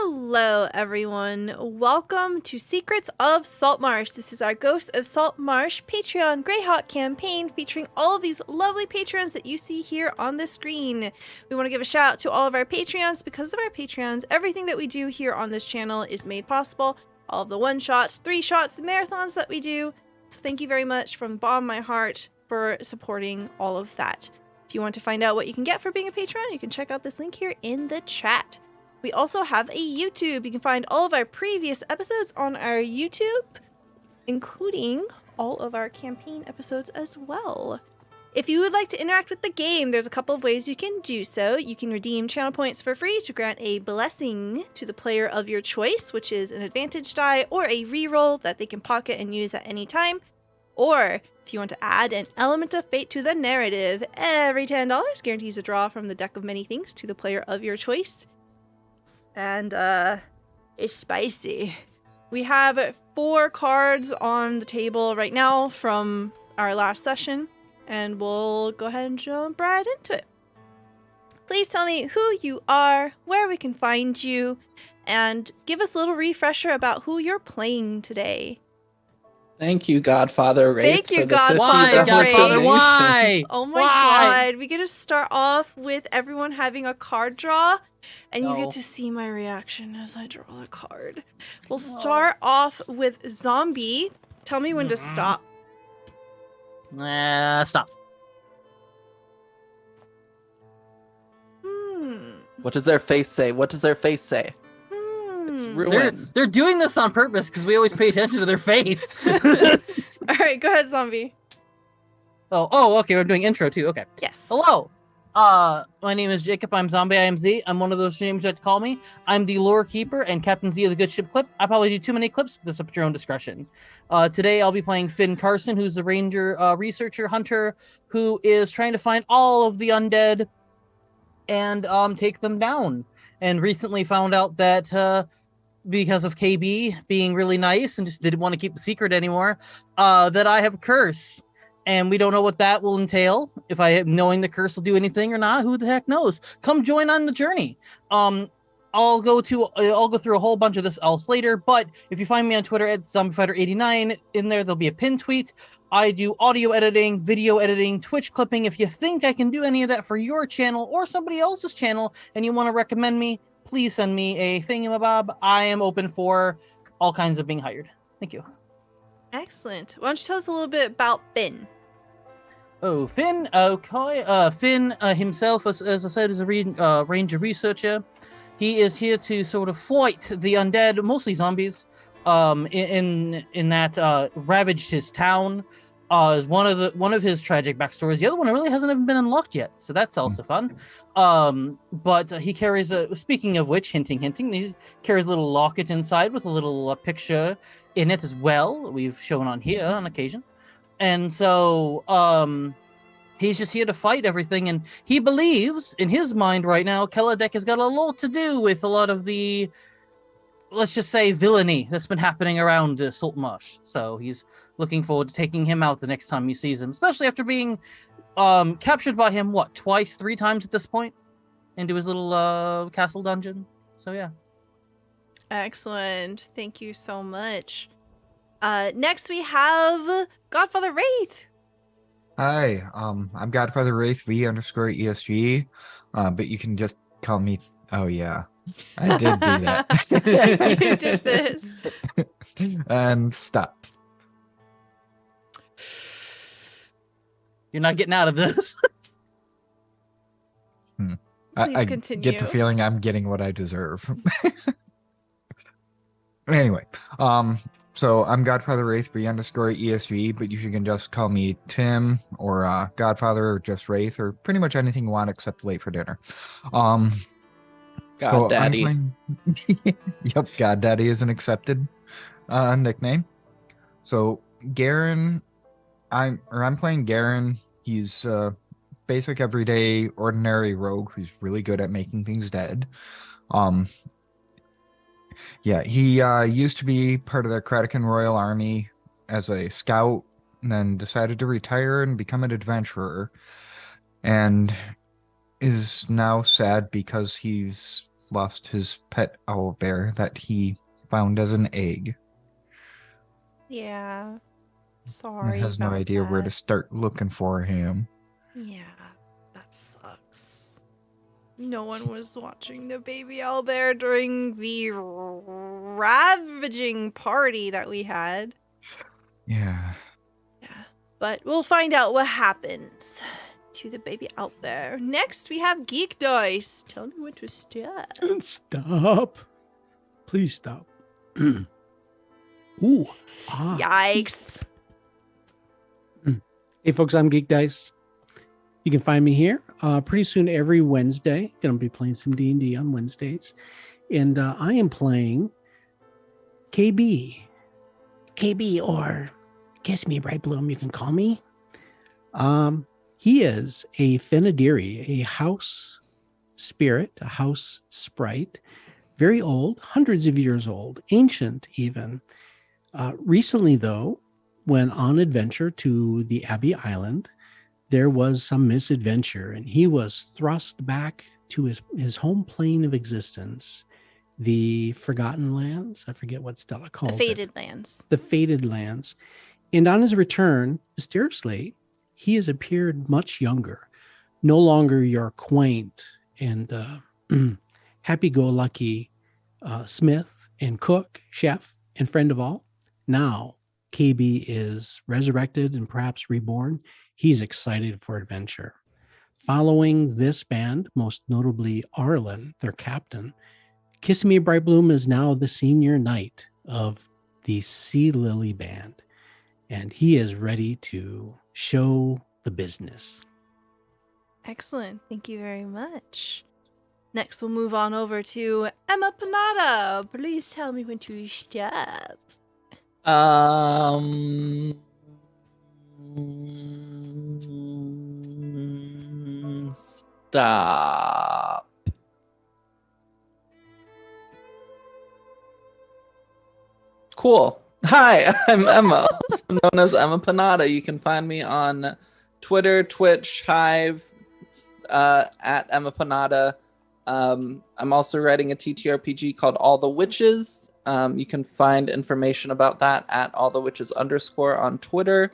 Hello, everyone. Welcome to Secrets of Saltmarsh. This is our Ghosts of Saltmarsh Patreon Greyhawk campaign featuring all of these lovely patrons that you see here on the screen. We want to give a shout out to all of our Patreons. Because of our Patreons, everything that we do here on this channel is made possible. All of the one-shots, three-shots, marathons that we do. So thank you very much from the bottom of my heart for supporting all of that. If you want to find out what you can get for being a patron, you can check out this link here in the chat. We also have a YouTube. You can find all of our previous episodes on our YouTube, including all of our campaign episodes as well. If you would like to interact with the game, there's a couple of ways you can do so. You can redeem channel points for free to grant a blessing to the player of your choice, which is an advantage die or a reroll that they can pocket and use at any time. Or if you want to add an element of fate to the narrative, every $10 guarantees a draw from the deck of many things to the player of your choice. And it's spicy. We have 4 cards on the table right now from our last session, and we'll go ahead and jump right into it. Please tell me who you are, where we can find you, and give us a little refresher about who you're playing today. Thank you, GodfatherWraith. Thank you, Godfather. Why, Godfather? Why? Oh my god, we get to start off with everyone having a card draw, and you get to see my reaction as I draw the card. We'll start off with Zombie. Tell me when to stop. Stop. What does their face say? What does their face say? It's ruined. They're doing this on purpose because we always pay attention to their face. All right, go ahead, Zombie. Okay, we're doing intro too. Okay. Yes. Hello. My name is Jacob. I'm Zombie IMZ. I'm one of those names you like to call me. I'm the lore keeper and Captain Z of the Good Ship Clip. I probably do too many clips, but this is up to your own discretion. Today I'll be playing Finn Carson, who's the ranger, researcher, hunter, who is trying to find all of the undead and take them down. And recently found out that because of KayBee being really nice and just didn't want to keep the secret anymore, that I have a curse. And we don't know what that will entail. If knowing the curse will do anything or not, who the heck knows? Come join on the journey. I'll go through a whole bunch of this else later, but if you find me on Twitter at ZombieFighter89, in there'll be a pinned tweet. I do audio editing, video editing, Twitch clipping. If you think I can do any of that for your channel or somebody else's channel and you want to recommend me, please send me a thingamabob. I am open for all kinds of being hired. Thank you. Excellent. Why don't you tell us a little bit about Finn? Oh, Finn. Okay. Finn himself, as I said, is a ranger researcher. He is here to sort of fight the undead, mostly zombies, in that ravaged his town. Is one of his tragic backstories. The other one really hasn't even been unlocked yet, so that's also fun. But he carries speaking of which, hinting, he carries a little locket inside with a little picture in it as well. We've shown on here on occasion, and so he's just here to fight everything, and he believes in his mind right now Kelladek has got a lot to do with a lot of the, let's just say, villainy that's been happening around Saltmarsh. So he's looking forward to taking him out the next time he sees him, especially after being captured by him, twice, 3 times at this point, into his little castle dungeon. So yeah. Excellent. Thank you so much. Next we have GodfatherWraith. Hi, I'm GodfatherWraith V_ESG, but you can just call me. Oh yeah, I did do that. You did this. And stop. You're not getting out of this. Please continue. Get the feeling I'm getting what I deserve. Anyway, so I'm GodfatherWraith V_ESG, but you can just call me Tim or Godfather or just Wraith or pretty much anything you want except late for dinner. God Daddy. Yep, God Daddy is an accepted nickname. So Garen, I'm playing Garen. He's a basic everyday ordinary rogue who's really good at making things dead. Yeah, he used to be part of the Kratikan Royal Army as a scout, and then decided to retire and become an adventurer, and is now sad because he's lost his pet owl bear that he found as an egg. Yeah. And Sorry has no about idea where to that. start looking for him. Yeah, that sucks. No one was watching the baby owlbear during the ravaging party that we had. Yeah. Yeah, but we'll find out what happens to the baby owlbear. Next, we have GeekDice. Tell me what to start. Stop. Please stop. Ooh. Ah. Yikes. Hey, folks, I'm GeekDice. You can find me here pretty soon every Wednesday. Going to be playing some D&D on Wednesdays. And I am playing KayBee. KayBee, or Kiss Me Bright Bloom, you can call me. He is a Fenadiri, a house spirit, a house sprite. Very old, hundreds of years old, ancient even. Recently, though, when on adventure to the Abbey Island, there was some misadventure, and he was thrust back to his home plane of existence, the Forgotten Lands. I forget what Stella calls The Fated Lands. The Fated Lands. And on his return, mysteriously, he has appeared much younger, no longer your quaint and happy-go-lucky smith and cook, chef, and friend of all. Now, KayBee is resurrected and perhaps reborn. He's excited for adventure. Following this band, most notably Arlen, their captain, Kiss Me Bright Bloom is now the senior knight of the Sea Lily Band, and he is ready to show the business. Excellent. Thank you very much. Next, we'll move on over to Emma Panada. Please tell me when to stop. Stop. Cool. Hi, I'm Emma, also known as Emma Panada. You can find me on Twitter, Twitch, Hive, at Emma Panada. I'm also writing a TTRPG called All the Witches. You can find information about that at allthewitches_ on Twitter.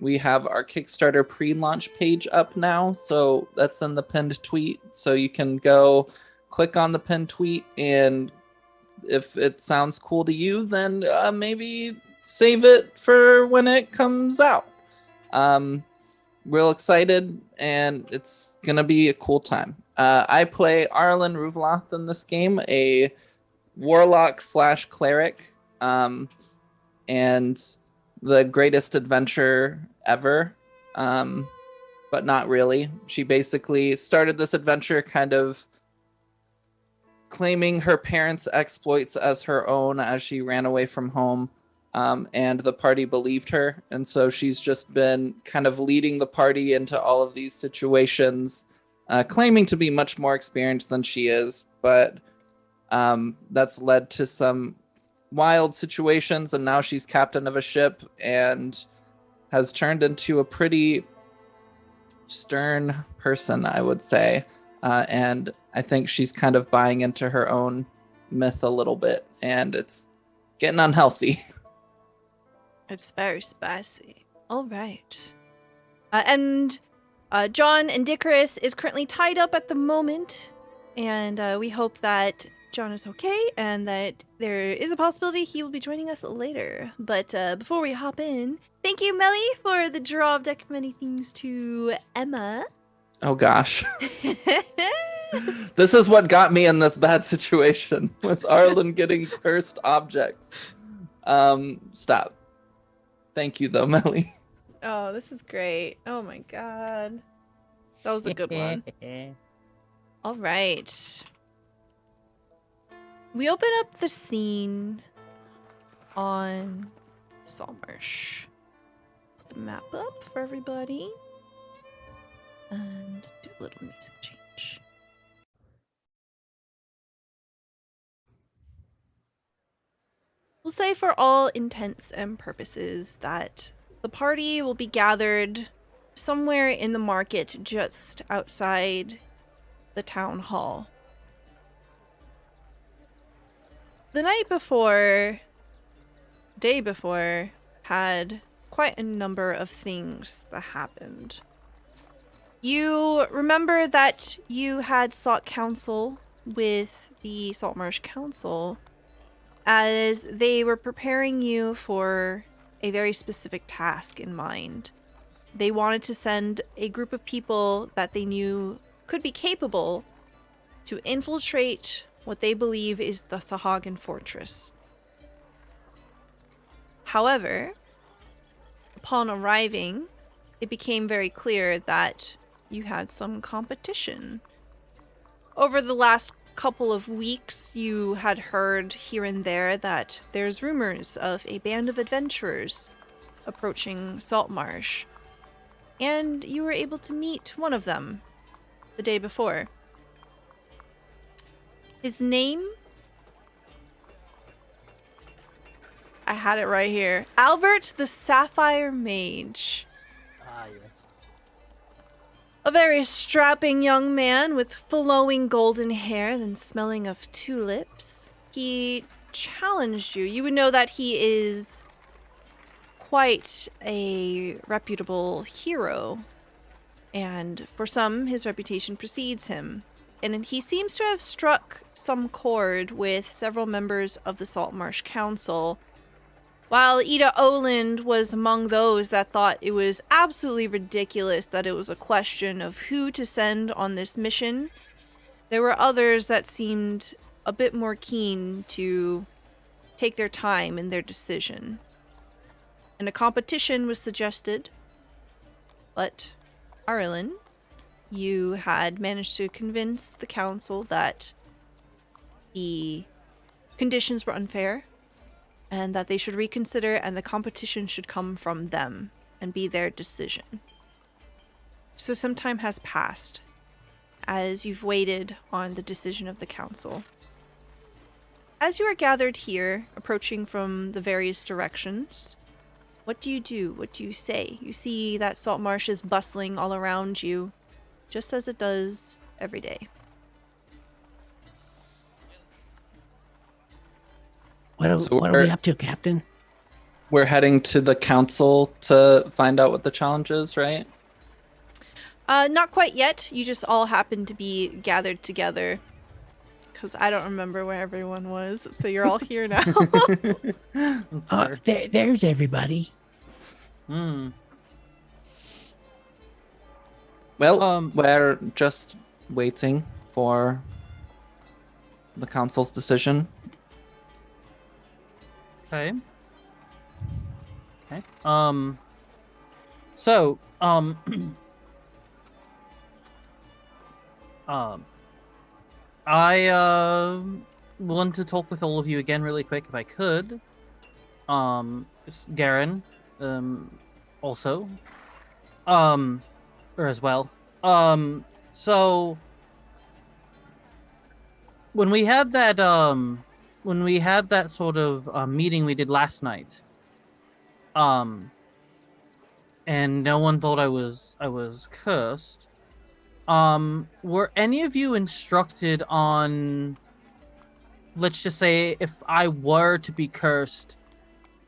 We have our Kickstarter pre-launch page up now, so that's in the pinned tweet. So you can go click on the pinned tweet, and if it sounds cool to you, then maybe save it for when it comes out. Real excited, and it's gonna be a cool time. I play Arlen Ruvloth in this game, a warlock / cleric, and the greatest adventure ever, but not really. She basically started this adventure kind of claiming her parents' exploits as her own as she ran away from home, and the party believed her, and so she's just been kind of leading the party into all of these situations, claiming to be much more experienced than she is, but that's led to some wild situations, and now she's captain of a ship and has turned into a pretty stern person, I would say. And I think she's kind of buying into her own myth a little bit, and it's getting unhealthy. It's very spicy. All right. And John and Dickerus is currently tied up at the moment, and we hope that John is okay and that there is a possibility he will be joining us later. But before we hop in, thank you, Melly, for the draw of Deck Many Things to Emma. Oh gosh. This is what got me in this bad situation, was Arlen getting cursed objects. Stop. Thank you though, Melly. Oh, this is great. Oh my god. That was a good one. All right. We open up the scene on Saltmarsh. Put the map up for everybody. And do a little music change. We'll say for all intents and purposes that the party will be gathered somewhere in the market just outside the town hall. The night before, day before, had quite a number of things that happened. You remember that you had sought counsel with the Saltmarsh Council as they were preparing you for a very specific task in mind. They wanted to send a group of people that they knew could be capable to infiltrate what they believe is the Sahagan Fortress. However, upon arriving, it became very clear that you had some competition. Over the last couple of weeks, you had heard here and there that there's rumors of a band of adventurers approaching Saltmarsh, and you were able to meet one of them the day before. His name? I had it right here. Albert the Sapphire Mage. Ah, yes. A very strapping young man with flowing golden hair and smelling of tulips. He challenged you. You would know that he is quite a reputable hero. And for some, his reputation precedes him. And he seems to have struck some chord with several members of the Saltmarsh Council. While Ida Oland was among those that thought it was absolutely ridiculous that it was a question of who to send on this mission, there were others that seemed a bit more keen to take their time in their decision. And a competition was suggested, but Arlen, you had managed to convince the council that the conditions were unfair, and that they should reconsider, and the competition should come from them and be their decision. So some time has passed as you've waited on the decision of the council. As you are gathered here, approaching from the various directions, what do you do? What do you say? You see that Saltmarsh is bustling all around you, just as it does every day. What are we up to, Captain? We're heading to the council to find out what the challenge is, right? Not quite yet. You just all happen to be gathered together. Because I don't remember where everyone was, so you're all here now. There's everybody. Well, we're just waiting for the council's decision. Okay. I want to talk with all of you again really quick if I could. Garen, also. Or as well. So when we had that sort of meeting we did last night, and no one thought I was cursed. Were any of you instructed on, let's just say, if I were to be cursed,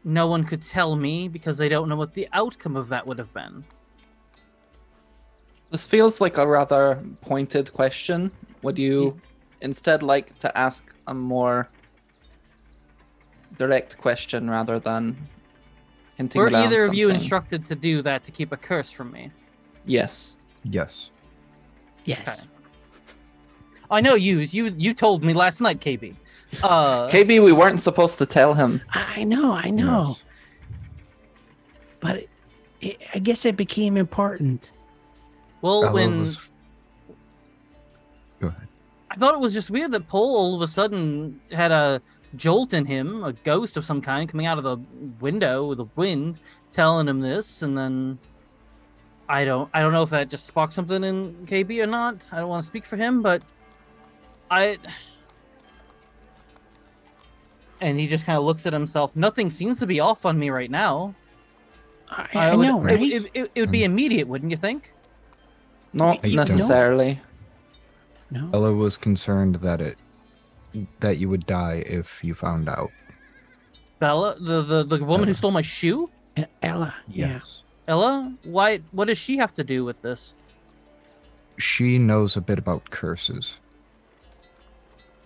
no one could tell me because they don't know what the outcome of that would have been? This feels like a rather pointed question. Would you instead like to ask a more direct question rather than hinting Were around either of you something? instructed to do that to keep a curse from me? Yes. Yes. Yes. Okay. I know you told me last night, KayBee. KayBee, we weren't supposed to tell him. I know. Yes. But I guess it became important. Well, Ella when was- Go ahead. I thought it was just weird that Paul all of a sudden had a jolt in him, a ghost of some kind coming out of the window with the wind, telling him this, and then I don't know if that just sparked something in KayBee or not. I don't want to speak for him, but and he just kind of looks at himself. Nothing seems to be off on me right now. I know, right? It would be immediate, wouldn't you think? Not I don't- necessarily. No. Ella was concerned that it that you would die if you found out. Bella, the woman who Ella. stole my shoe? Ella. Yeah. Yes. Ella? Why? What does she have to do with this? She knows a bit about curses.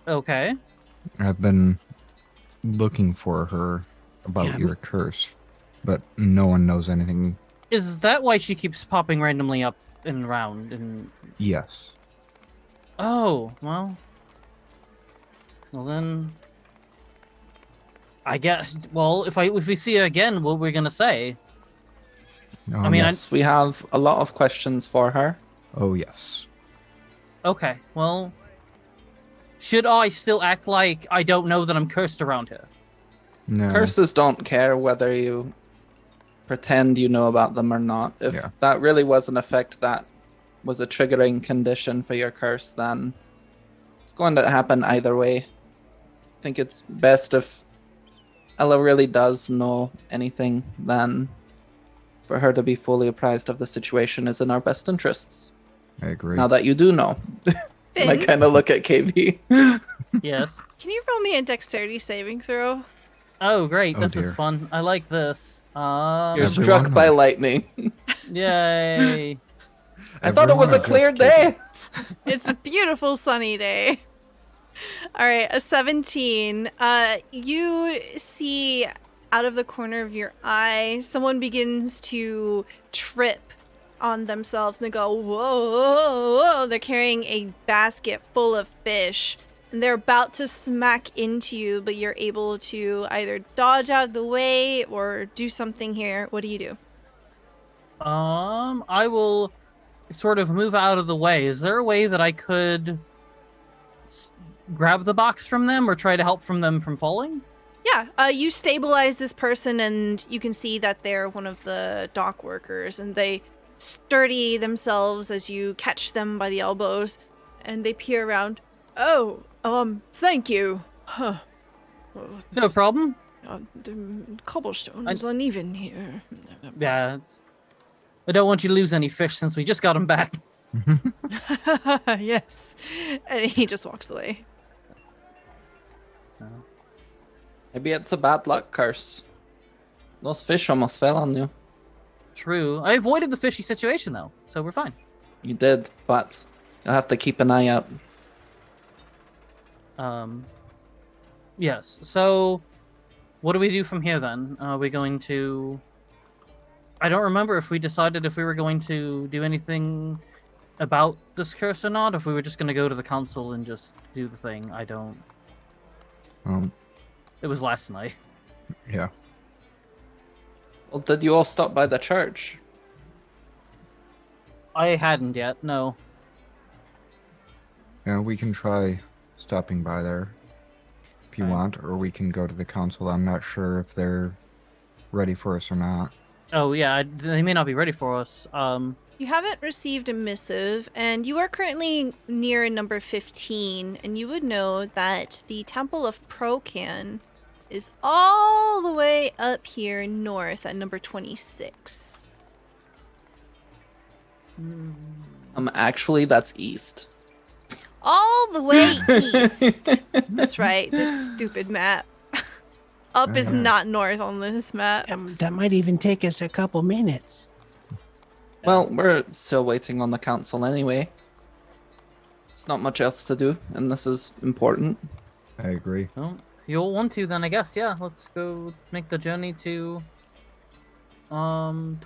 Okay. I've been looking for her about Yeah. your curse, but no one knows anything. Is that why she keeps popping randomly up and around? And Yes. oh, well then, I guess. Well, if we see her again, what we're gonna say? I mean, Yes, we have a lot of questions for her. Oh, yes. Okay, well, should I still act like I don't know that I'm cursed around her? No. Curses don't care whether you pretend you know about them or not. If Yeah. that really was an effect that was a triggering condition for your curse, then it's going to happen either way. I think it's best if Ella really does know anything, then for her to be fully apprised of the situation is in our best interests. I agree. Now that you do know. And I Finn, kind of look at KayBee. Yes. can you roll me a dexterity saving throw? Oh, great. Oh, This is dear. fun. I like this. You're Everyone struck by will- lightning. Yay. I thought it was a Everyone clear just kidding. day. It's a beautiful sunny day. All right, a 17. You see out of the corner of your eye, someone begins to trip on themselves and they go, whoa, whoa, whoa. They're carrying a basket full of fish and they're about to smack into you, but you're able to either dodge out of the way or do something here. What do you do? I will sort of move out of the way. Is there a way that I could grab the box from them or try to help them from falling? Yeah, you stabilize this person, and you can see that they're one of the dock workers, and they sturdy themselves as you catch them by the elbows, and they peer around. Oh, thank you. Huh. No problem. The cobblestone is uneven here. Yeah. I don't want you to lose any fish since we just got them back. Yes. And he just walks away. Maybe it's a bad luck curse. Those fish almost fell on you. True. I avoided the fishy situation though, so we're fine. You did, but you'll have to keep an eye out. Yes. So, what do we do from here then? Are we going to? I don't remember if we decided if we were going to do anything about this curse or not. If we were just going to go to the council and just do the thing. I don't. It was last night. Yeah. Well, did you all stop by the church? I hadn't yet. No. Yeah, we can try stopping by there if you Right. want, or we can go to the council. I'm not sure if they're ready for us or not. Oh yeah, they may not be ready for us. You haven't received a missive, and you are currently near number 15, and you would know that the Temple of Procan is all the way up here north at number 26. Actually, that's east. All the way east. That's right, this stupid map. Up is not north on this map. That might even take us a couple minutes. Well, we're still waiting on the council anyway. There's not much else to do, and this is important. I agree. Well, if you all want to, then I guess yeah. Let's go make the journey to to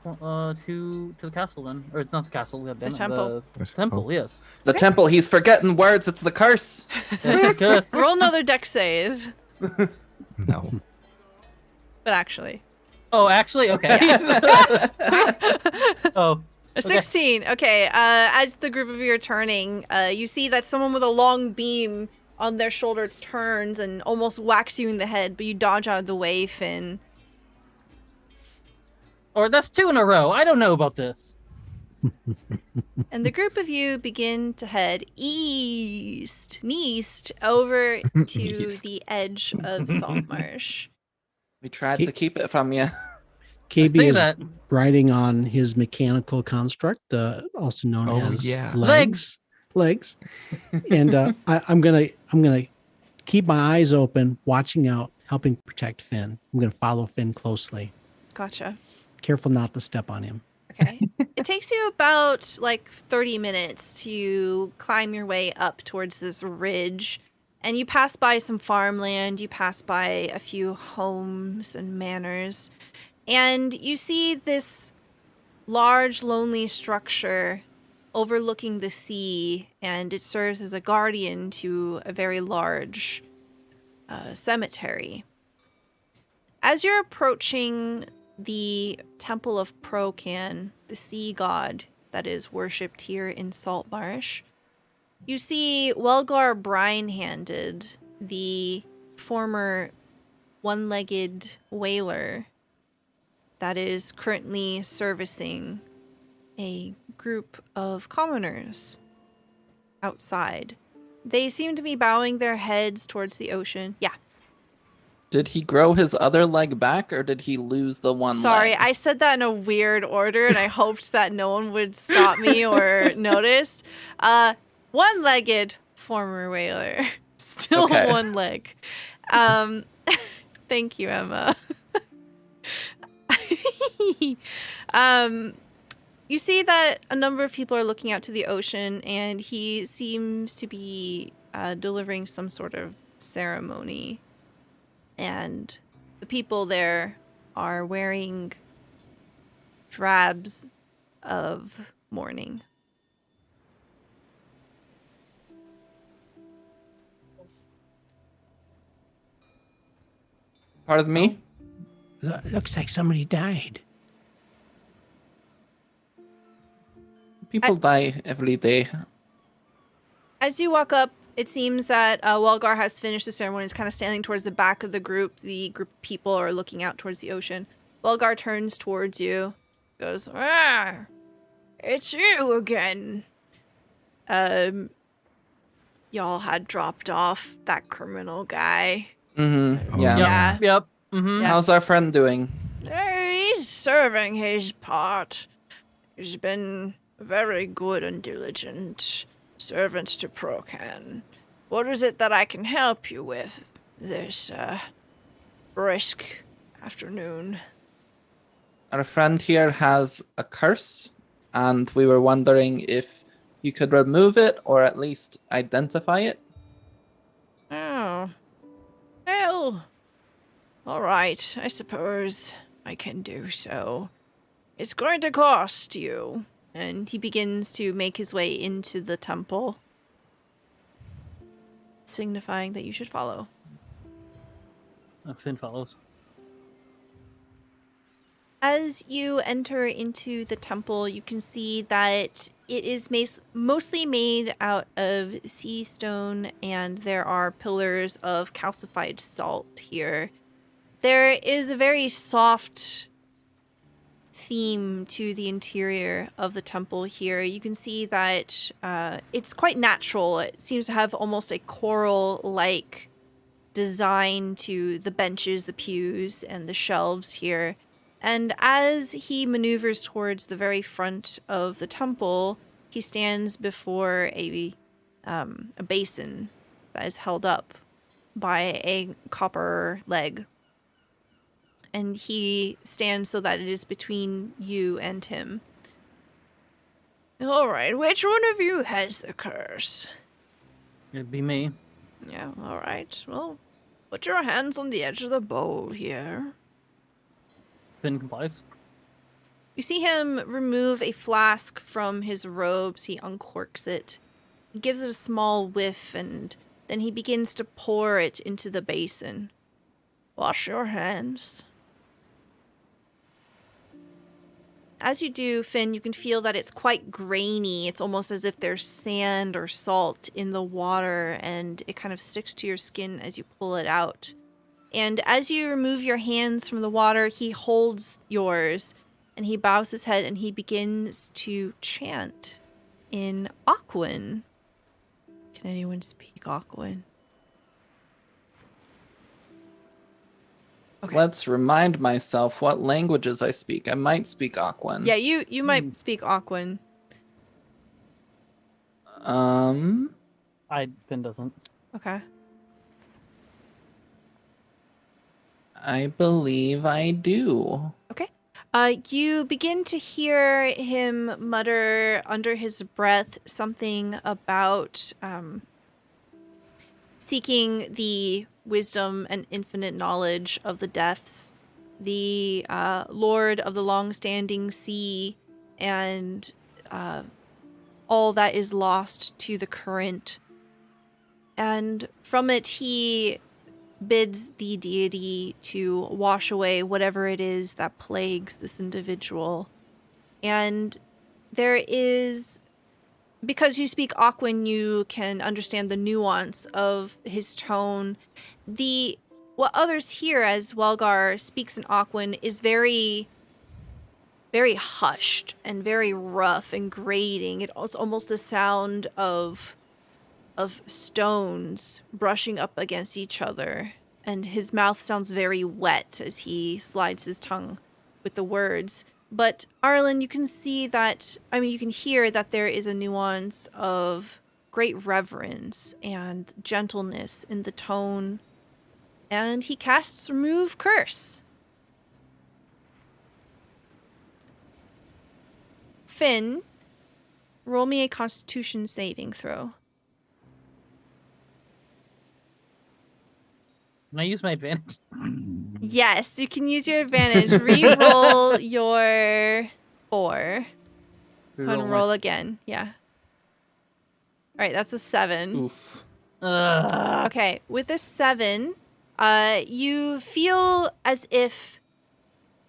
the castle then, or not the castle. God damn The it, temple. The temple. Yes. The temple, he's forgetting words, it's the curse. Curse. Roll another deck save. No. But actually. Oh, actually, okay. Oh, A 16. Okay. As the group of you are turning, you see that someone with a long beam on their shoulder turns and almost whacks you in the head, but you dodge out of the way, Finn. or that's 2 in a row. I don't know about this. And the group of you begin to head east over to East. the edge of Saltmarsh. We tried to keep it from you. I KayBee say is that. riding on his mechanical construct, also known Oh, as yeah. legs. And I'm gonna keep my eyes open, watching out, helping protect Finn. I'm going to follow Finn closely. Gotcha. Careful not to step on him. Okay. It takes you about like 30 minutes to climb your way up towards this ridge. And you pass by some farmland, you pass by a few homes and manors. And you see this large, lonely structure overlooking the sea. And it serves as a guardian to a very large cemetery. As you're approaching the Temple of Procan, the sea god that is worshipped here in Saltmarsh, you see Welgar Brine-Handed, the former one-legged whaler that is currently servicing a group of commoners outside. They seem to be bowing their heads towards the ocean. Yeah. Did he grow his other leg back, or did he lose the one Sorry, leg? I said that in a weird order, and I hoped that no one would stop me or notice. One-legged former whaler. Still Okay. one leg. Thank you, Emma. You see that a number of people are looking out to the ocean, and he seems to be delivering some sort of ceremony. And the people there are wearing drabs of mourning. Pardon me? Looks like somebody died. People die every day. As you walk up, it seems that Welgar has finished the ceremony. He's kind of standing towards the back of the group. The group of people are looking out towards the ocean. Welgar turns towards you, goes, it's you again. Y'all had dropped off that criminal guy. Mm-hmm. Oh, Yeah. Yeah. Yep. Mm-hmm. How's our friend doing? He's serving his part. He's been very good and diligent servant to Procan. What is it that I can help you with this brisk afternoon? Our friend here has a curse, and we were wondering if you could remove it or at least identify it. Oh. Well, all right, I suppose I can do so. It's going to cost you. And he begins to make his way into the temple, signifying that you should follow. Finn follows. As you enter into the temple, you can see that it is mostly made out of sea stone, and there are pillars of calcified salt here. There is a very soft theme to the interior of the temple here. You can see that it's quite natural. It seems to have almost a coral-like design to the benches, the pews, and the shelves here. And as he maneuvers towards the very front of the temple, he stands before a basin that is held up by a copper leg. And he stands so that it is between you and him. All right, which one of you has the curse? It'd be me. Yeah, all right. Well, put your hands on the edge of the bowl here. Finn complies. You see him remove a flask from his robes. He uncorks it. He gives it a small whiff, and then he begins to pour it into the basin. Wash your hands. As you do, Finn, you can feel that it's quite grainy. It's almost as if there's sand or salt in the water, and it kind of sticks to your skin as you pull it out. And as you remove your hands from the water, he holds yours, and he bows his head, and he begins to chant in Aquan. Can anyone speak Aquan? Okay. Let's remind myself what languages I speak. I might speak Aquan. Yeah, you might speak Aquan. Finn doesn't. Okay. I believe I do. You begin to hear him mutter under his breath something about seeking the wisdom and infinite knowledge of the depths, the Lord of the long-standing sea, and all that is lost to the current. And from it, he bids the deity to wash away whatever it is that plagues this individual. And there is, because you speak Aquan, you can understand the nuance of his tone. What others hear as Welgar speaks in Aquan is very, very hushed and very rough and grating. It's almost the sound of stones brushing up against each other, and his mouth sounds very wet as he slides his tongue with the words. But Arlen, you can hear that there is a nuance of great reverence and gentleness in the tone, and he casts Remove Curse. Finn, roll me a Constitution saving throw. Can I use my advantage? Yes, you can use your advantage. Re-roll your 4. And roll again. Yeah. All right, that's a 7. Oof. Okay, with a 7, you feel as if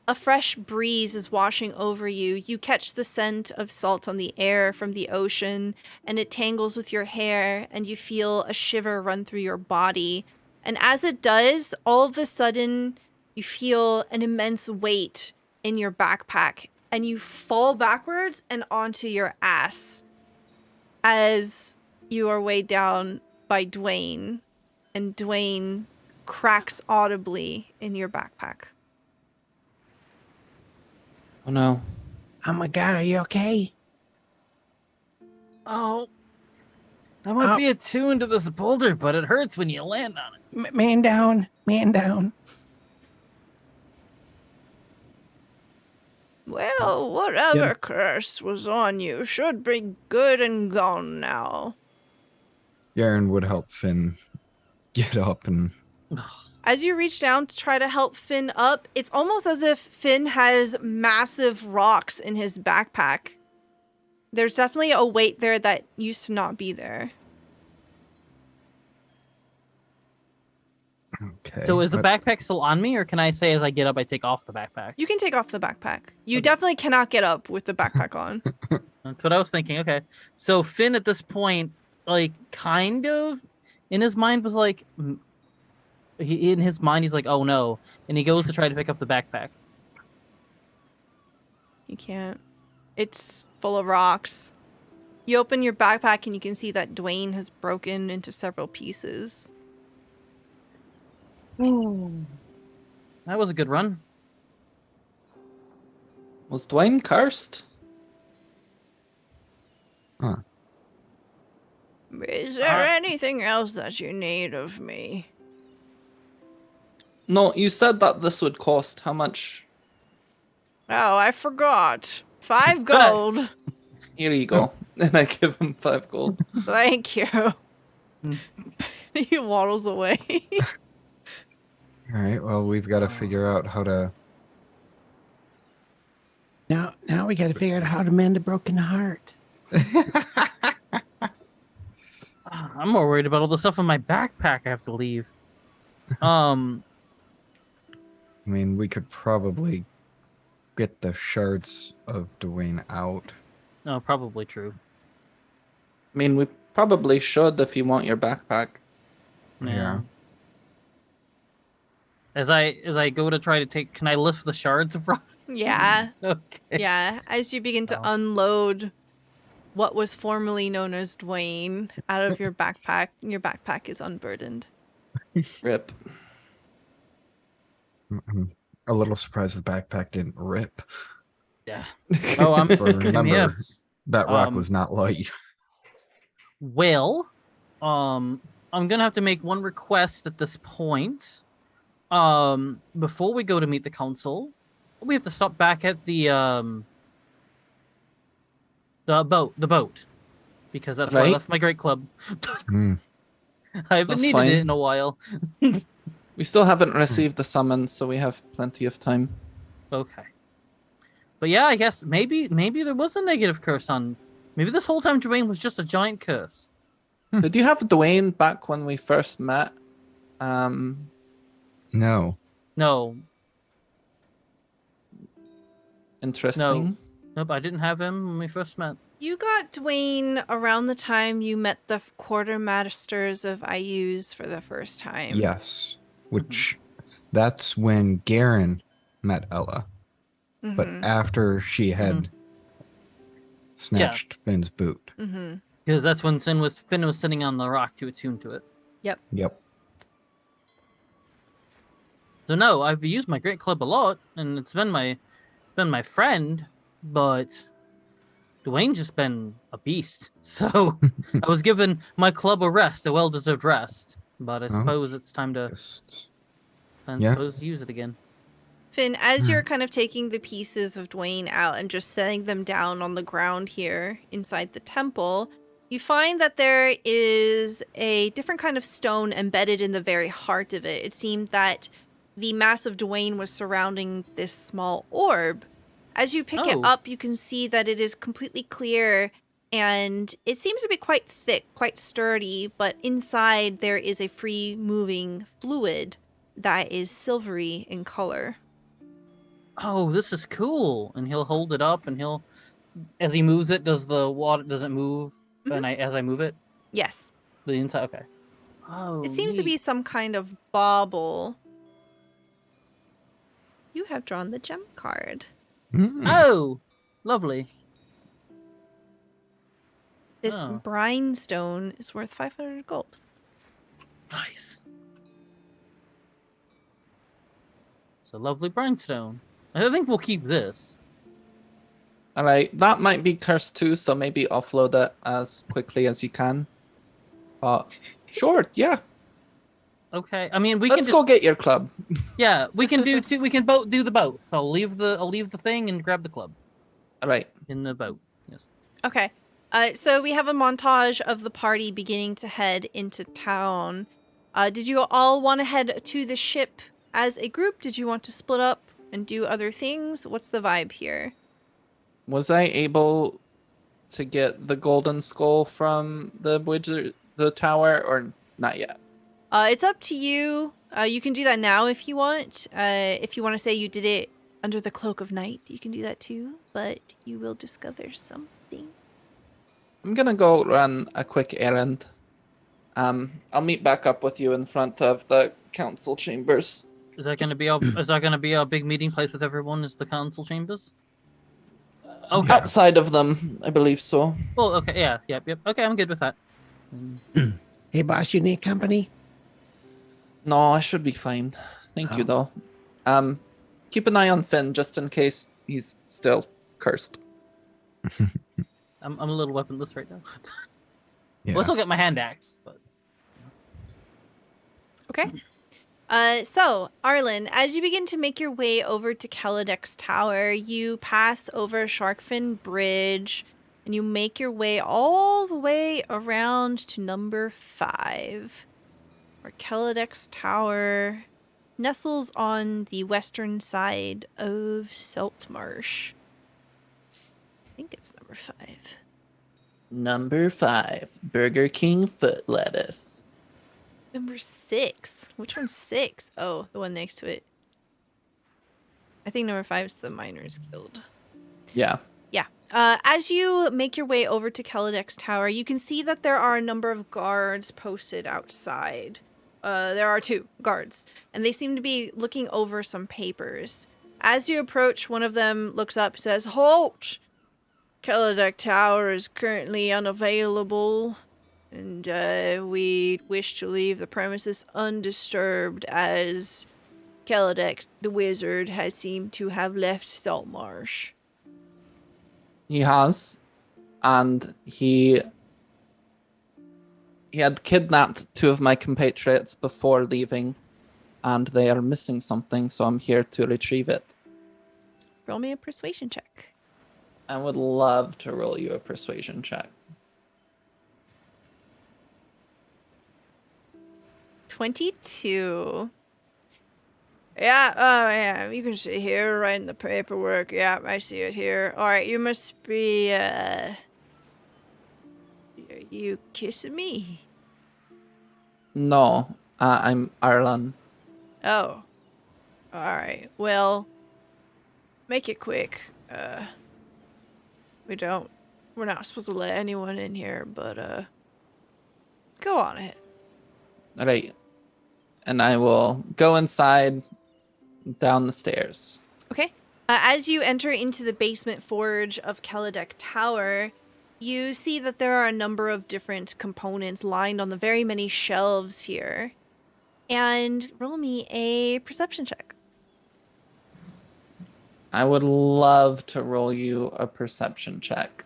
a fresh breeze is washing over you. You catch the scent of salt on the air from the ocean, and it tangles with your hair, and you feel a shiver run through your body. And as it does, all of a sudden, you feel an immense weight in your backpack, and you fall backwards and onto your ass as you are weighed down by Dwayne, and Dwayne cracks audibly in your backpack. Oh no. Oh my god, are you okay? Oh, I might be attuned to this boulder, but it hurts when you land on it. Man down, man down. Well, whatever curse was on you should be good and gone now. Garen would help Finn get up and As you reach down to try to help Finn up, it's almost as if Finn has massive rocks in his backpack. There's definitely a weight there that used to not be there. okay. So is the backpack still on me, or can I say as I get up, I take off the backpack? You can take off the backpack. You definitely cannot get up with the backpack on. That's what I was thinking. Okay. So Finn at this point, like, kind of, in his mind was like, he's like, oh no. And he goes to try to pick up the backpack. You can't. It's full of rocks. You open your backpack and you can see that Dwayne has broken into several pieces. That was a good run. Was Dwayne cursed? Huh. Is there anything else that you need of me? No, you said that this would cost how much? Oh, I forgot. 5 gold. Here you go. And I give him 5 gold. Thank you. He waddles away. All right. Well, we've got to figure out how to. Now we got to figure out how to mend a broken heart. I'm more worried about all the stuff in my backpack I have to leave. I mean, we could probably get the shards of Dwayne out. No, probably true. I mean, we probably should if you want your backpack. Yeah. As I go to try to take, can I lift the shards of rock? Yeah. Okay. Yeah. As you begin to unload what was formerly known as Dwayne out of your backpack is unburdened. Rip. I'm a little surprised the backpack didn't rip. Yeah. Oh, I'm. But remember, Yeah. that rock was not light. Well, I'm gonna have to make one request at this point. before we go to meet the council, we have to stop back at the boat, because that's where I Right. left my great club. Hmm. I haven't That's needed fine. it in a while. We still haven't received the summons, so we have plenty of time. Okay. But yeah, I guess maybe there was a negative curse on. Maybe this whole time Dwayne was just a giant curse. Did you have Dwayne back when we first met? No. No, Interesting. nope, I didn't have him when we first met. You got Dwayne around the time you met the quartermasters of IUs for the first time. Yes. Which that's when Garen met Ella. But Mhm. after she had snatched Finn's boot. Mhm. Because that's when Finn was sitting on the rock to attune to it. Yep. So no, I've used my great club a lot, and it's been my friend, but Dwayne's just been a beast. So I was given my club a rest, a well-deserved rest. But I suppose it's time to use it again. Finn, as you're kind of taking the pieces of Dwayne out and just setting them down on the ground here inside the temple, you find that there is a different kind of stone embedded in the very heart of it. It seemed that the mass of Dwayne was surrounding this small orb. As you pick it up, you can see that it is completely clear, and it seems to be quite thick, quite sturdy, but inside there is a free-moving fluid that is silvery in color. Oh, this is cool. And he'll hold it up, and as he moves it, does it move? And as I move it? Yes. The inside, okay. Oh, it seems to be some kind of bauble. You have drawn the gem card. Oh, lovely. This brine stone is worth 500 gold. Nice. It's a lovely brine stone. I think we'll keep this. All right, that might be cursed too, so maybe offload it as quickly as you can. Sure, yeah. Okay, I mean Let's go get your club. Yeah, we can do two. We can both do the both. I'll leave the thing and grab the club. All right. In the boat. Yes. Okay. So we have a montage of the party beginning to head into town. Did you all want to head to the ship as a group? Did you want to split up and do other things? What's the vibe here? Was I able to get the golden skull from the tower, or not yet? It's up to you. You can do that now if you want. If you want to say you did it under the cloak of night, you can do that too. But you will discover something. I'm gonna go run a quick errand. I'll meet back up with you in front of the council chambers. Is that gonna be our big meeting place with everyone? Is the council chambers? Okay. Outside of them, I believe so. Well, okay, yeah, yep. Okay, I'm good with that. Hey, boss, you need company? No, I should be fine. Thank you, though. Keep an eye on Finn just in case he's still cursed. I'm a little weaponless right now. Yeah. I'll still get my hand axe, but. Okay. So, Arlen, as you begin to make your way over to Kelladek's Tower, you pass over Sharkfin Bridge, and you make your way all the way around to number 5, where Kelladek's Tower nestles on the western side of Saltmarsh. I think it's number 5. Number 5, Burger King foot lettuce. Number 6. Which one's 6? Oh, the one next to it. I think number 5 is the Miners Guild. Yeah. Yeah. As you make your way over to Kelladek's Tower, you can see that there are a number of guards posted outside. There are 2 guards, and they seem to be looking over some papers. As you approach, one of them looks up and says, "Halt! Kelladek Tower is currently unavailable, and we wish to leave the premises undisturbed as Kelladek the Wizard has seemed to have left Saltmarsh." He has, and he had kidnapped 2 of my compatriots before leaving, and they are missing something, so I'm here to retrieve it. Roll me a persuasion check. I would love to roll you a persuasion check. 22. Yeah, oh yeah, you can see here, right in the paperwork. Yeah, I see it here. Alright, you must be, are you kissing me? No, I'm Arlan. Oh. Alright, well, make it quick. We're not supposed to let anyone in here, but, go on it. Right. And I will go inside, down the stairs. Okay. As you enter into the basement forge of Kaladek Tower, you see that there are a number of different components lined on the very many shelves here. And roll me a perception check. I would love to roll you a perception check.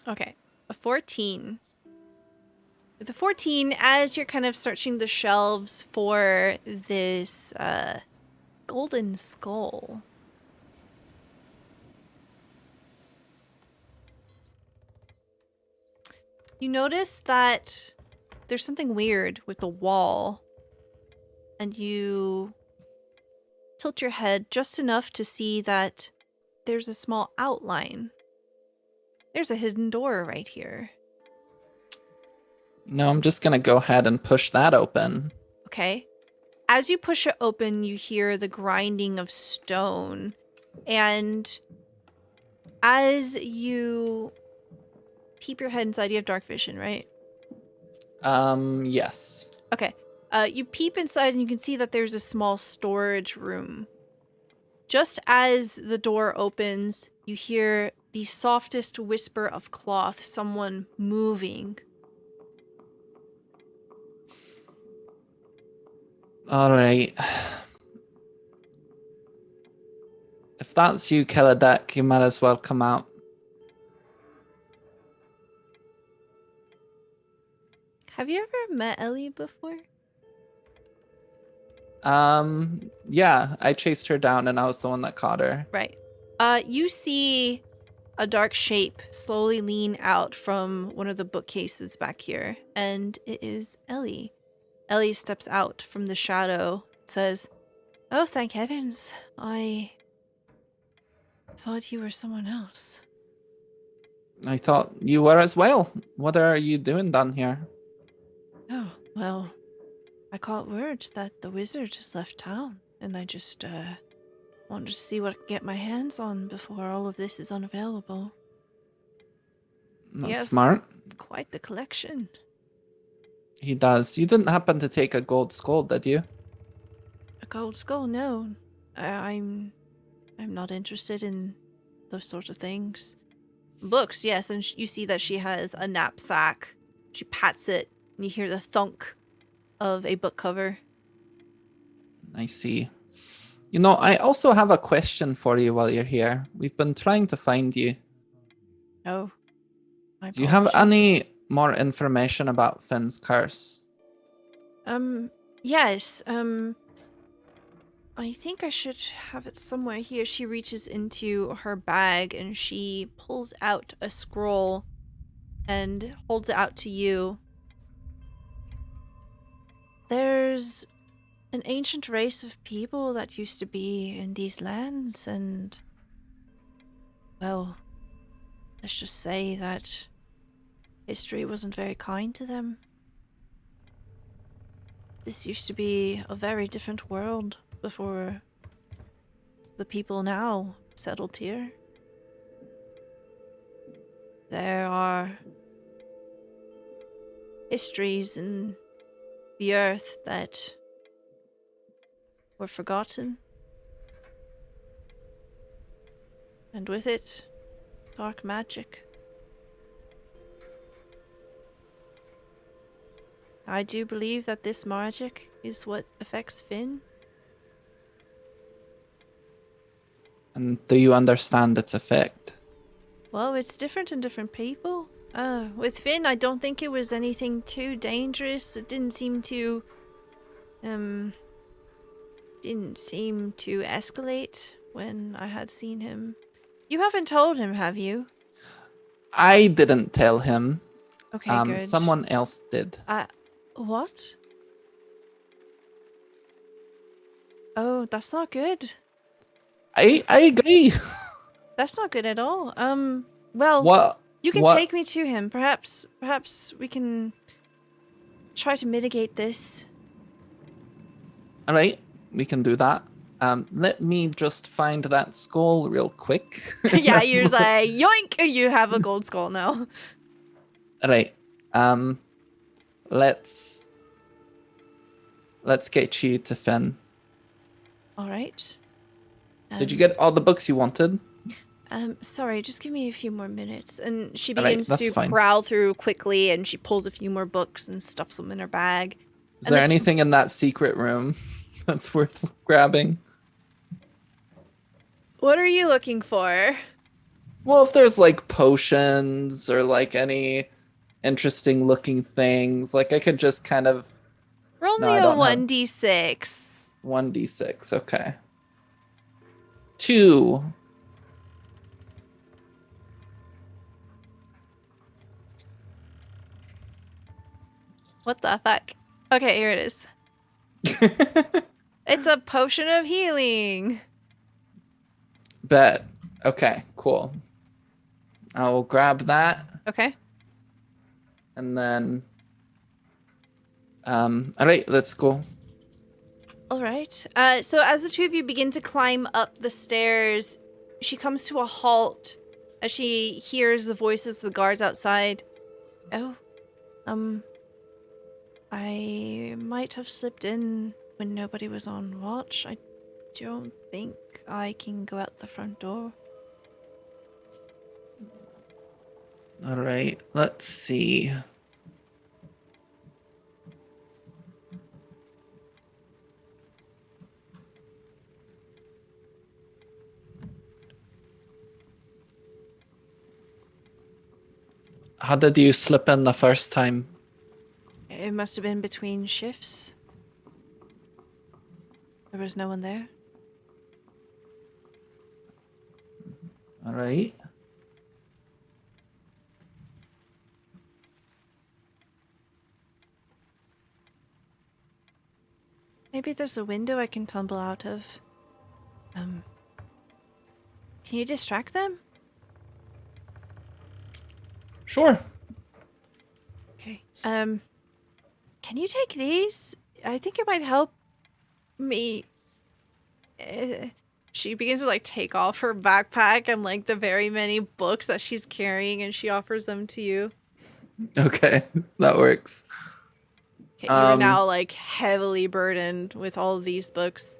Okay. A 14. With a 14, as you're kind of searching the shelves for this golden skull, you notice that there's something weird with the wall, and you tilt your head just enough to see that there's a small outline. There's a hidden door right here. No, I'm just going to go ahead and push that open. Okay. As you push it open, you hear the grinding of stone. And as you peep your head inside, you have dark vision, right? Yes. Okay. You peep inside and you can see that there's a small storage room. Just as the door opens, you hear the softest whisper of cloth, someone moving. All right. If that's you, Kaladek, you might as well come out. Have you ever met Ellie before? Yeah, I chased her down and I was the one that caught her. Right. You see a dark shape slowly lean out from one of the bookcases back here, and it is Ellie. Ellie steps out from the shadow, says, "Oh, thank heavens. I thought you were someone else." I thought you were as well. What are you doing down here? Oh, well, I caught word that the wizard has left town, and I just, wanted to see what I could get my hands on before all of this is unavailable. That's Yes. smart. Quite the collection. He does. You didn't happen to take a gold skull, did you? A gold skull? No. I'm not interested in those sorts of things. Books, yes, and you see that she has a knapsack. She pats it, and you hear the thunk of a book cover. I see. You know, I also have a question for you while you're here. We've been trying to find you. Oh, my Do you have apologies. any more information about Finn's curse? Yes, I think I should have it somewhere here. She reaches into her bag and she pulls out a scroll and holds it out to you. There's an ancient race of people that used to be in these lands, and, well, let's just say that history wasn't very kind to them. This used to be a very different world before the people now settled here. There are histories in the earth that were forgotten. And with it, dark magic. I do believe that this magic is what affects Finn. And do you understand its effect? Well, it's different in different people. With Finn, I don't think it was anything too dangerous. It didn't seem to escalate when I had seen him. You haven't told him, have you? I didn't tell him. Okay, good. Someone else did. What? Oh, that's not good. I agree. That's not good at all. Well, What? you can what? take me to him. Perhaps we can try to mitigate this. All right, we can do that. Let me just find that skull real quick. Yeah, you're just like, yoink! You have a gold skull now. All right. Let's get you to Finn. All right. Did you get all the books you wanted? Sorry, just give me a few more minutes. And she All right, begins that's to fine. prowl through quickly, and she pulls a few more books and stuffs them in her bag. Is And there that's- anything in that secret room that's worth grabbing? What are you looking for? Well, if there's like potions or like any interesting looking things, like I could just kind of Roll No, me I a don't have- 1d6. 1d6. Okay. 2. What the fuck? Okay, here it is. It's a potion of healing. Bet. Okay, cool. I will grab that Okay. and then all right, let's go. All right. So as the two of you begin to climb up the stairs, she comes to a halt as she hears the voices of the guards outside. Oh, I might have slipped in when nobody was on watch. I don't think I can go out the front door. All right, let's see. How did you slip in the first time? It must have been between shifts. There was no one there. All right. Maybe there's a window I can tumble out of. Can you distract them? Sure. Okay. Can you take these? I think it might help me. She begins to like take off her backpack and like the very many books that she's carrying, and she offers them to you. Okay, that works. Okay, you are now like heavily burdened with all of these books.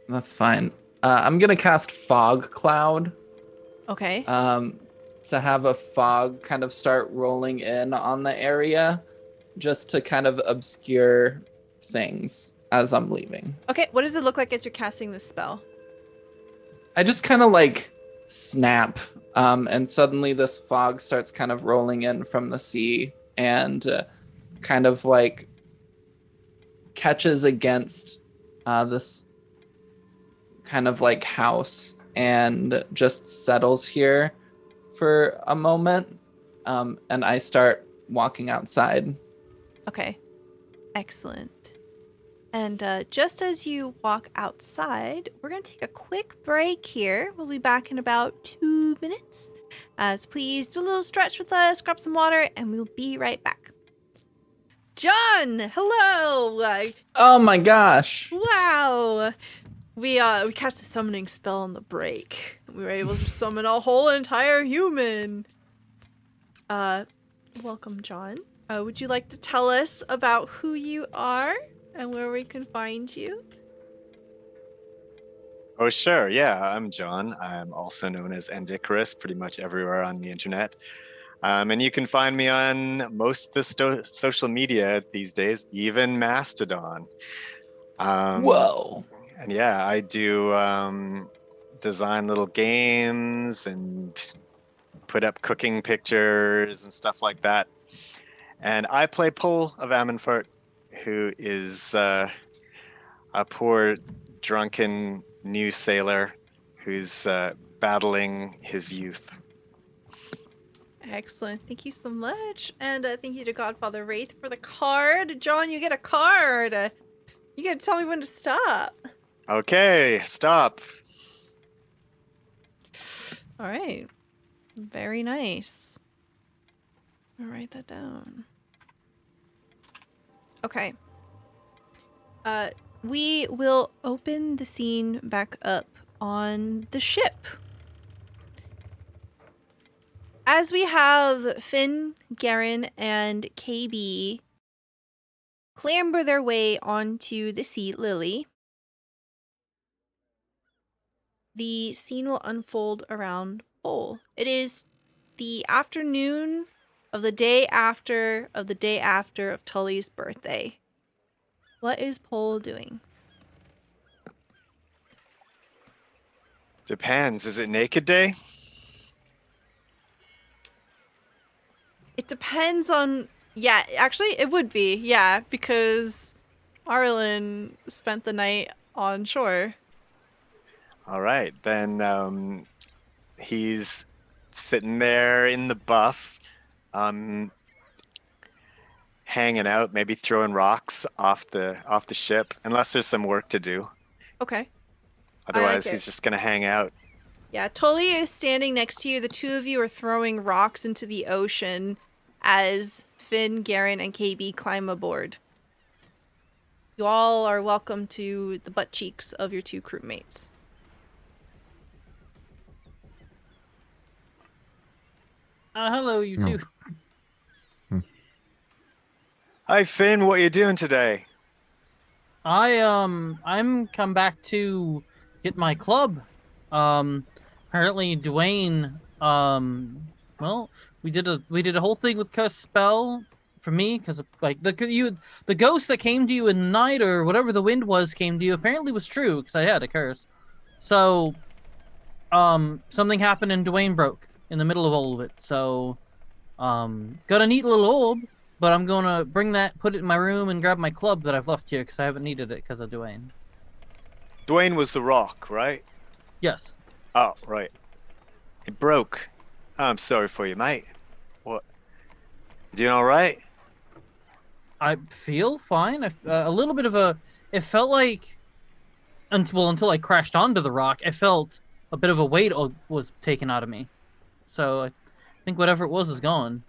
That's fine. I'm gonna cast Fog Cloud. Okay. To have a fog kind of start rolling in on the area, just to kind of obscure things as I'm leaving. Okay, what does it look like as you're casting this spell? I just kind of like snap, and suddenly this fog starts kind of rolling in from the sea and kind of like catches against this kind of like house and just settles here for a moment, and I start walking outside. Okay, excellent. And just as you walk outside, we're going to take a quick break here. We'll be back in about 2 minutes. So please do a little stretch with us, grab some water, and we'll be right back. John, hello! Oh my gosh. Wow! We cast a summoning spell on the break. We were able to summon a whole entire human. Welcome, John. Would you like to tell us about who you are and where we can find you? Oh, sure. Yeah, I'm John. I'm also known as Endicarus pretty much everywhere on the internet. And you can find me on most of the social media these days, even Mastodon. Whoa. And yeah, I do design little games and put up cooking pictures and stuff like that. And I play Paul of Ammonfort, who is a poor, drunken new sailor who's battling his youth. Excellent. Thank you so much. And thank you to GodfatherWraith for the card. John, you get a card. You gotta tell me when to stop. Okay, stop. All right. Very nice. I'll write that down. Okay. We will open the scene back up on the ship. As we have Finn, Garen, and KayBee clamber their way onto the Sea Lily, the scene will unfold around Pole. It is the afternoon of the day after of Tully's birthday. What is Pole doing? Depends. Is it Naked Day? It depends on... Yeah, actually, it would be. Yeah, because Arlen spent the night on shore. All right, then he's sitting there in the buff, hanging out, maybe throwing rocks off the ship, unless there's some work to do. Okay. Otherwise, it. he's just gonna hang out. Yeah, Tully is standing next to you. The two of you are throwing rocks into the ocean as Finn, Garen, and KayBee climb aboard. You all are welcome to the butt cheeks of your two crewmates. Hello, you No. two. Hi, Finn. What are you doing today? I'm come back to get my club. Apparently Dwayne, well, we did a whole thing with cuss spell for me because like the ghost that came to you in the night or whatever the wind was came to you apparently was true because I had a curse. So, something happened and Dwayne broke in the middle of all of it. So, got a neat little orb. But I'm going to bring that, put it in my room, and grab my club that I've left here because I haven't needed it because of Dwayne. Dwayne was the rock, right? Yes. Oh, right. It broke. I'm sorry for you, mate. What? You doing all right? I feel fine. A little bit of a... It felt like... Until I crashed onto the rock, I felt a bit of a weight was taken out of me. So I think whatever it was is gone.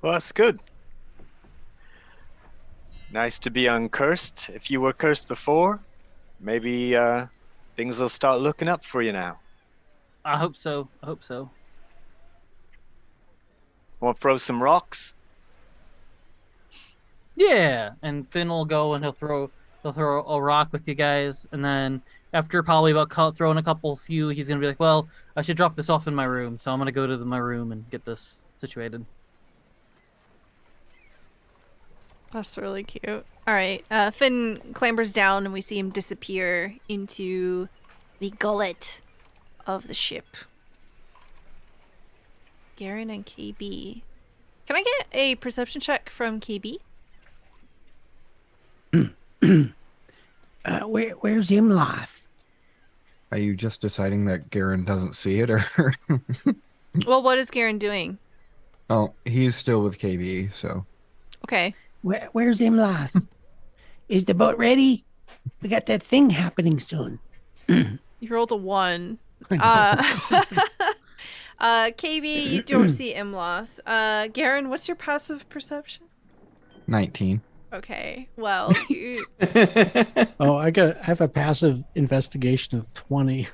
Well, that's good. Nice to be uncursed. If you were cursed before, maybe things will start looking up for you now. I hope so. I hope so. Want to throw some rocks? Yeah, and Finn will go and he'll throw a rock with you guys, and then after probably about throwing a few, he's gonna be like, "Well, I should drop this off in my room, so I'm gonna go to my room and get this situated." That's really cute. All right, Finn clambers down and we see him disappear into the gullet of the ship. Garen and KayBee. Can I get a perception check from KayBee? Where's Imloth? Are you just deciding that Garen doesn't see it, or? Well, what is Garen doing? Oh, he's still with KayBee, so. Okay. Where's Imloth? Is the boat ready? We got that thing happening soon. You rolled a 1. KayBee, you don't see Imloth. Garen, what's your passive perception? 19. Okay, well, you... Oh, I have a passive investigation of 20.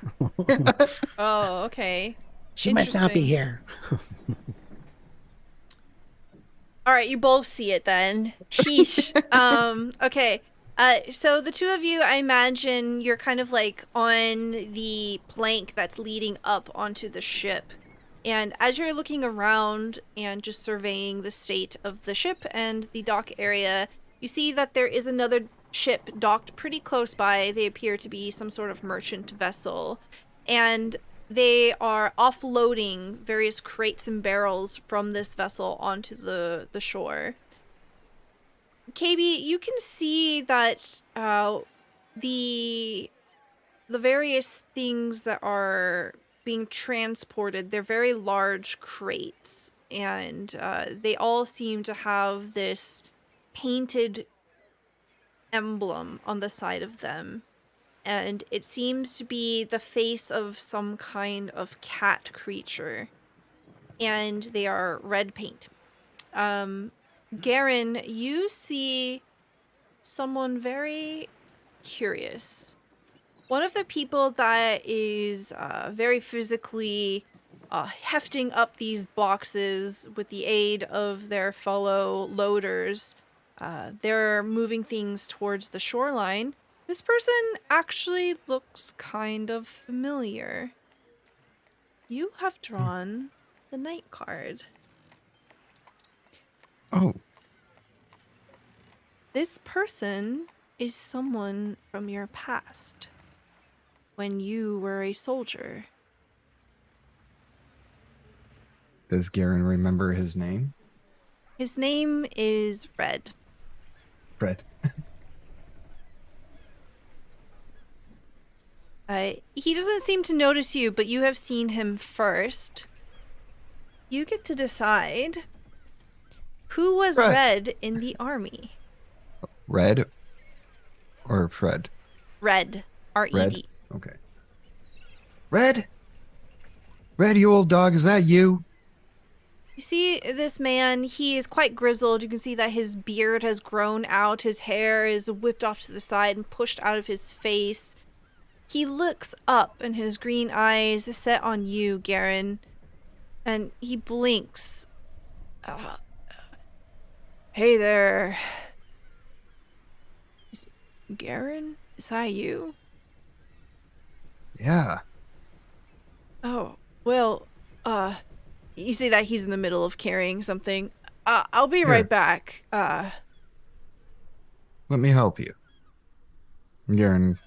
Oh, okay. She must not be Interesting. here. All right, you both see it then. Sheesh. Okay. So the two of you, I imagine you're kind of like on the plank that's leading up onto the ship. And as you're looking around and just surveying the state of the ship and the dock area, you see that there is another ship docked pretty close by. They appear to be some sort of merchant vessel. And they are offloading various crates and barrels from this vessel onto the shore. KayBee, you can see that the various things that are being transported, they're very large crates, and they all seem to have this painted emblem on the side of them. And it seems to be the face of some kind of cat creature. And they are red paint. Garen, you see someone very curious. One of the people that is very physically hefting up these boxes with the aid of their fellow loaders. They're moving things towards the shoreline. This person actually looks kind of familiar. You have drawn the Knight card. Oh, This person is someone from your past, when you were a soldier. does Garen remember his name? His name is Red. Fred. He doesn't seem to notice you, but you have seen him first. You get to decide who was Red. Red in the army. Red or Fred? Red. R-E-D. Red. Okay. Red? Red, you old dog, is that you? You see this man, he is quite grizzled. You can see that his beard has grown out. His hair is whipped off to the side and pushed out of his face. He looks up and his green eyes set on you, Garen. And he blinks. Hey there. Garen? Is that you? Yeah. Oh, well, you see that he's in the middle of carrying something. I'll be right back. Let me help you. Garen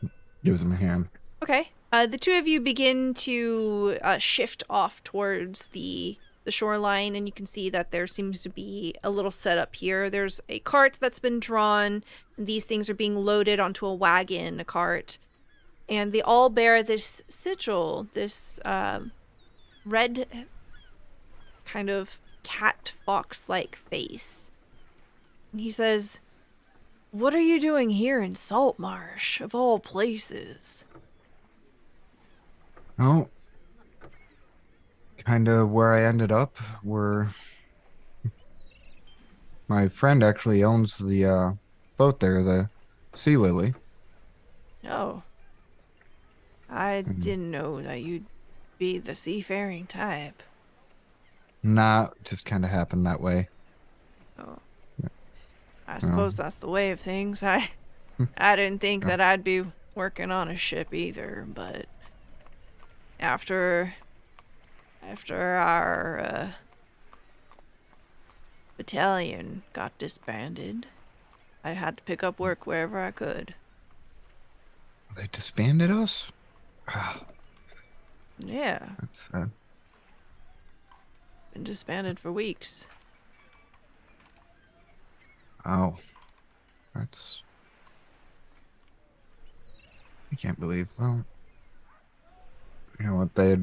gives him a hand. Okay. The two of you begin to shift off towards the shoreline, and you can see that there seems to be a little setup here. There's a cart that's been drawn, and these things are being loaded onto a wagon, a cart. And they all bear this sigil, this red kind of cat fox-like face. And he says, "What are you doing here in Saltmarsh, of all places?" Oh, kind of where I ended up, where my friend actually owns the boat there, the Sea Lily. Oh. I didn't know that you'd be the seafaring type. Nah, just kind of happened that way. Oh. I suppose that's the way of things. I didn't think that I'd be working on a ship either, but after our battalion got disbanded, I had to pick up work wherever I could. They disbanded us? Yeah, That's sad. been disbanded for weeks. Oh, that's... I can't believe. Well, you know what? They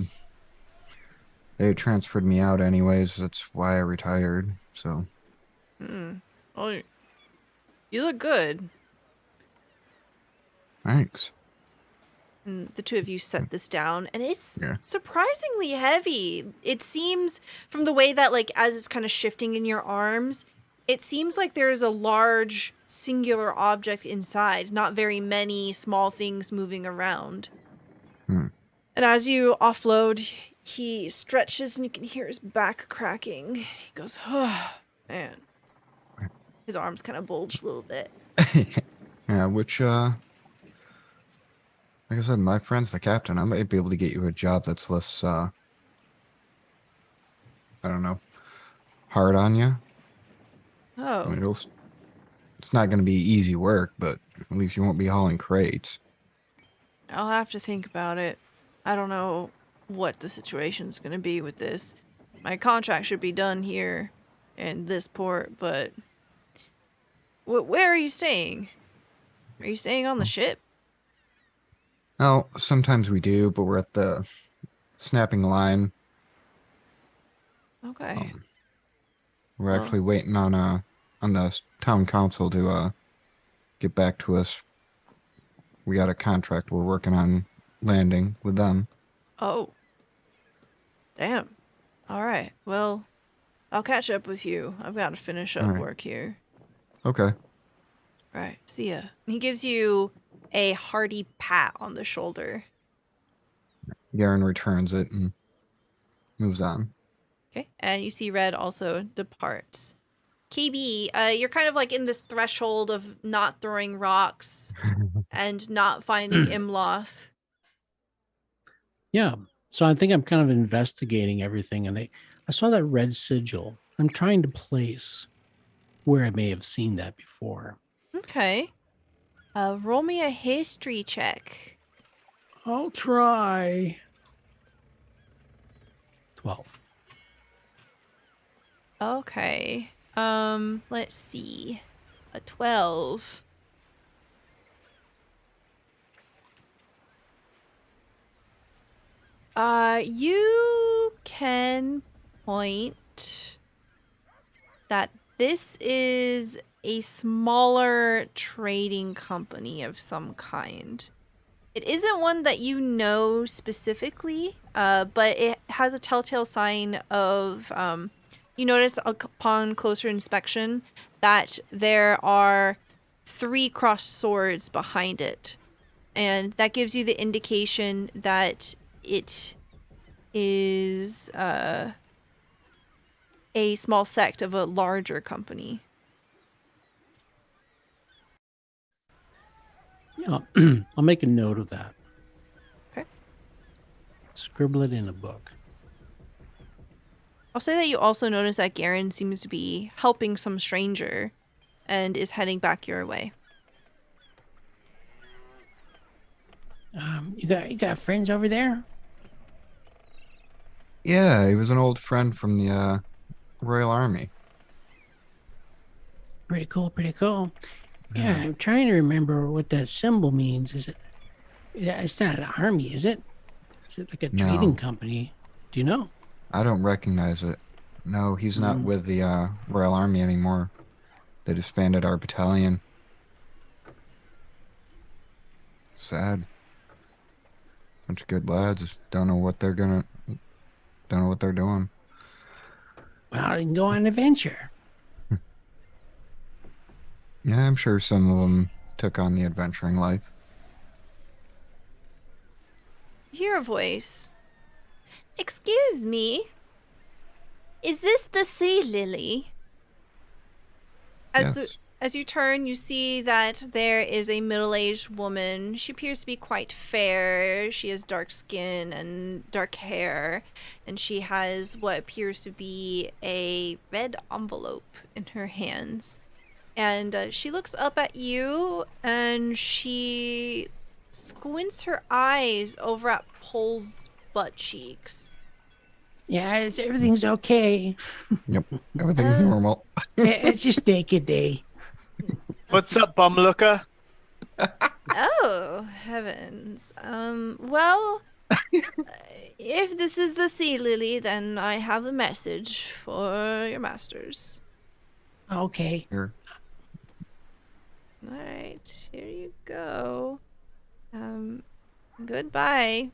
had transferred me out anyways. That's why I retired. So Well, you look good. thanks. And the two of you set this down, and it's Yeah. surprisingly heavy. It seems, from the way that, like, as it's kind of shifting in your arms, it seems like there is a large singular object inside, not very many small things moving around. Hmm. And as you offload, he stretches and you can hear his back cracking. He goes, "Oh, man." His arms kind of bulge a little bit. Yeah, which like I said, my friend's the captain. I might be able to get you a job that's less I don't know, hard on you. I Oh. mean, it's not going to be easy work, but at least you won't be hauling crates. I'll have to think about it. I don't know what the situation's gonna be with this. My contract should be done here in this port, but where are you staying? Are you staying on the ship? Oh, sometimes we do, but we're at the snapping line. Okay. We're Well, actually waiting on the town council to get back to us. We got a contract we're working on landing with them. oh. Damn. Alright. Well, I'll catch up with you. I've got to finish up Alright. work here. Okay. Right. See ya. He gives you a hearty pat on the shoulder. Garen returns it and moves on. Okay. And you see Red also departs. KayBee, you're kind of like in this threshold of not throwing rocks and not finding Imloth. Yeah. So I think I'm kind of investigating everything, and I saw that red sigil. I'm trying to place where I may have seen that before. Okay. Roll me a history check. I'll try. 12. Okay. Let's see. A 12. You can point that this is a smaller trading company of some kind. It isn't one that you know specifically, but it has a telltale sign of, you notice upon closer inspection that there are 3 crossed swords behind it. And that gives you the indication that it is a small sect of a larger company. Yeah. I'll make a note of that. Okay. Scribble it in a book. I'll say that you also notice that Garen seems to be helping some stranger and is heading back your way. You got friends over there? Yeah, he was an old friend from the Royal Army. Pretty cool, pretty cool. Yeah, I'm trying to remember what that symbol means. Is it? Yeah, it's not an army, is it? Is it like a trading No. company? Do you know? I don't recognize it. No, he's not with the Royal Army anymore. They disbanded our battalion. Sad. Bunch of good lads. Don't know what they're doing. Well, you can go on an adventure. Yeah, I'm sure some of them took on the adventuring life. Hear a voice. Excuse me. Is this the sea lily? Yes. As you turn, you see that there is a middle-aged woman. She appears to be quite fair. She has dark skin and dark hair, and she has what appears to be a red envelope in her hands. And she looks up at you, and she squints her eyes over at Pole's butt cheeks. Yeah, everything's okay. Yep. Everything's normal. It's just naked day. What's up, bum looker? Oh, heavens. Well, if this is the sea lily, then I have a message for your masters. Okay. Here. All right, here you go. Goodbye.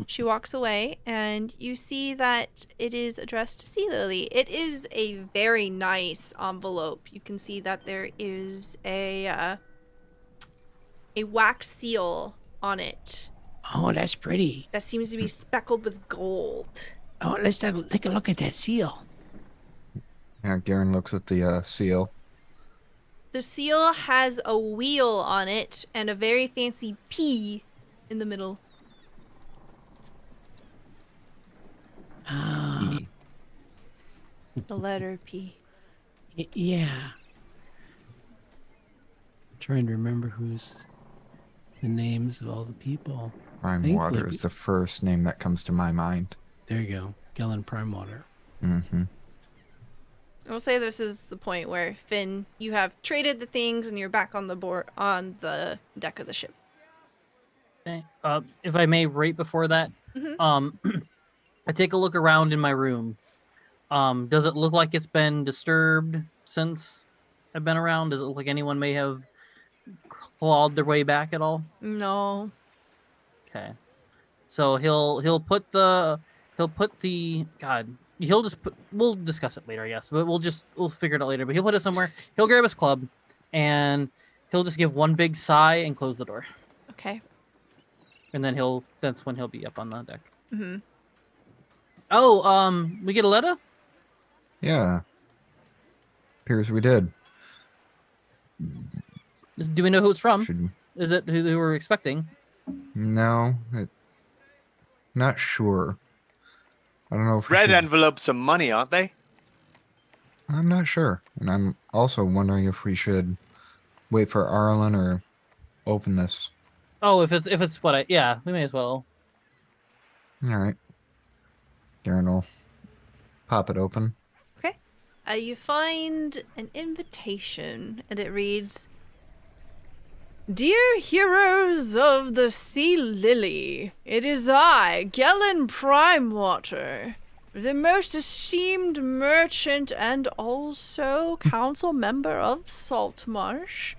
She walks away, and you see that it is addressed to Sea Lily. It is a very nice envelope. You can see that there is a wax seal on it Oh, that's pretty. that seems to be speckled with gold. Oh, let's take a look at that seal. Yeah, Garen looks at the seal. The seal has a wheel on it and a very fancy P in the middle. The letter P. Yeah. Trying to remember who's. the names of all the people. Primewater Thankfully, is the first name that comes to my mind. There you go. Galen Primewater. Mm-hmm. I will say this is the point where Finn, you have traded the things and you're back on the board on the deck of the ship. Okay. If I may, right before that, Mhm. I take a look around in my room. Does it look like it's been disturbed since I've been around? Does it look like anyone may have clawed their way back at all? No. Okay. So he'll put the he'll just put, we'll discuss it later, I guess, but we'll figure it out later. But he'll put it somewhere. He'll grab his club, and he'll just give one big sigh and close the door. Okay. And then that's when he'll be up on the deck. Mm-hmm. Oh, we get a letter? Yeah. Appears we did. Do we know who it's from? Should... Is it who we're expecting? No. Not sure. I don't know if we Red should... envelopes are money, aren't they? I'm not sure. And I'm also wondering if we should wait for Arlen or open this. Oh, if it's what we may as well. All right. Garen will pop it open. Okay. You find an invitation, and it reads, "Dear heroes of the Sea Lily, it is I, Galen Primewater, the most esteemed merchant and also council member of Saltmarsh.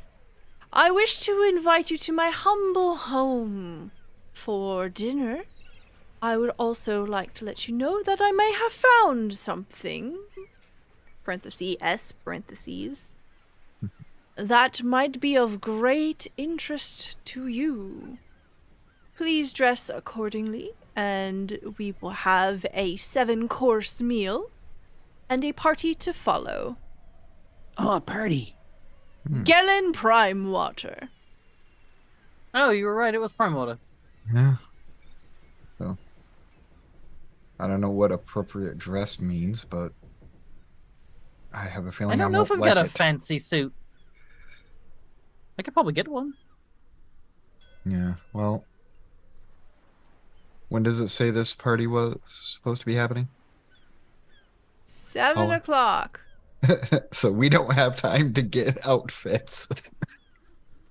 I wish to invite you to my humble home for dinner. I would also like to let you know that I may have found something, parentheses, S, parentheses, that might be of great interest to you. Please dress accordingly, and we will have a 7-course meal and a party to follow. Oh, a party. Galen Primewater." Oh, you were right. It was Primewater. Yeah. So, I don't know what appropriate dress means, but I have a feeling I don't know if won't I've got like a it. fancy suit. I could probably get one. Yeah, well, when does it say this party was supposed to be happening? 7 Oh. o'clock. So we don't have time to get outfits.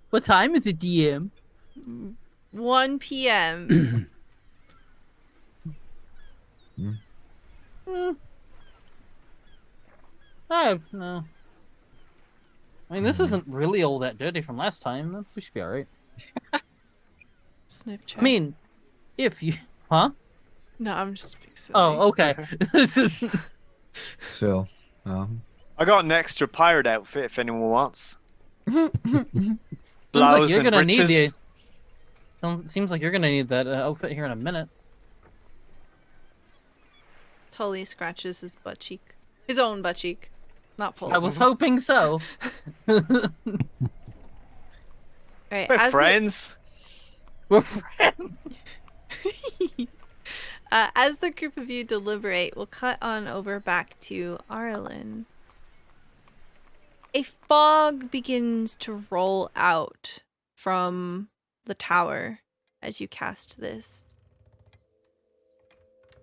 What time is it, DM? 1 p.m. No. I mean, this isn't really all that dirty from last time. We should be all right. Sniff check. I mean, if you... Huh? No, I'm just being silly. Oh, okay. So, I got an extra pirate outfit if anyone wants. Seems like Blouse you're and gonna need breeches. Seems like you're gonna need that outfit here in a minute. Tully scratches his butt cheek. His own butt cheek. Not Paul's. I was hoping so. Alright, We're friends. We're friends. As the group of you deliberate, we'll cut on over back to Arlen. A fog begins to roll out from the tower as you cast this.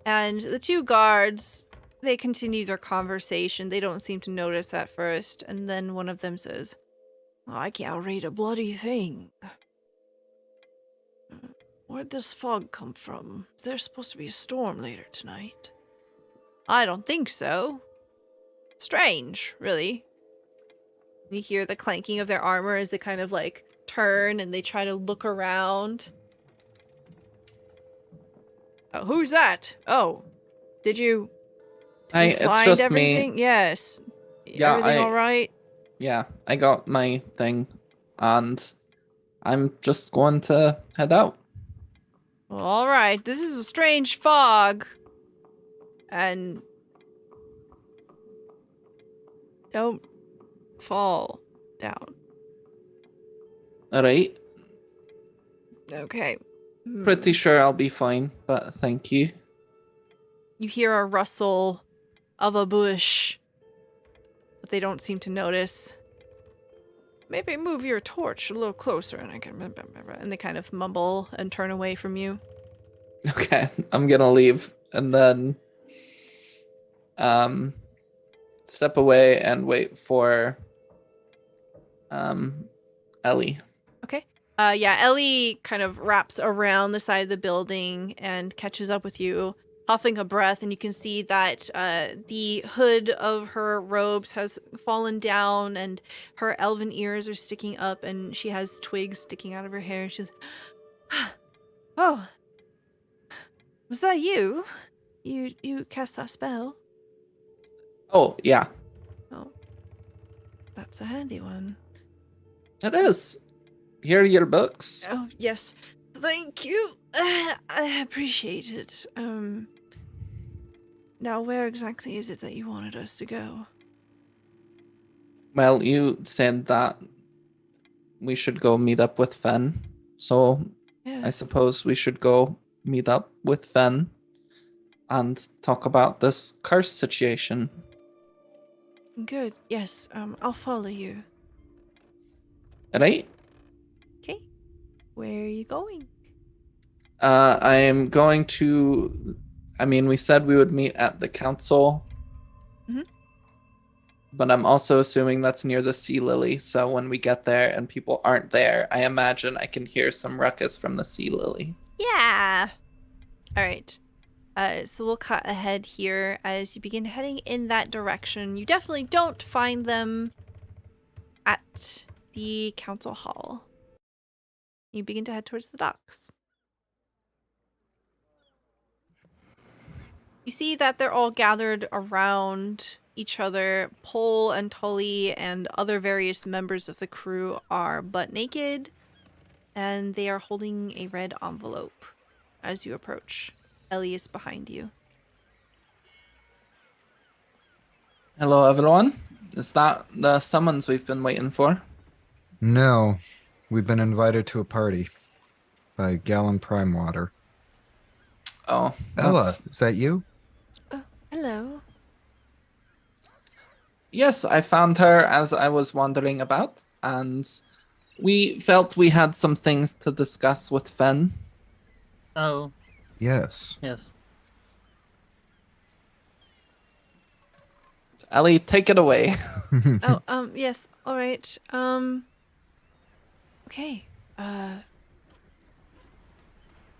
And the two guards, they continue their conversation. They don't seem to notice at first. And then one of them says, "I can't read a bloody thing. Where'd this fog come from? Is there supposed to be a storm later tonight?" "I don't think so." "Strange, really." You hear the clanking of their armor as they kind of like turn and they try to look around. "Oh, who's that? Oh, did you It's find just everything?" me. "Yes. Yeah, Everything all right?" Yeah, I got my thing, and I'm just going to head out. "Well, all right. This is a strange fog. And don't fall down." All right. Okay. Pretty sure I'll be fine, but thank you. You hear a rustle of a bush, but they don't seem to notice. maybe move your torch a little closer and I can... And they kind of mumble and turn away from you. Okay, I'm gonna leave and then step away and wait for Ellie. Okay. Yeah, Ellie kind of wraps around the side of the building and catches up with you, huffing a breath, and you can see that the hood of her robes has fallen down and her elven ears are sticking up and she has twigs sticking out of her hair. She's, oh, was that you? You cast that spell? Oh, yeah, Oh, that's a handy one. it is. Here are your books. Oh, yes. Thank you. I appreciate it. Now, where exactly is it that you wanted us to go? Well, you said that we should go meet up with Fen, so Yes. I suppose we should go meet up with Fen and talk about this curse situation. Good. Yes. I'll follow you. Right? Okay. Where are you going? I am going to. I mean, we said we would meet at the council. Mhm. But I'm also assuming that's near the Sea Lily. So when we get there and people aren't there, I imagine I can hear some ruckus from the Sea Lily. Yeah. All right. So we'll cut ahead here as you begin heading in that direction. You definitely don't find them at the council hall. You begin to head towards the docks. You see that they're all gathered around each other. Pole and Tully and other various members of the crew are butt naked, and they are holding a red envelope as you approach. Ellie is behind you. Hello, everyone. Is that the summons we've been waiting for? No, we've been invited to a party by Galen Primewater. Oh, Ella, that's- is that you? Oh, hello. Yes, I found her as I was wandering about, and we felt we had some things to discuss with Fen. Oh, Yes. yes. Ellie, take it away. Oh, yes. All right. Okay.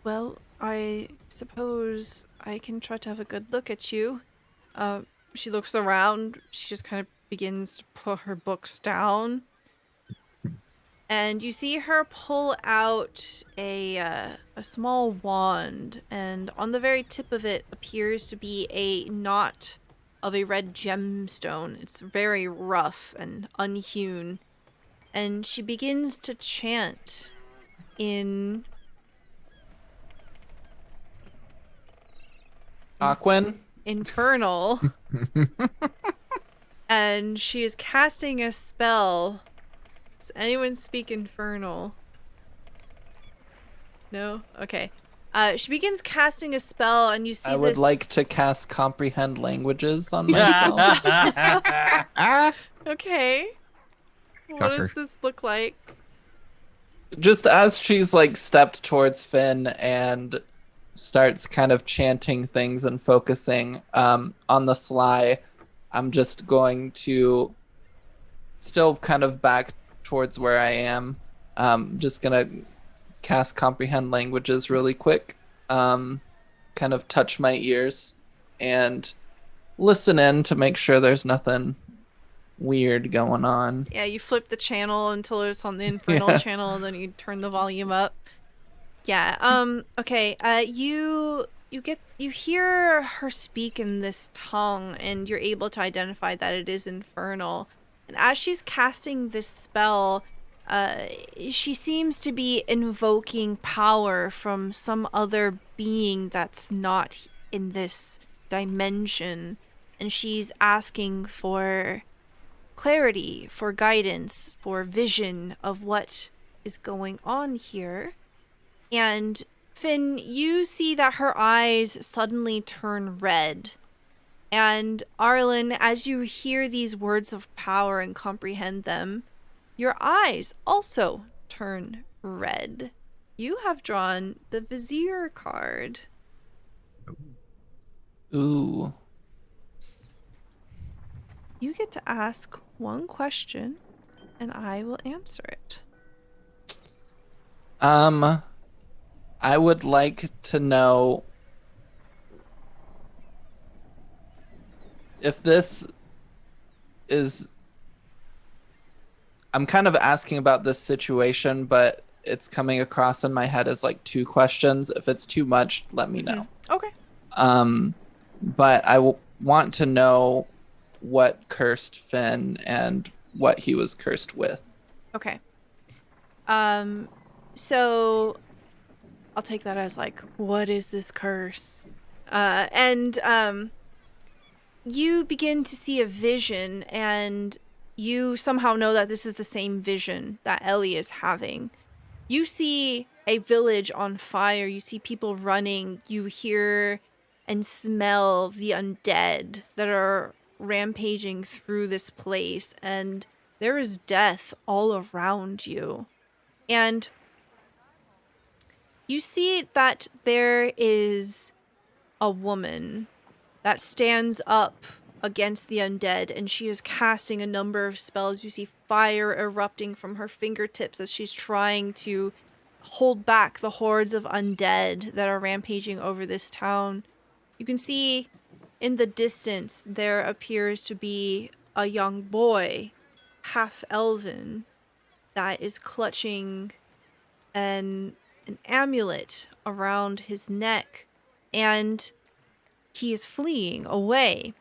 Well, I suppose I can try to have a good look at you. She looks around. She just kind of begins to put her books down. And you see her pull out a small wand, and on the very tip of it appears to be a knot of a red gemstone. It's very rough and unhewn. And she begins to chant in Aquin? Infernal. And she is casting a spell. Does anyone speak Infernal? No? Okay. She begins casting a spell, and you see I would this... like to cast comprehend languages on myself. Okay. What does Shocker. this look like? Just as she's like stepped towards Finn and starts kind of chanting things and focusing on the sly, I'm just going to still kind of back towards where I am. Just gonna cast comprehend languages really quick, kind of touch my ears and listen in to make sure there's nothing weird going on. Yeah, you flip the channel until it's on the Infernal channel, and then you turn the volume up. Yeah, okay, you hear her speak in this tongue, and you're able to identify that it is Infernal. And as she's casting this spell, she seems to be invoking power from some other being that's not in this dimension. And she's asking for clarity, for guidance, for vision of what is going on here. And Finn, you see that her eyes suddenly turn red. And Arlen, as you hear these words of power and comprehend them, your eyes also turn red. You have drawn the Vizier card. Ooh. You get to ask one question, and I will answer it. I would like to know if this is. I'm kind of asking about this situation, but it's coming across in my head as like two questions. If it's too much, let me know. Okay. But I want to know what cursed Finn and what he was cursed with. Okay. So I'll take that as like, what is this curse? You begin to see a vision, and you somehow know that this is the same vision that Ellie is having. You see a village on fire. You see people running. You hear and smell the undead that are rampaging through this place, and there is death all around you. And you see that there is a woman that stands up against the undead, and she is casting a number of spells. You see fire erupting from her fingertips as she's trying to hold back the hordes of undead that are rampaging over this town. You can see in the distance there appears to be a young boy, half elven, that is clutching an amulet around his neck, and he is fleeing away.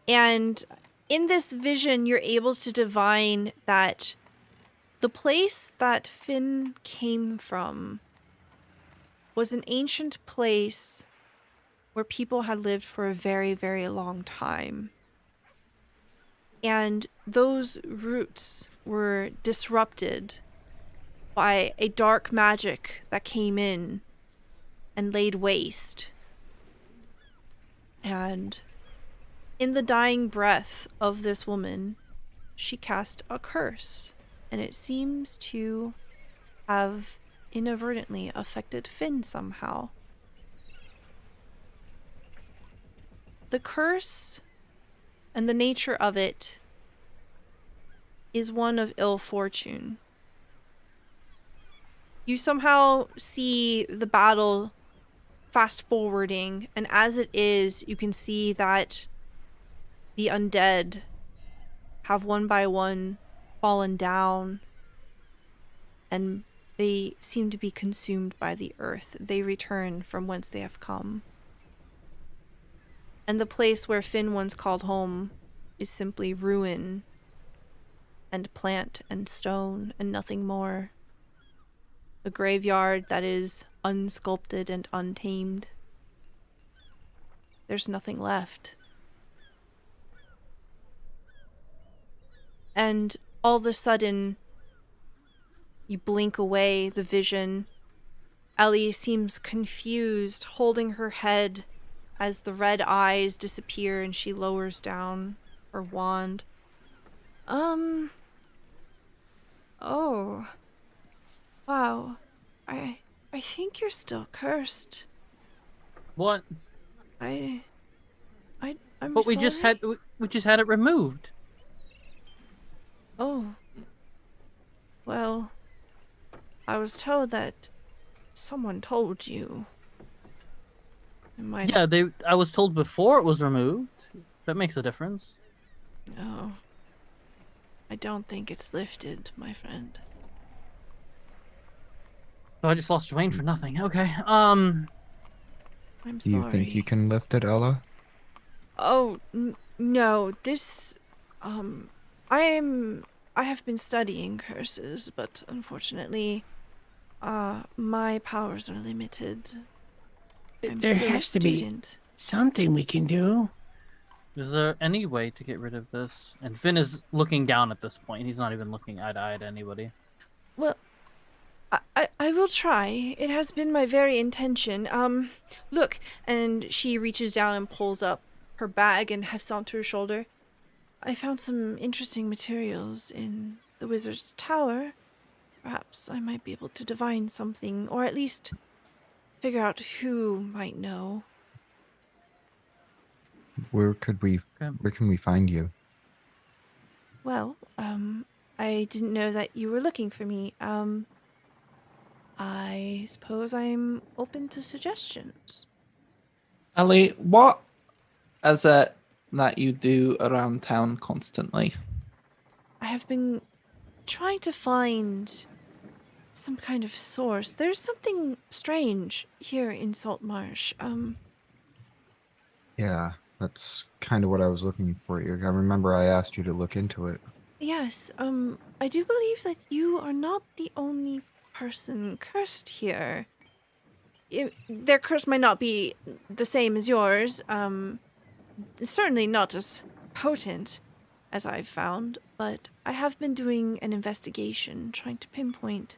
And in this vision, you're able to divine that the place that Finn came from was an ancient place where people had lived for a very, very long time. And those roots were disrupted by a dark magic that came in and laid waste. And in the dying breath of this woman, she cast a curse, and it seems to have inadvertently affected Finn somehow. The curse and the nature of it is one of ill fortune. You somehow see the battle fast forwarding, and as it is, you can see that the undead have one by one fallen down, and they seem to be consumed by the earth. They return from whence they have come. And the place where Finn once called home is simply ruin and plant and stone and nothing more. A graveyard that is unsculpted and untamed. There's nothing left. And all of a sudden, you blink away the vision. Ellie seems confused, holding her head as the red eyes disappear and she lowers down her wand. Oh. Wow. I think you're still cursed. What? I'm But we just had it removed. Oh. Well, I was told that someone told you. Yeah, I was told before it was removed. That makes a difference. No. I don't think it's lifted, my friend. So I just lost Dwayne for nothing. Okay. I'm Do sorry. you think you can lift it, Ella? Oh, no. This, I have been studying curses, but unfortunately, my powers are limited. I'm There still a has to be student. something we can do. Is there any way to get rid of this? And Finn is looking down at this point. He's not even looking eye to eye to anybody. Well, I will try. It has been my very intention. Look, and she reaches down and pulls up her bag and hefts onto her shoulder. I found some interesting materials in the wizard's tower, perhaps I might be able to divine something, or at least figure out who might know. Where can we find you? Well, I didn't know that you were looking for me. I suppose I'm open to suggestions. Ellie, what is it that you do around town constantly? I have been trying to find some kind of source. There's something strange here in Saltmarsh. Yeah, that's kind of what I was looking for. I remember I asked you to look into it. Yes, I do believe that you are not the only person cursed here. Their curse might not be the same as yours, certainly not as potent as I've found, but I have been doing an investigation trying to pinpoint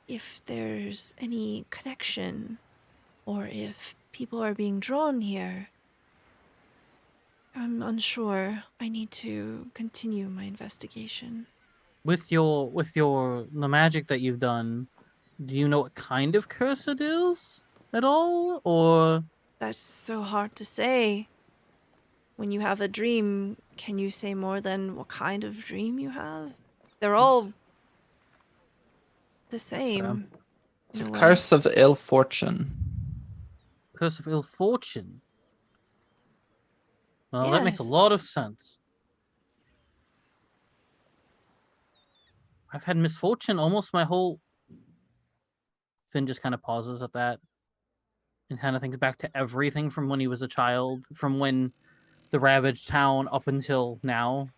if there's any connection or if people are being drawn here. I'm unsure. I need to continue my investigation. With the magic that you've done, do you know what kind of curse it is at all, or? That's so hard to say. When you have a dream, can you say more than what kind of dream you have? They're all the same. It's a in a way. curse of ill fortune. Curse of ill fortune. Well, that makes a Yes. lot of sense. I've had misfortune almost my whole... Finn just kind of pauses at that and kind of thinks back to everything from when he was a child, from when the ravaged town up until now.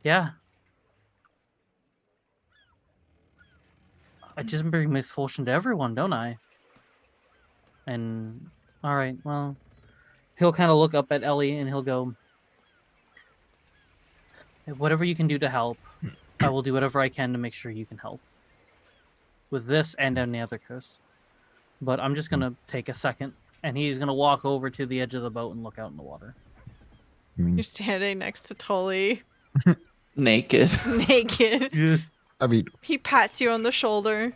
Yeah. I just bring misfortune to everyone, don't I? And, all right, well, he'll kind of look up at Ellie and he'll go, whatever you can do to help, I will do whatever I can to make sure you can help. With this and any other curse. But I'm just going to take a second, and he's going to walk over to the edge of the boat and look out in the water. You're standing next to Tully, Naked. naked. I mean, He pats you on the shoulder.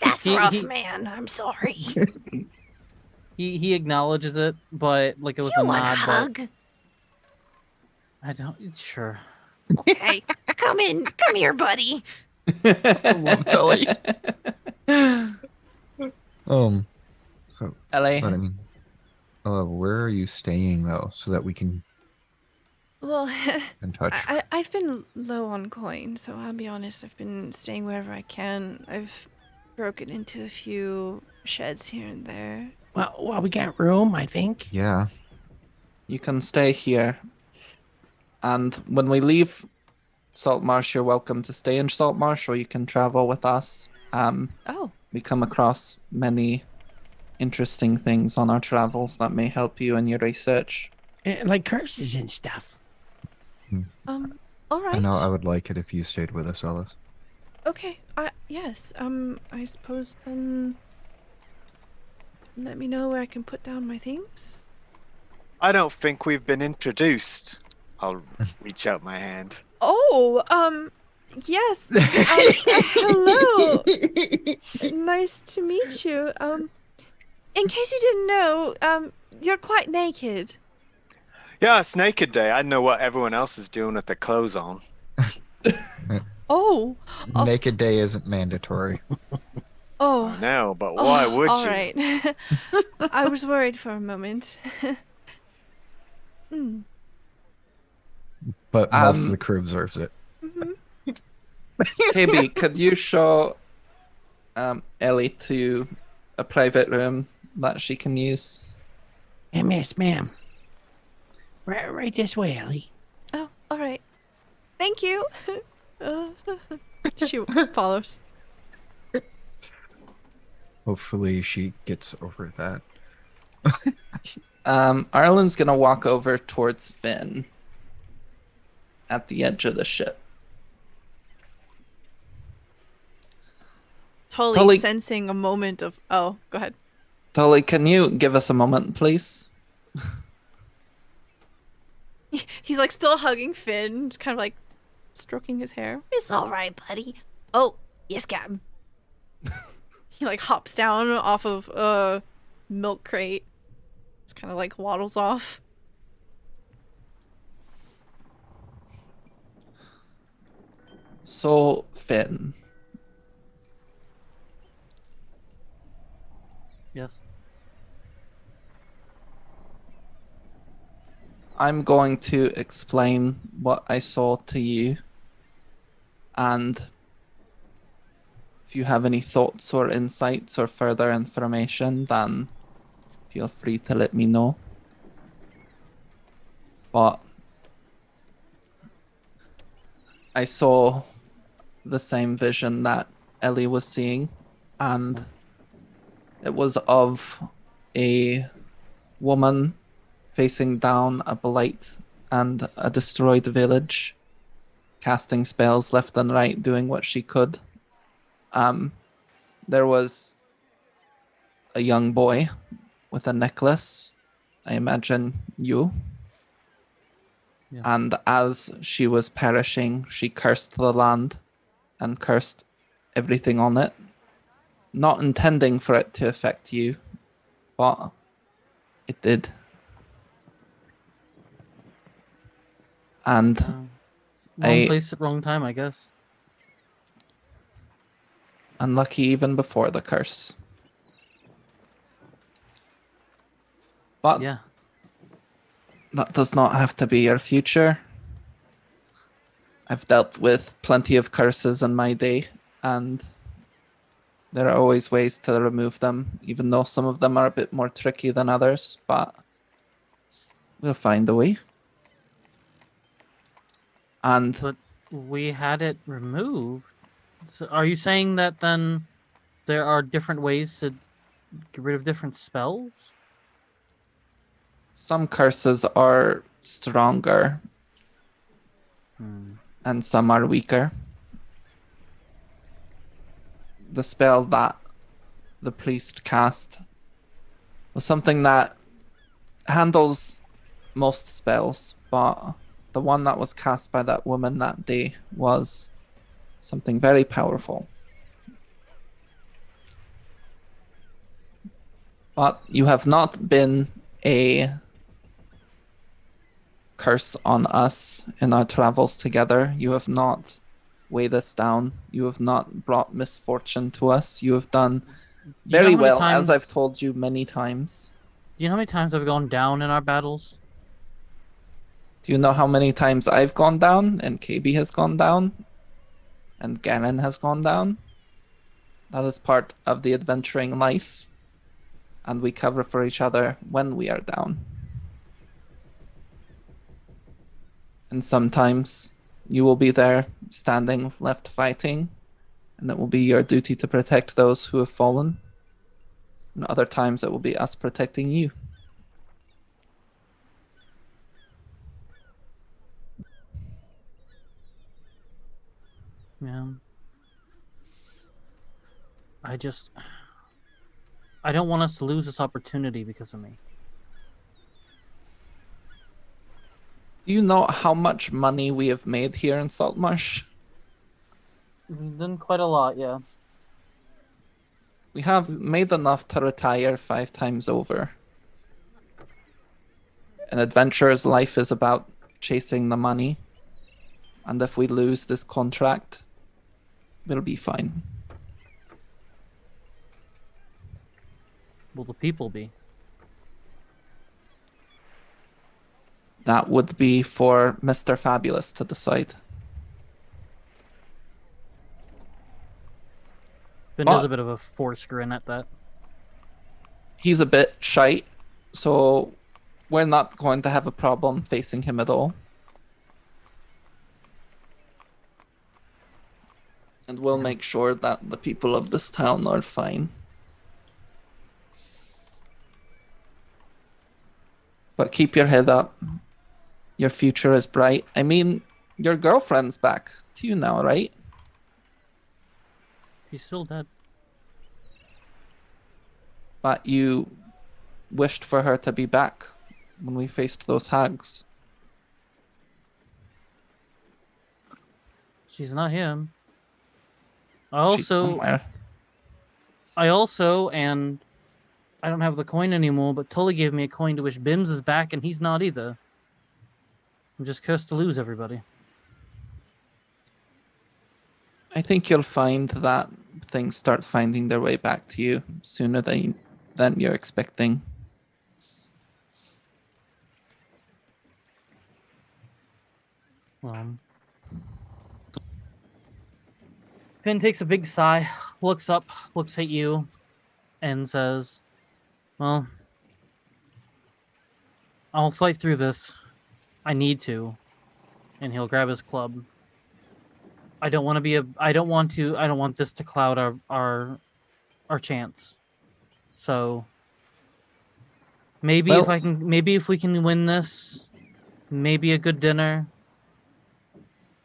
That's He- rough, he- man. I'm sorry. He acknowledges it, but like it was Do a you want a nod. hug? But I don't. Sure. Okay. Come here, buddy. I love Tully. Ellie, But I mean, where are you staying though, so that we can Well, in touch? I've been low on coin, so I'll be honest. I've been staying wherever I can. I've broken into a few sheds here and there. Well, we got room, I think. Yeah. you can stay here. And when we leave Saltmarsh, you're welcome to stay in Saltmarsh, or you can travel with us. Oh, We come across many interesting things on our travels that may help you in your research. Like curses and stuff. all right. I know I would like it if you stayed with us, Ellis. Okay. Yes. I suppose then. Let me know where I can put down my things. I don't think we've been introduced. I'll reach out my hand. Oh, yes. Hello. Nice to meet you. In case you didn't know, you're quite naked. Yeah, it's naked day. I know what everyone else is doing with their clothes on. Oh. Oh. Naked day isn't mandatory. Oh. No, but why would all you? right. I was worried for a moment. But most of the crew observes it. KayBee, could you show Ellie to a private room that she can use? Yes, ma'am. Right this way, Ellie. Oh, all right. Thank you. She follows. Hopefully she gets over that. Arlen's gonna walk over towards Finn at the edge of the ship. Totally sensing a moment of. Oh, go ahead. Tully, can you give us a moment, please? He's like still hugging Finn, just kind of like stroking his hair. It's all right, buddy. Oh, yes, Captain. He like hops down off of a milk crate. Just kind of like waddles off. So, Finn, Yes. I'm going to explain what I saw to you. And if you have any thoughts or insights or further information, then feel free to let me know. But I saw the same vision that Ellie was seeing, and it was of a woman facing down a blight and a destroyed village, casting spells left and right, doing what she could. There was a young boy with a necklace, I imagine you. Yeah. And as she was perishing, she cursed the land and cursed everything on it, not intending for it to affect you, but it did. And Wrong I- place at wrong time, I guess. unlucky even before the curse. But Yeah. that does not have to be your future. I've dealt with plenty of curses in my day, and there are always ways to remove them, even though some of them are a bit more tricky than others, but we'll find a way. And But we had it removed. So are you saying that then there are different ways to get rid of different spells? some curses are stronger and some are weaker. The spell that the priest cast was something that handles most spells, but the one that was cast by that woman that day was something very powerful. But you have not been a curse on us in our travels together. You have not weighed us down. You have not brought misfortune to us. You have done Do you know very how many well, times- as I've told you many times. Do you know how many times I've gone down in our battles? Do you know how many times I've gone down and KayBee has gone down and Garen has gone down? That is part of the adventuring life, and we cover for each other when we are down. And sometimes you will be there standing left fighting, and it will be your duty to protect those who have fallen. And other times it will be us protecting you. Yeah. I don't want us to lose this opportunity because of me. Do you know how much money we have made here in Saltmarsh? We've done quite a lot, yeah. We have made enough to retire 5 times over. An adventurer's life is about chasing the money. And if we lose this contract, we'll be fine. Will the people be? That would be for Mr. Fabulous to decide. Ben does But- a bit of a forced grin at that. He's a bit shy, so we're not going to have a problem facing him at all. And we'll make sure that the people of this town are fine. But keep your head up. Your future is bright. I mean, your girlfriend's back to you now, right? He's still dead. But you wished for her to be back when we faced those hags. She's not here. She's somewhere. And I don't have the coin anymore, but Tully gave me a coin to wish Bims is back, and he's not either. I'm just cursed to lose everybody. I think you'll find that things start finding their way back to you sooner than you're expecting. Finn takes a big sigh, looks up, looks at you, and says, well, I'll fight through this. I need to. And he'll grab his club. I don't want this to cloud our chance. So maybe if we can win this, maybe a good dinner,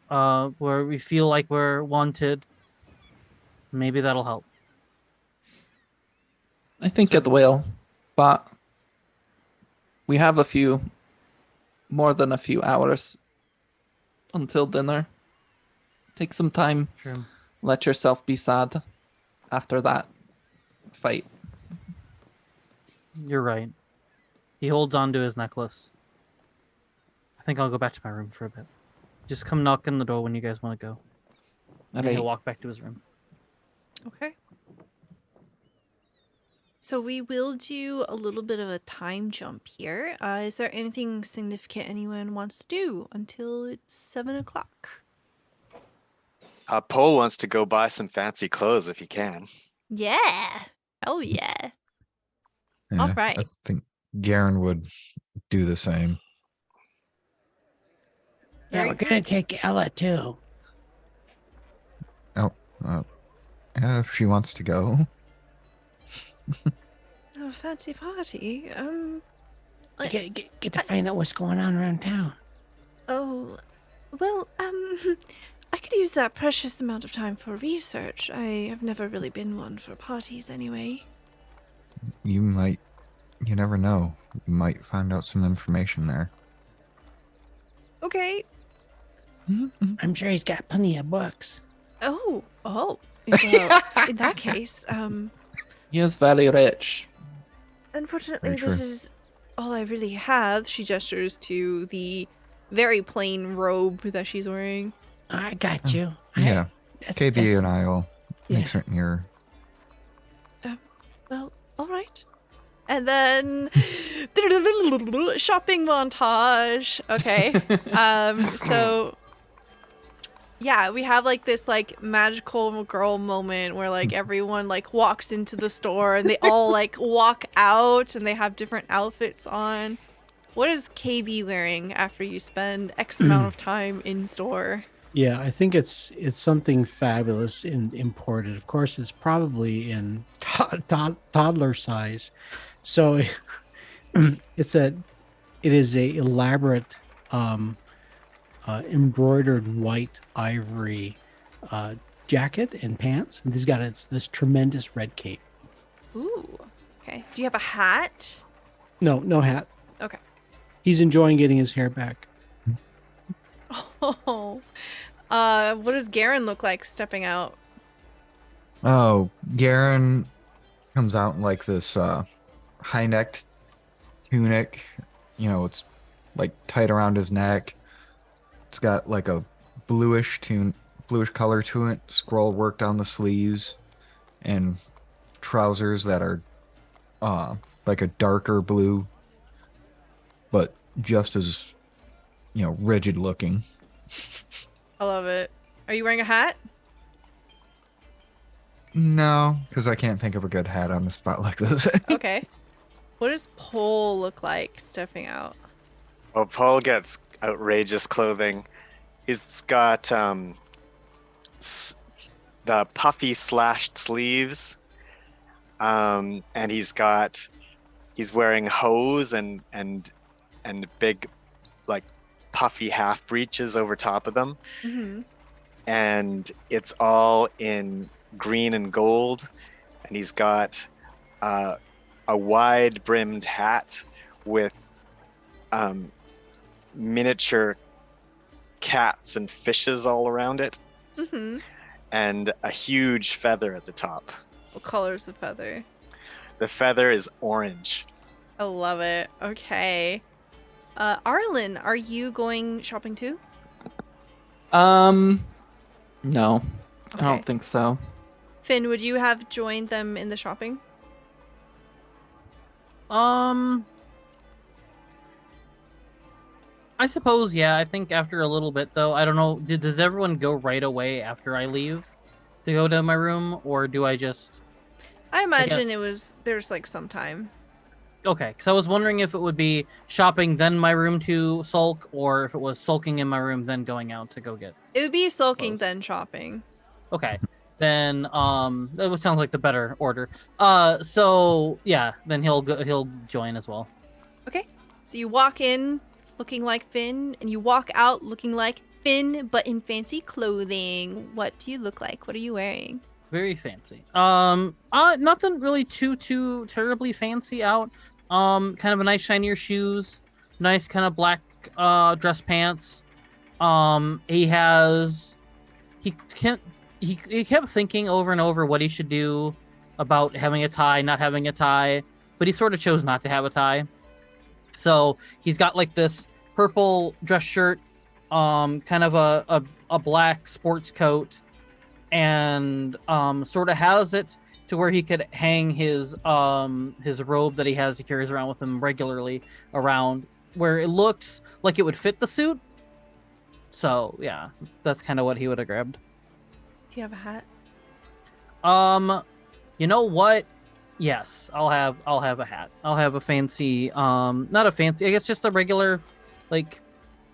where we feel like we're wanted, maybe that'll help. I think it will, but we have more than a few hours until dinner. Take some time. True. Let yourself be sad after that fight. You're right. He holds on to his necklace. I think I'll go back to my room for a bit. Just come knock on the door when you guys want to go. And he'll walk back to his room. Okay. So we will do a little bit of a time jump here. Is there anything significant anyone wants to do until it's 7 o'clock? Paul wants to go buy some fancy clothes if he can. Yeah. Oh, yeah. All right. I think Garen would do the same. Yeah, we're gonna take Ella too. Yeah, if she wants to go. Oh, fancy party. Get to find out what's going on around town. Oh, well, I could use that precious amount of time for research. I have never really been one for parties anyway. You never know. You might find out some information there. Okay. I'm sure he's got plenty of books. Oh. Well, in that case, He is very rich. unfortunately, Very this true. is all I really have. She gestures to the very plain robe that she's wearing. I got you. Yeah. KayBee That's- and I will make yeah. certain you're... Well, all right. And then shopping montage. Okay. So yeah, we have like this like magical girl moment where like everyone like walks into the store and they all like walk out and they have different outfits on. What is KayBee wearing after you spend X amount of time in store? Yeah, I think it's something fabulous and imported. Of course, it's probably in toddler size. So it is a elaborate embroidered white ivory jacket and pants. And he's got this tremendous red cape. Ooh. Okay. Do you have a hat? No hat. Okay. He's enjoying getting his hair back. Oh. What does Garen look like stepping out? Oh, Garen comes out in like this high-necked tunic. You know, it's like tight around his neck. It's got like a bluish color to it, scroll work down the sleeves, and trousers that are like a darker blue, but just as, rigid looking. I love it. Are you wearing a hat? No, because I can't think of a good hat on the spot like this. Okay. What does Pole look like stepping out? Well, Paul gets outrageous clothing. He's got the puffy slashed sleeves, and he's wearing hose and big like puffy half breeches over top of them, and it's all in green and gold, and he's got a wide brimmed hat with miniature cats and fishes all around it. Mm-hmm. and a huge feather at the top. What color is the feather? The feather is orange. I love it. Okay. Arlen, are you going shopping too? No, I Okay. don't think so. Finn, would you have joined them in the shopping? I suppose, yeah. I think after a little bit, though, I don't know. Does everyone go right away after I leave to go to my room, or do I just? I imagine guess. there's like some time. Okay, because I was wondering if it would be shopping, then my room to sulk, or if it was sulking in my room, then going out to go get. It would be sulking Close. then shopping. Okay, then that would sound like the better order. So yeah, then he'll join as well. Okay. So you walk in looking like Finn, and you walk out looking like Finn, but in fancy clothing. What do you look like? What are you wearing? Very fancy. Nothing really too terribly fancy out. Kind of a nice shinier shoes, nice kind of black dress pants. He kept thinking over and over what he should do about having a tie, not having a tie, but he sort of chose not to have a tie. So he's got like this purple dress shirt, kind of a black sports coat, and sort of has it to where he could hang his robe that he carries around with him regularly around, where it looks like it would fit the suit. So yeah, that's kind of what he would have grabbed. Do you have a hat? You know what? Yes, I'll have a hat. I'll have a fancy, not a fancy, I guess just a regular, like,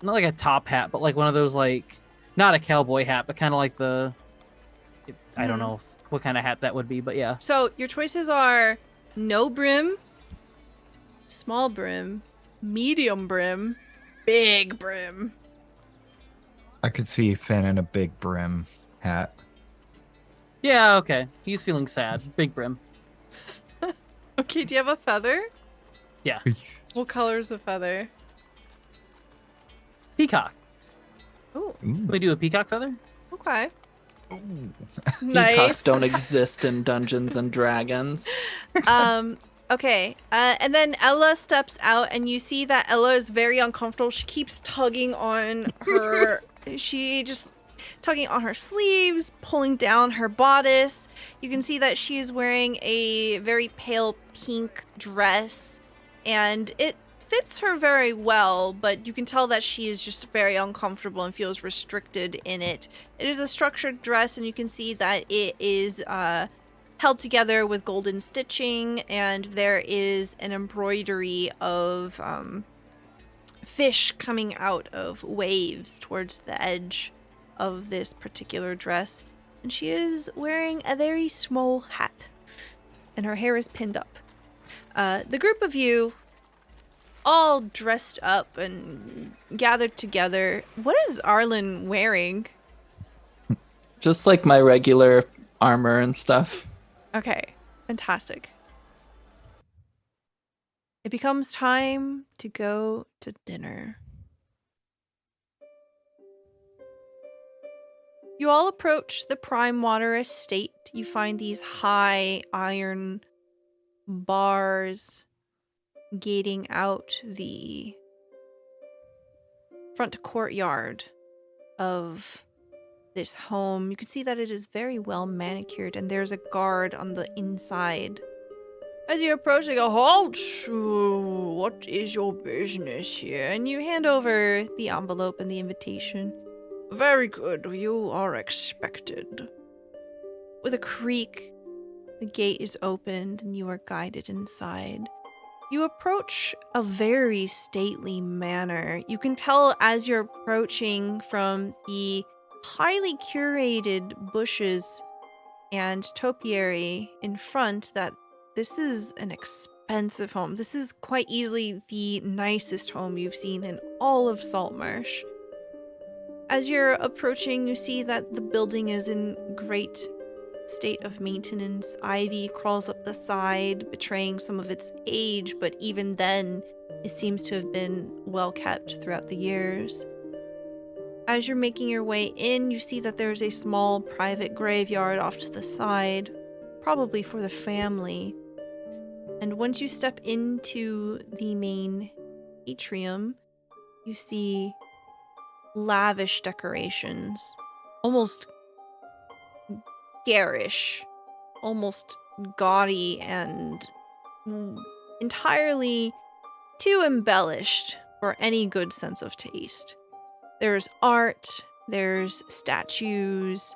not like a top hat, but like one of those, like, not a cowboy hat, but kind of like I don't know what kind of hat that would be, but yeah. So your choices are no brim, small brim, medium brim, big brim. I could see Finn in a big brim hat. Yeah, okay. He's feeling sad. Big brim. Okay, do you have a feather? Yeah. What color is the feather? Peacock. Ooh, Can we do a peacock feather? okay. Ooh. Peacocks Nice. don't exist in Dungeons and Dragons. Okay. And then Ella steps out, and you see that Ella is very uncomfortable. She keeps tugging on her. Tugging on her sleeves, pulling down her bodice. You can see that she is wearing a very pale pink dress, and it fits her very well, but you can tell that she is just very uncomfortable and feels restricted in it. It is a structured dress, and you can see that it is held together with golden stitching, and there is an embroidery of fish coming out of waves towards the edge of this particular dress, and she is wearing a very small hat, and her hair is pinned up. The group of you, all dressed up and gathered together. What is Arlen wearing? Just like my regular armor and stuff. Okay, fantastic. It becomes time to go to dinner. You all approach the Primewater estate. You find these high iron bars gating out the front courtyard of this home. You can see that it is very well manicured, and there's a guard on the inside. As you approach, they go, "Halt! What is your business here?" And you hand over the envelope and the invitation. "Very good, you are expected." With a creak, the gate is opened and you are guided inside. You approach a very stately manor. You can tell as you're approaching from the highly curated bushes and topiary in front that this is an expensive home. This is quite easily the nicest home you've seen in all of Saltmarsh. As you're approaching, you see that the building is in great state of maintenance. Ivy crawls up the side, betraying some of its age, but even then, it seems to have been well kept throughout the years. As you're making your way in, you see that there's a small private graveyard off to the side, probably for the family. And once you step into the main atrium, you see lavish decorations, almost garish, almost gaudy, and entirely too embellished for any good sense of taste. There's art, there's statues,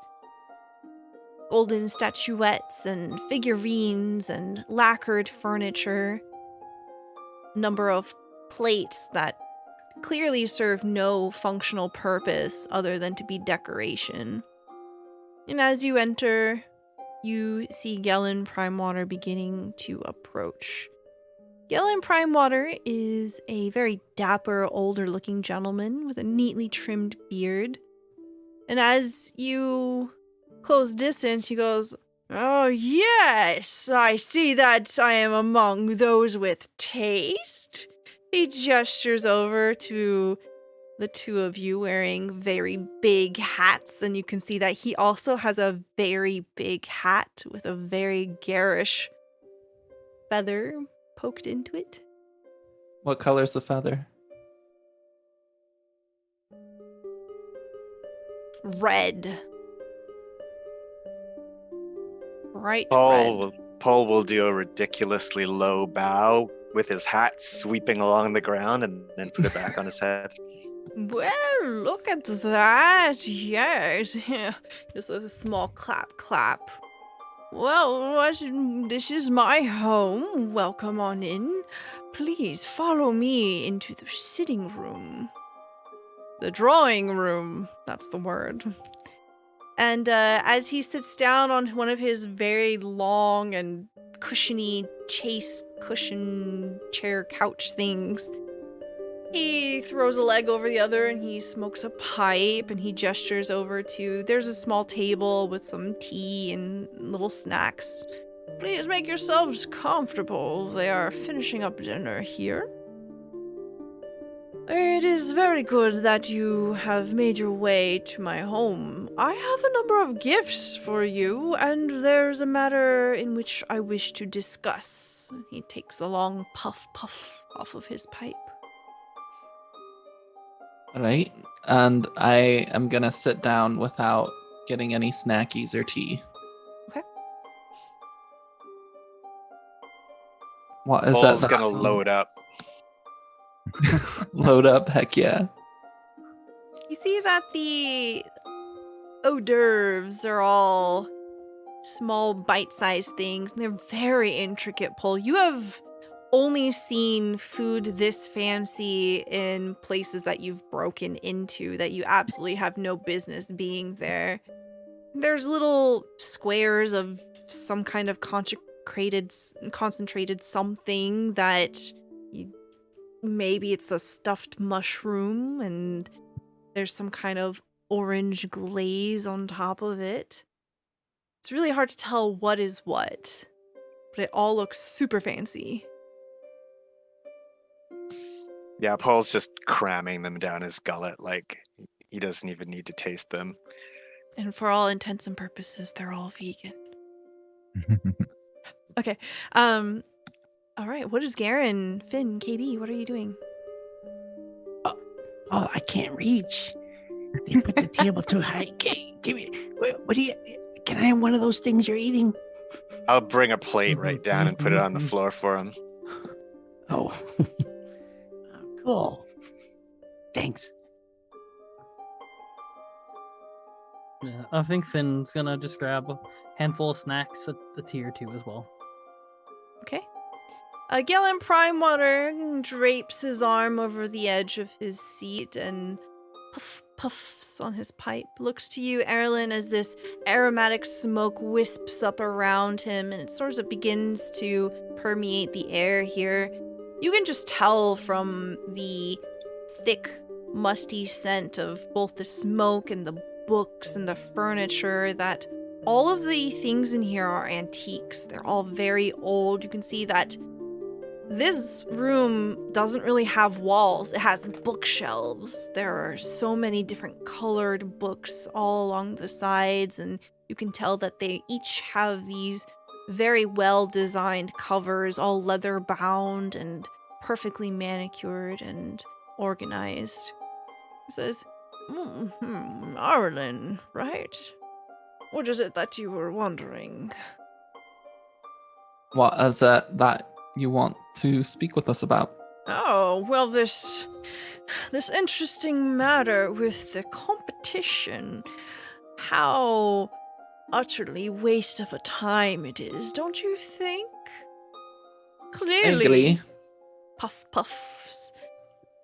golden statuettes and figurines and lacquered furniture, number of plates that clearly serve no functional purpose other than to be decoration. And as you enter, you see Garen Primewater beginning to approach. Garen Primewater is a very dapper, older-looking gentleman with a neatly trimmed beard. And as you close distance, he goes, "Oh yes, I see that I am among those with taste." He gestures over to the two of you wearing very big hats, and you can see that he also has a very big hat with a very garish feather poked into it. What color's the feather? Red. Bright red. Paul will do a ridiculously low bow with his hat sweeping along the ground and then put it back on his head. Well, look at that. Yes. Just a small clap. Well, this is my home. Welcome on in. Please follow me into the sitting room. The drawing room. That's the word. And as he sits down on one of his very long and cushiony chase cushion chair couch things, he throws a leg over the other and he smokes a pipe, and he gestures over to, there's a small table with some tea and little snacks. Please make yourselves comfortable. They are finishing up dinner here. It is very good that you have made your way to my home. I have a number of gifts for you, and there's a matter in which I wish to discuss. He takes a long puff off of his pipe. All right. And I am going to sit down without getting any snackies or tea. Okay. What is Paul's that? gonna load up. Load up, heck yeah. You see that the hors d'oeuvres are all small bite-sized things, and they're very intricate, Paul. You have only seen food this fancy in places that you've broken into, that you absolutely have no business being there. There's little squares of some kind of concentrated something that maybe it's a stuffed mushroom, and there's some kind of orange glaze on top of it. It's really hard to tell what is what, but it all looks super fancy. Yeah, Paul's just cramming them down his gullet like he doesn't even need to taste them. And for all intents and purposes, they're all vegan. Okay. All right. What is Garen, Finn, KayBee? What are you doing? Oh, I can't reach. They put the table too high. Give me. What do you? Can I have one of those things you're eating? I'll bring a plate right down and put it on the floor for him. Oh, cool. Thanks. Yeah, I think Finn's gonna just grab a handful of snacks, a tea or two as well. Okay. Galen Primewater drapes his arm over the edge of his seat and puffs on his pipe. Looks to you, Erlen, as this aromatic smoke wisps up around him, and it sort of begins to permeate the air here. You can just tell from the thick, musty scent of both the smoke and the books and the furniture that all of the things in here are antiques. They're all very old. You can see that This room doesn't really have walls. It has bookshelves. There are so many different colored books all along the sides, and you can tell that they each have these very well-designed covers, all leather-bound and perfectly manicured and organized. It says, Arlen, right? What is it that you were wondering? What is it that you want to speak with us about? Oh, well, this interesting matter with the competition. How utterly waste of a time it is, don't you think? Clearly. Agree. Puff puffs.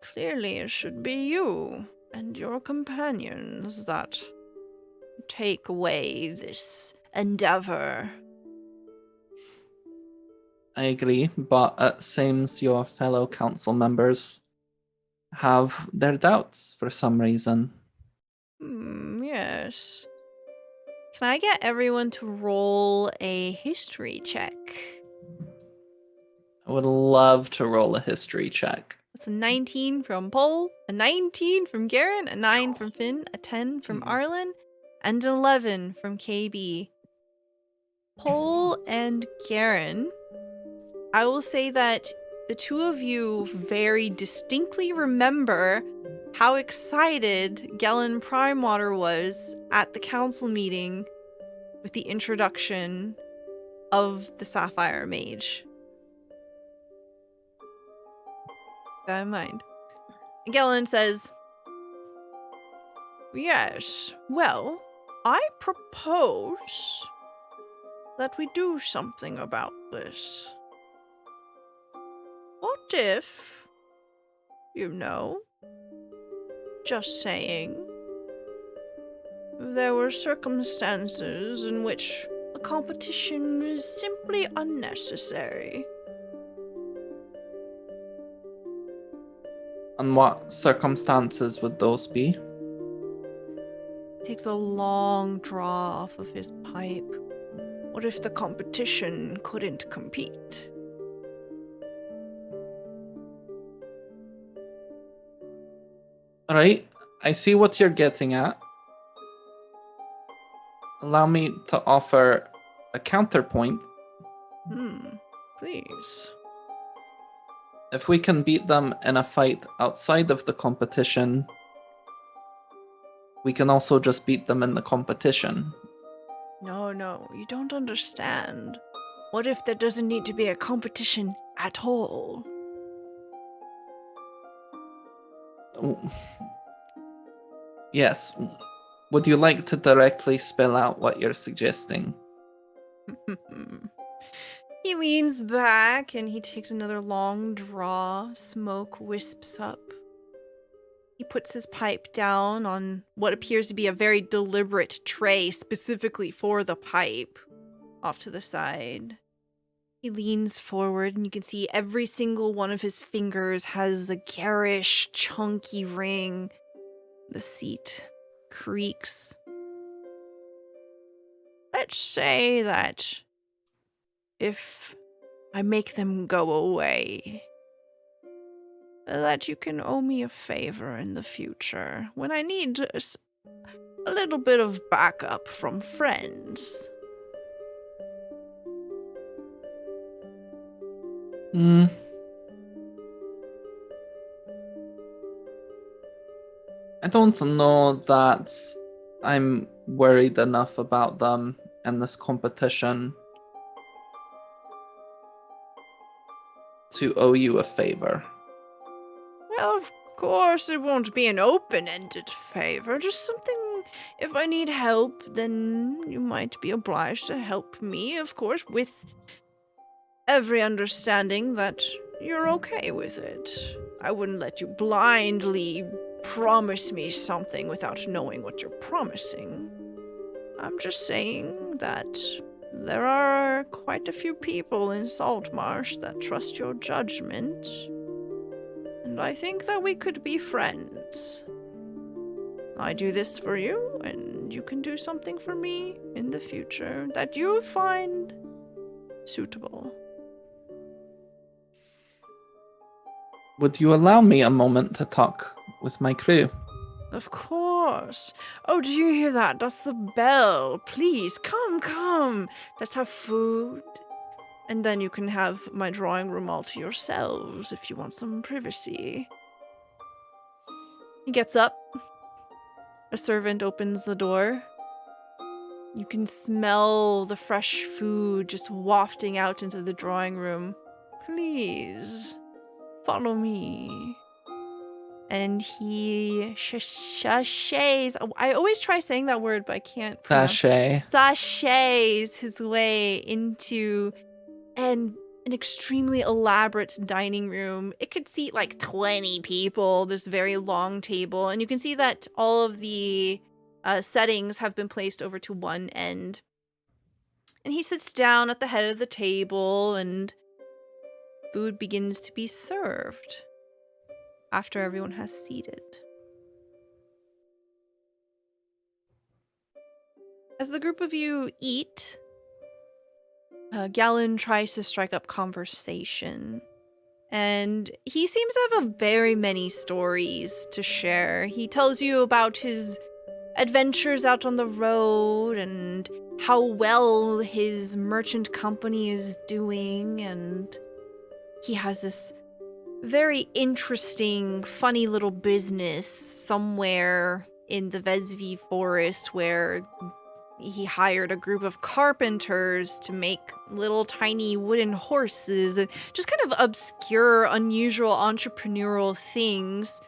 Clearly it should be you and your companions that take away this endeavor. I agree, but it seems your fellow council members have their doubts for some reason. Yes. Can I get everyone to roll a history check? I would love to roll a history check. That's a 19 from Paul, a 19 from Garen, a 9 from Finn, a 10 from Arlen, and an 11 from KayBee. Paul and Garen, I will say that the two of you very distinctly remember how excited Galen Primewater was at the council meeting with the introduction of the Sapphire Mage. Keep that in mind. And Galen says, yes, well, I propose that we do something about this. What if, just saying, there were circumstances in which a competition is simply unnecessary? And what circumstances would those be? Takes a long draw off of his pipe. What if the competition couldn't compete? Right, I see what you're getting at. Allow me to offer a counterpoint. Please. If we can beat them in a fight outside of the competition, we can also just beat them in the competition. No, you don't understand. What if there doesn't need to be a competition at all? Yes. Would you like to directly spell out what you're suggesting? He leans back and he takes another long draw. Smoke wisps up. He puts his pipe down on what appears to be a very deliberate tray specifically for the pipe off to the side. He leans forward and you can see every single one of his fingers has a garish, chunky ring. The seat creaks. Let's say that if I make them go away, that you can owe me a favor in the future when I need a little bit of backup from friends. I don't know that I'm worried enough about them in this competition to owe you a favor. Well, of course, it won't be an open-ended favor, just something, if I need help, then you might be obliged to help me, of course, with every understanding that you're okay with it. I wouldn't let you blindly promise me something without knowing what you're promising. I'm just saying that there are quite a few people in Saltmarsh that trust your judgment, and I think that we could be friends. I do this for you, and you can do something for me in the future that you find suitable. Would you allow me a moment to talk with my crew? Of course. Oh, do you hear that? That's the bell. Please, come. Let's have food. And then you can have my drawing room all to yourselves if you want some privacy. He gets up. A servant opens the door. You can smell the fresh food just wafting out into the drawing room. Please, follow me. And he sashays. I always try saying that word, but I can't pronounce. Sashays his way into an extremely elaborate dining room. It could seat like 20 people, this very long table. And you can see that all of the settings have been placed over to one end. And he sits down at the head of the table and food begins to be served after everyone has seated. As the group of you eat, Galen tries to strike up conversation, and he seems to have very many stories to share. He tells you about his adventures out on the road and how well his merchant company is doing, and he has this very interesting, funny little business somewhere in the Vesvi forest where he hired a group of carpenters to make little tiny wooden horses and just kind of obscure, unusual entrepreneurial things,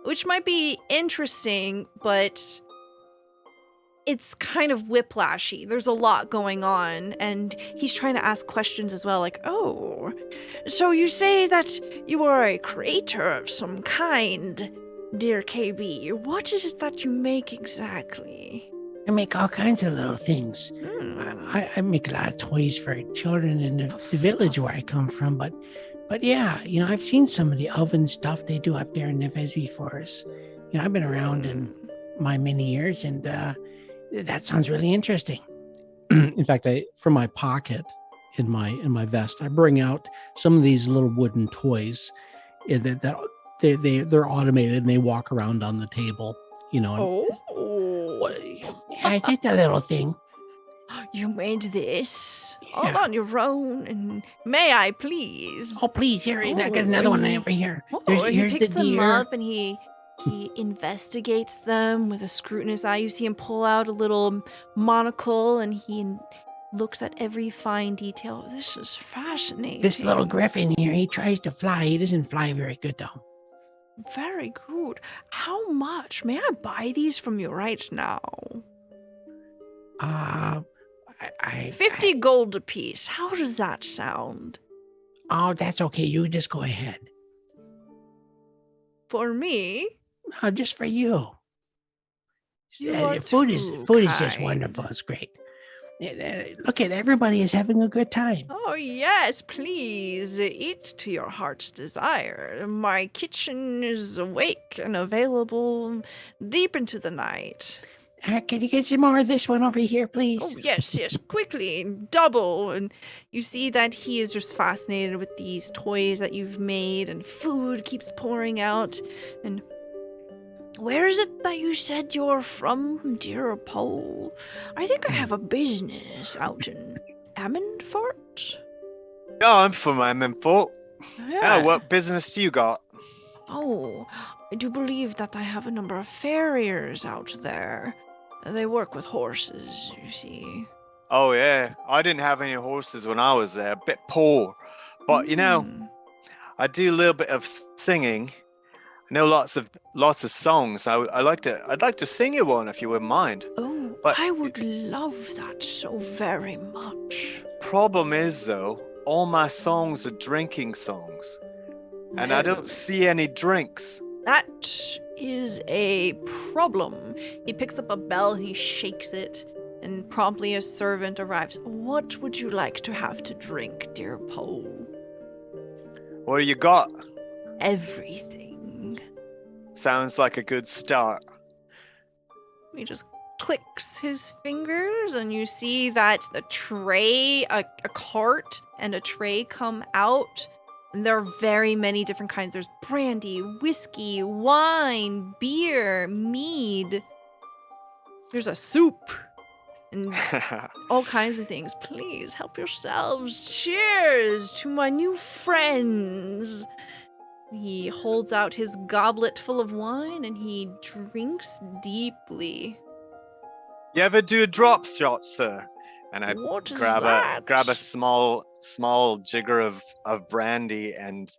which might be interesting, but it's kind of whiplashy. There's a lot going on, and he's trying to ask questions as well, like, oh, so you say that you are a creator of some kind, dear KayBee. What is it that you make exactly? I make all kinds of little things. I make a lot of toys for children in the village where I come from, but yeah, I've seen some of the oven stuff they do up there in the Vesvi forest. I've been around in my many years, and that sounds really interesting. In fact, from my pocket in my vest, I bring out some of these little wooden toys that they're automated and they walk around on the table. Just a little thing. You made this all on your own, and may I please? Oh, please, here, I got another one over here. He picks them up and he investigates them with a scrutinous eye. You see him pull out a little monocle and he looks at every fine detail. This is fascinating. This little griffin here, he tries to fly. He doesn't fly very good, though. Very good. How much? May I buy these from you right now? 50 gold apiece. How does that sound? Oh, that's okay. You just go ahead. For me? Just for you. Food is just wonderful. It's great. Look at everybody is having a good time. Oh yes, please eat to your heart's desire. My kitchen is awake and available deep into the night. Can you get some more of this one over here, please? Oh yes, quickly, double. And you see that he is just fascinated with these toys that you've made, and food keeps pouring out. And where is it that you said you're from, dear Pole? I think I have a business out in Ammonfort. Yeah, I'm from Ammonfort. Yeah. What business do you got? Oh, I do believe that I have a number of farriers out there. They work with horses, you see. Oh, yeah. I didn't have any horses when I was there. A bit poor. But, I do a little bit of singing. I know lots of songs. I'd like to sing you one if you wouldn't mind. Oh, but I would love that so very much. Problem is, though, all my songs are drinking songs. And I don't see any drinks. That is a problem. He picks up a bell, he shakes it, and promptly a servant arrives. What would you like to have to drink, dear Pole? What do you got? Everything. Sounds like a good start. He just clicks his fingers, and you see that the tray, a cart and a tray come out And there are very many different kinds. There's brandy, whiskey, wine, beer, mead. There's a soup and all kinds of things. Please help yourselves. Cheers to my new friends. He holds out his goblet full of wine and he drinks deeply. You ever do a drop shot, sir? And I What is grab that? a small jigger of brandy and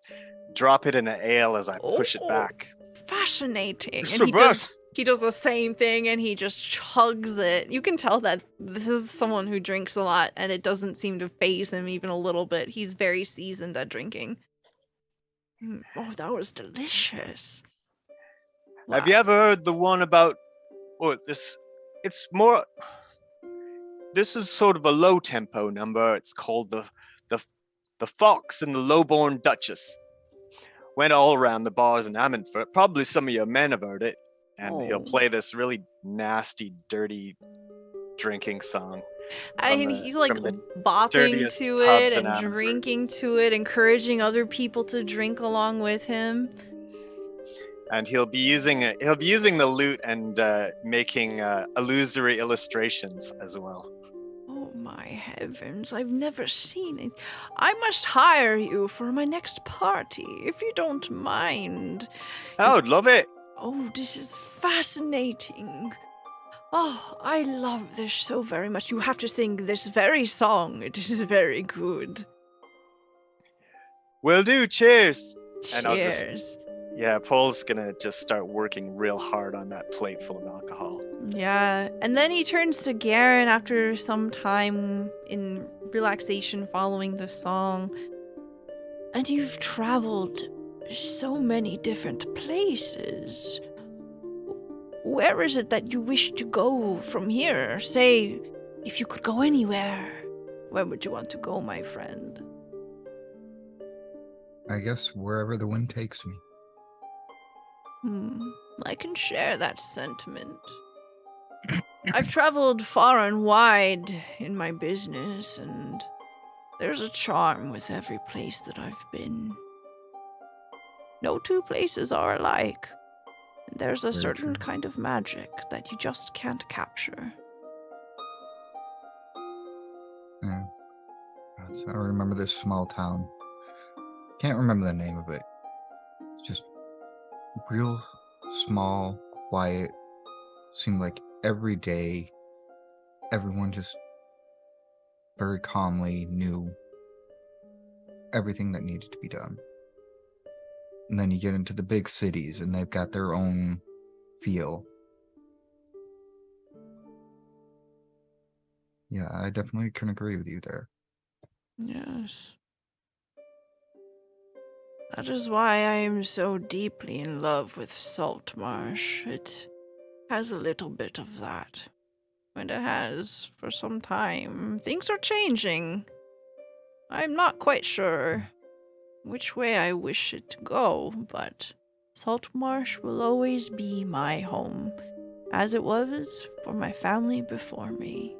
drop it in an ale as I push it Oh, back. Fascinating. It's And the he best. does the same thing and he just chugs it. You can tell that this is someone who drinks a lot and it doesn't seem to faze him even a little bit. He's very seasoned at drinking. Oh, that was delicious. Have you Wow. ever heard the one about this? It's more. This is sort of a low tempo number. It's called the Fox and the Lowborn Duchess. Went all around the bars in Ammonford. Probably some of your men have heard it. And he'll Oh. play this really nasty, dirty drinking song. And he's like bopping dirtiest to pubs it in and Ammonford. drinking to it, encouraging other people to drink along with him. And he'll be using the lute and making illusory illustrations as well. Oh my heavens, I've never seen it. I must hire you for my next party, if you don't mind. I would love it. Oh, this is fascinating. Oh, I love this so very much. You have to sing this very song. It is very good. Will do. Cheers. And I'll just- Cheers. Yeah, Paul's gonna just start working real hard on that plate full of alcohol. Yeah, and then he turns to Garen after some time in relaxation following the song. And you've traveled so many different places. Where is it that you wish to go from here? Say, if you could go anywhere, where would you want to go, my friend? I guess wherever the wind takes me. I can share that sentiment. I've traveled far and wide in my business, and there's a charm with every place that I've been. No two places are alike. And there's a Very certain true. kind of magic that you just can't capture. Yeah. I remember this small town. Can't remember the name of it. Just real small, quiet. Seemed like every day everyone just very calmly knew everything that needed to be done. And then you get into the big cities and they've got their own feel. Yeah, I definitely can agree with you there. Yes. That is why I am so deeply in love with Saltmarsh. It has a little bit of that. And it has for some time. Things are changing. I'm not quite sure which way I wish it to go, but Saltmarsh will always be my home, as it was for my family before me.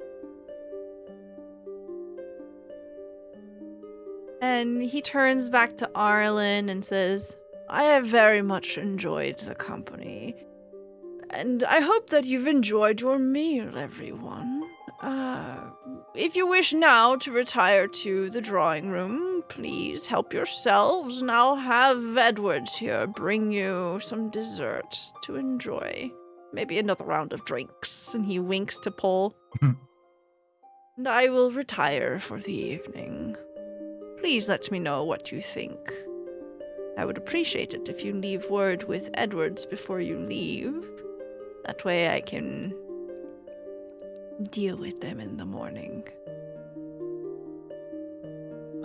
And he turns back to Arlen and says, I have very much enjoyed the company. And I hope that you've enjoyed your meal, everyone. If you wish now to retire to the drawing room, please help yourselves, and I'll have Edwards here bring you some desserts to enjoy. Maybe another round of drinks. And he winks to Paul. And I will retire for the evening. Please let me know what you think. I would appreciate it if you leave word with Edwards before you leave. That way I can deal with them in the morning.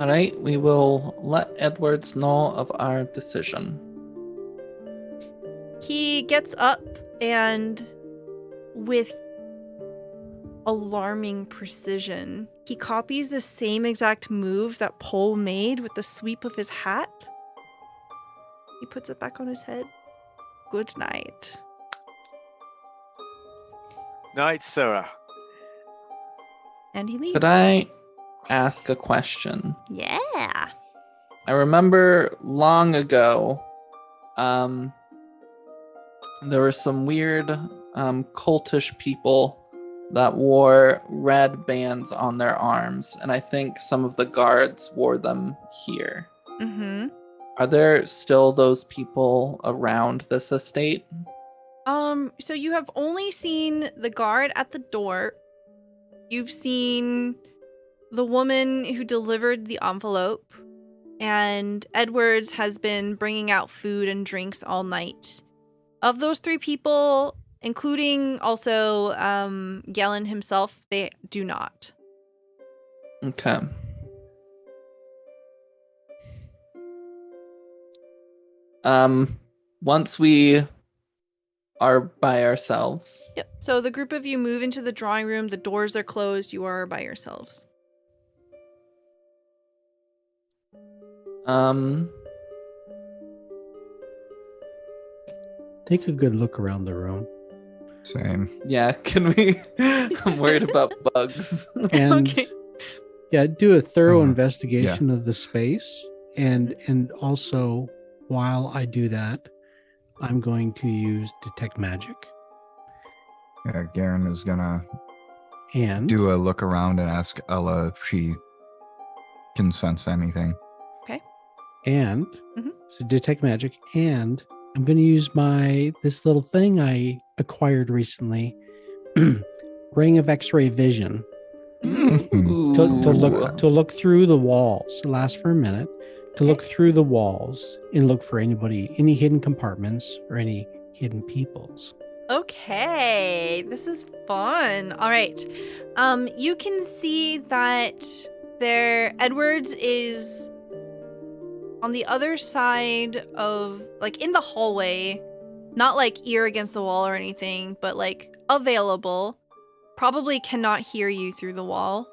All right, we will let Edwards know of our decision. He gets up and, with alarming precision, he copies the same exact move that Paul made with the sweep of his hat. He puts it back on his head. Good night. Night, Sarah. And he leaves. Could I ask a question? Yeah. I remember long ago, there were some weird cultish people that wore red bands on their arms, and I think some of the guards wore them here. Mm-hmm. Are there still those people around this estate? So you have only seen the guard at the door. You've seen the woman who delivered the envelope, and Edwards has been bringing out food and drinks all night. Of those 3 people, including also Galen himself, they do not. Okay. Once we are by ourselves. Yep. So the group of you move into the drawing room. The doors are closed. You are by yourselves. Take a good look around the room. Same. Yeah, can we? I'm worried about bugs. And Okay. yeah, do a thorough Uh-huh. investigation of the space. And also, while I do that, I'm going to use detect magic. Yeah, Garen is gonna And do a look around and ask Ella if she can sense anything. and Mhm. so detect magic, and I'm going to use this little thing I acquired recently, ring of X-ray vision, to look through the walls. It lasts for a minute. To look through the walls and look for any hidden compartments or any hidden peoples. Okay, this is fun. All right. You can see that Edwards is on the other side of, like, in the hallway, not like ear against the wall or anything, but like available. Probably cannot hear you through the wall.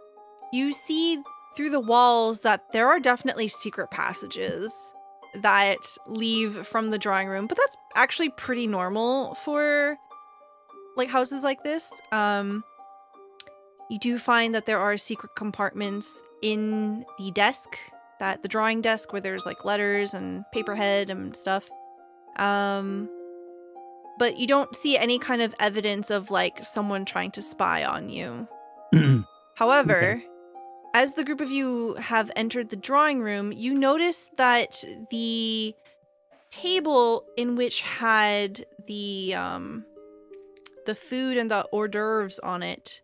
You see through the walls that there are definitely secret passages that leave from the drawing room, but that's actually pretty normal for like houses like this. You do find that there are secret compartments in the desk, the drawing desk, where there's like letters and paperhead and stuff. But you don't see any kind of evidence of like someone trying to spy on you. However, as the group of you have entered the drawing room, you notice that the table in which had the food and the hors d'oeuvres on it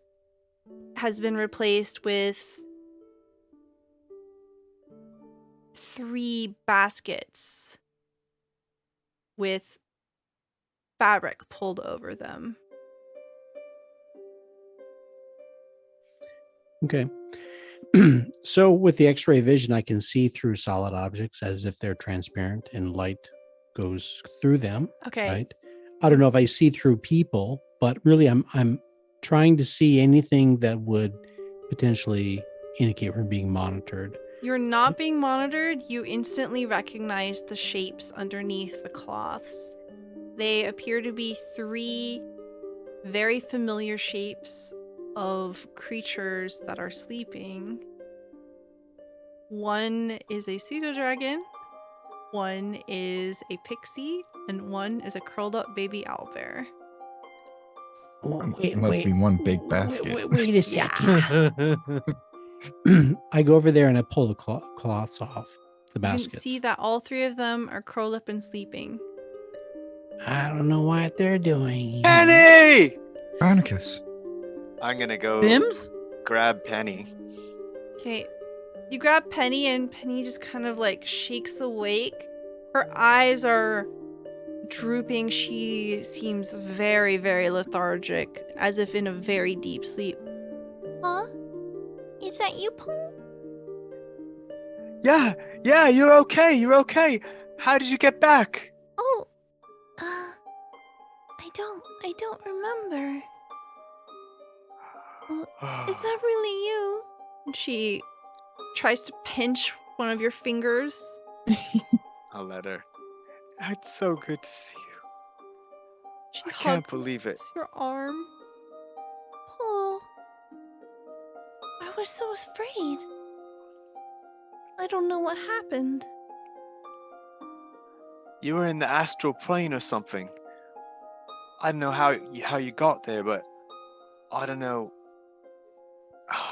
has been replaced with 3 baskets with fabric pulled over them. Okay. So with the X-ray vision, I can see through solid objects as if they're transparent and light goes through them. Okay. Right. I don't know if I see through people, but really I'm trying to see anything that would potentially indicate we're being monitored. You're not being monitored. You instantly recognize the shapes underneath the cloths. They appear to be 3 very familiar shapes of creatures that are sleeping. One is a pseudo-dragon, one is a pixie, and one is a curled up baby owlbear. It must be one big basket. Wait a second. I go over there and I pull the cloths off the You basket. can see that all 3 of them are curled up and sleeping. I don't know what they're doing. Penny! Veronicus. I'm gonna go Bims? grab Penny. Okay, you grab Penny and Penny just kind of like shakes awake. Her eyes are drooping. She seems very, very lethargic, as if in a very deep sleep. Huh? Is that you, Paul? Yeah, you're okay. How did you get back? Oh, I don't remember. Well, is that really you? And she tries to pinch one of your fingers. I'll let her. It's so good to see you. She I can't hugs believe it. your arm. Paul, I was so afraid. I don't know what happened. You were in the astral plane or something. I don't know how you got there, but I don't know.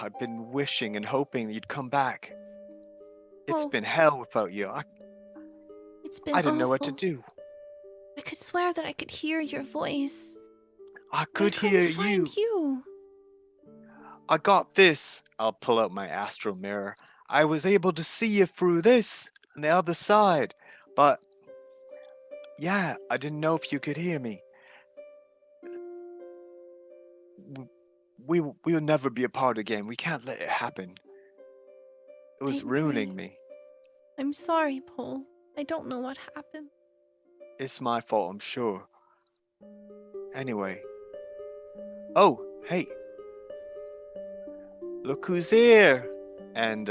I've been wishing and hoping that you'd come back. It's Oh. been hell without you. It's been I didn't know what to awful. do. I could swear that I could hear your voice. I but could I hear couldn't you. find you. I got this. I'll pull out my astral mirror. I was able to see you through this on the other side. But yeah, I didn't know if you could hear me. We'll never be apart again. We can't let it happen. It was ruining me. I'm sorry, Paul. I don't know what happened. It's my fault, I'm sure. Anyway. Oh, hey. Look who's here. And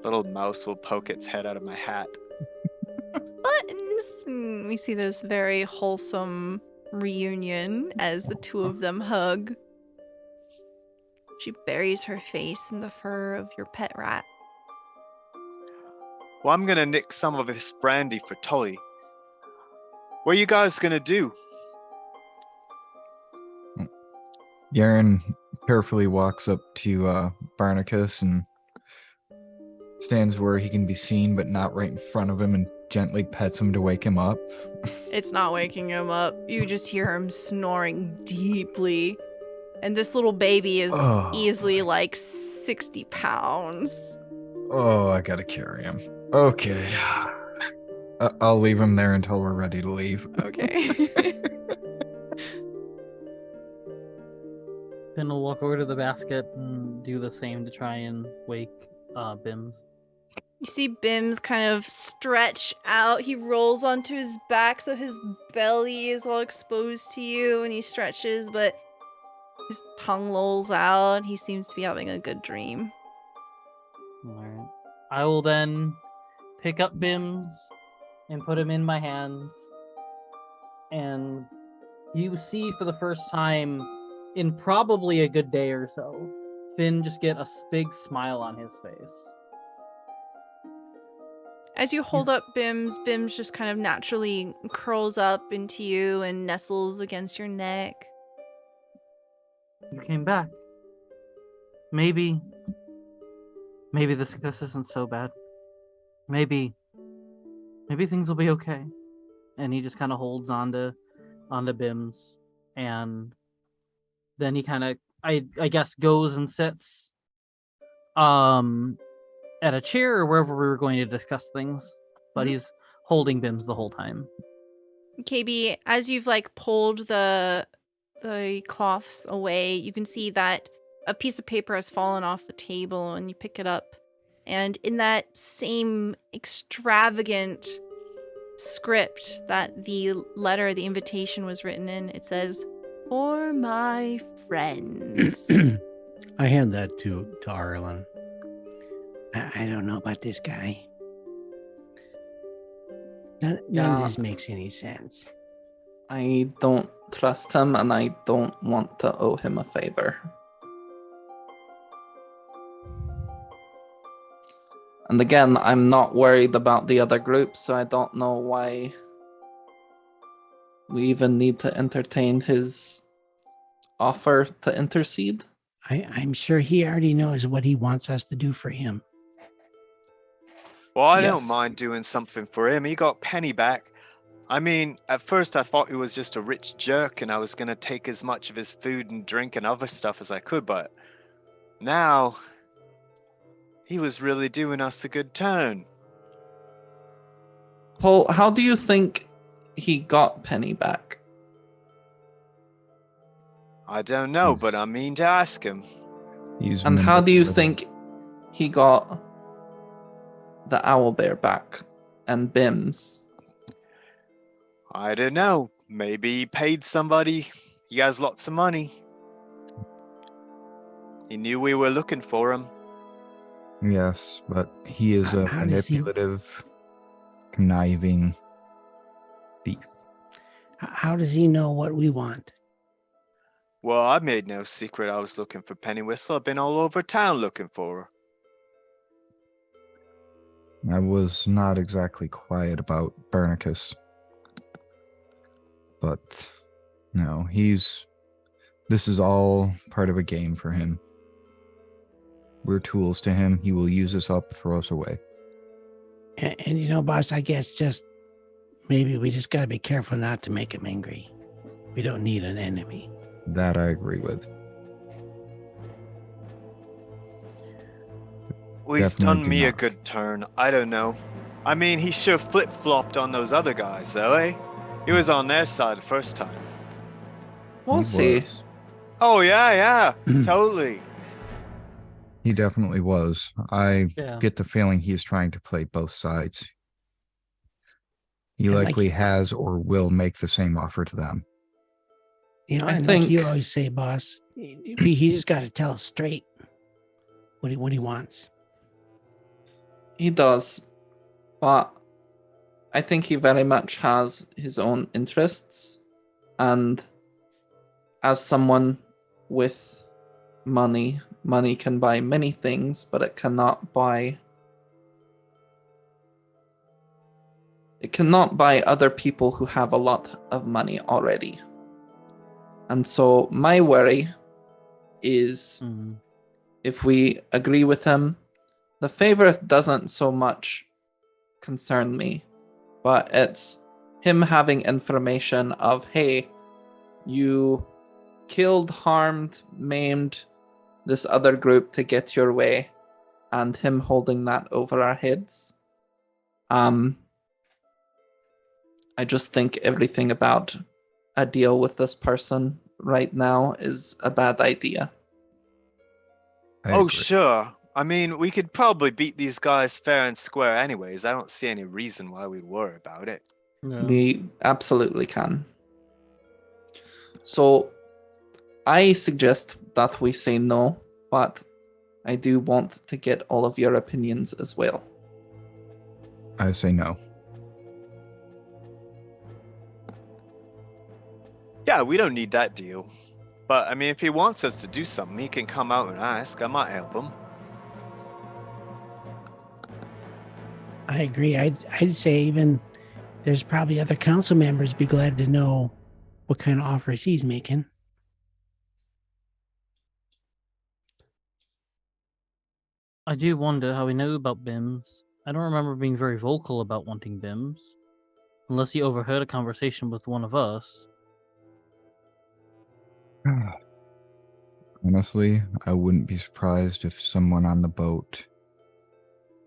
little mouse will poke its head out of my hat. Buttons! We see this very wholesome reunion as the two of them hug. She buries her face in the fur of your pet rat. Well, I'm gonna nick some of this brandy for Tully. What are you guys gonna do? Garen carefully walks up to Barnacus and stands where he can be seen, but not right in front of him, and gently pets him to wake him up. It's not waking him up. You just hear him snoring deeply. And this little baby is easily like 60 pounds. Oh, I gotta carry him. Okay. I'll leave him there until we're ready to leave. Okay. Finn will walk over to the basket and do the same to try and wake Bims. You see Bims kind of stretch out. He rolls onto his back, so his belly is all exposed to you, and he stretches, but his tongue lolls out. He seems to be having a good dream. Alright. I will then pick up Bims and put him in my hands. And you see for the first time in probably a good day or so, Finn just get a big smile on his face. As you hold up Bims, Bims just kind of naturally curls up into you and nestles against your neck. You came back. Maybe this isn't so bad. Maybe things will be okay. And he just kind of holds onto Bims, and then he kind of, I guess, goes and sits at a chair or wherever we were going to discuss things, but he's holding Bims the whole time. KayBee, as you've like pulled the cloths away, you can see that a piece of paper has fallen off the table, and you pick it up, and in that same extravagant script that the letter, the invitation was written in, it says, "For my friends." I hand that to Arlen. I don't know about this guy. None of this makes any sense. I don't trust him, and I don't want to owe him a favor. And again, I'm not worried about the other group, so I don't know why we even need to entertain his offer to intercede. I'm sure he already knows what he wants us to do for him. Well, I don't Yes. mind doing something for him. He got Penny back. I mean, at first I thought he was just a rich jerk and I was going to take as much of his food and drink and other stuff as I could, but now he was really doing us a good turn. Paul, how do you think he got Penny back? I don't know, but I mean to ask him. And how do you think he got the owlbear back and Bims? I don't know. Maybe he paid somebody. He has lots of money. He knew we were looking for him. Yes, but he is a How does he- manipulative, conniving thief. How does he know what we want? Well, I made no secret I was looking for Penny Whistle. I've been all over town looking for her. I was not exactly quiet about Barnacus. But no, this is all part of a game for him. We're tools to him. He will use us up, throw us away. And boss, I guess just maybe we just got to be careful not to make him angry. We don't need an enemy. That I agree with. Well, he's Definitely done do me a not. good turn. I don't know. I mean, he sure flip-flopped on those other guys, though, eh? He was on their side the first time. We'll see. Oh, yeah, Mhm. totally. He definitely was. I Yeah. get the feeling he's trying to play both sides. He And likely has or will make the same offer to them. I I like you think- always say, boss, he just got to tell us straight what he wants. He does, but I think he very much has his own interests, and as someone with money can buy many things, but it cannot buy other people who have a lot of money already. And so my worry is Mhm. if we agree with him, the favor doesn't so much concern me, but it's him having information of, hey, you killed, harmed, maimed this other group to get your way, and him holding that over our heads. I just think everything about a deal with this person right now is a bad idea. I Oh, agree. sure. I mean, we could probably beat these guys fair and square anyways. I don't see any reason why we'd worry about it. No. We absolutely can. So I suggest that we say no, but I do want to get all of your opinions as well. I say no. Yeah, we don't need that deal. But, I mean, if he wants us to do something, he can come out and ask. I might help him. I agree. I'd say even there's probably other council members be glad to know what kind of offers he's making. I do wonder how we know about BIMs. I don't remember being very vocal about wanting BIMs. Unless he overheard a conversation with one of us. Honestly, I wouldn't be surprised if someone on the boat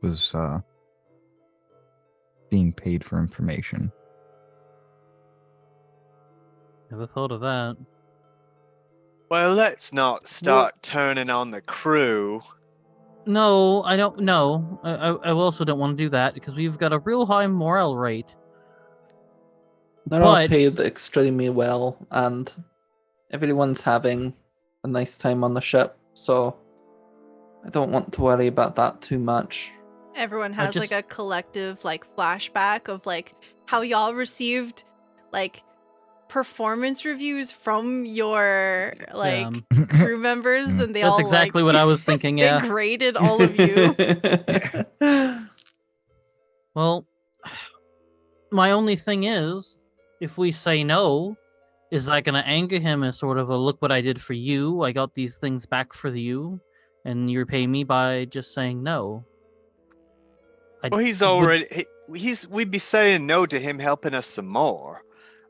was being paid for information. Never thought of that. Well, let's not start turning on the crew. No, I don't know. I also don't want to do that because we've got a real high morale rate. They're all But paid extremely well, and everyone's having a nice time on the ship, so I don't want to worry about that too much. Everyone I has like just- a collective like flashback of like how y'all received like performance reviews from your like crew members, and they that's all exactly like, what I was thinking. they Yeah. graded all of you. Well, my only thing is, if we say no, is that going to anger him as sort of a look what I did for you? I got these things back for you, and you repay me by just saying no. Well, he's already. We'd be saying no to him helping us some more.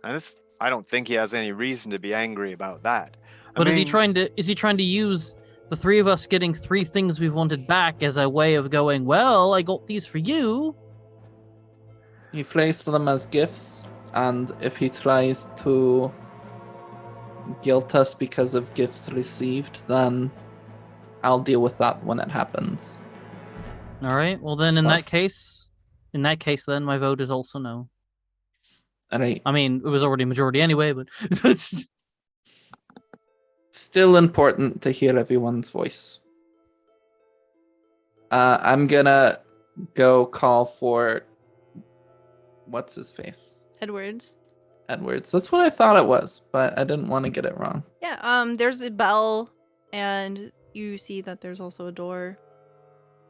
And I don't think he has any reason to be angry about that. But is he trying to use the three of us getting 3 things we've wanted back as a way of going, well, I got these for you? He phrased them as gifts, and if he tries to guilt us because of gifts received, then I'll deal with that when it happens. All right. Well, then in that case, then my vote is also no. All right. I mean, it was already a majority anyway, but Still important to hear everyone's voice. I'm gonna go call for what's his face? Edwards. Edwards. That's what I thought it was, but I didn't want to get it wrong. Yeah, there's a bell, and you see that there's also a door.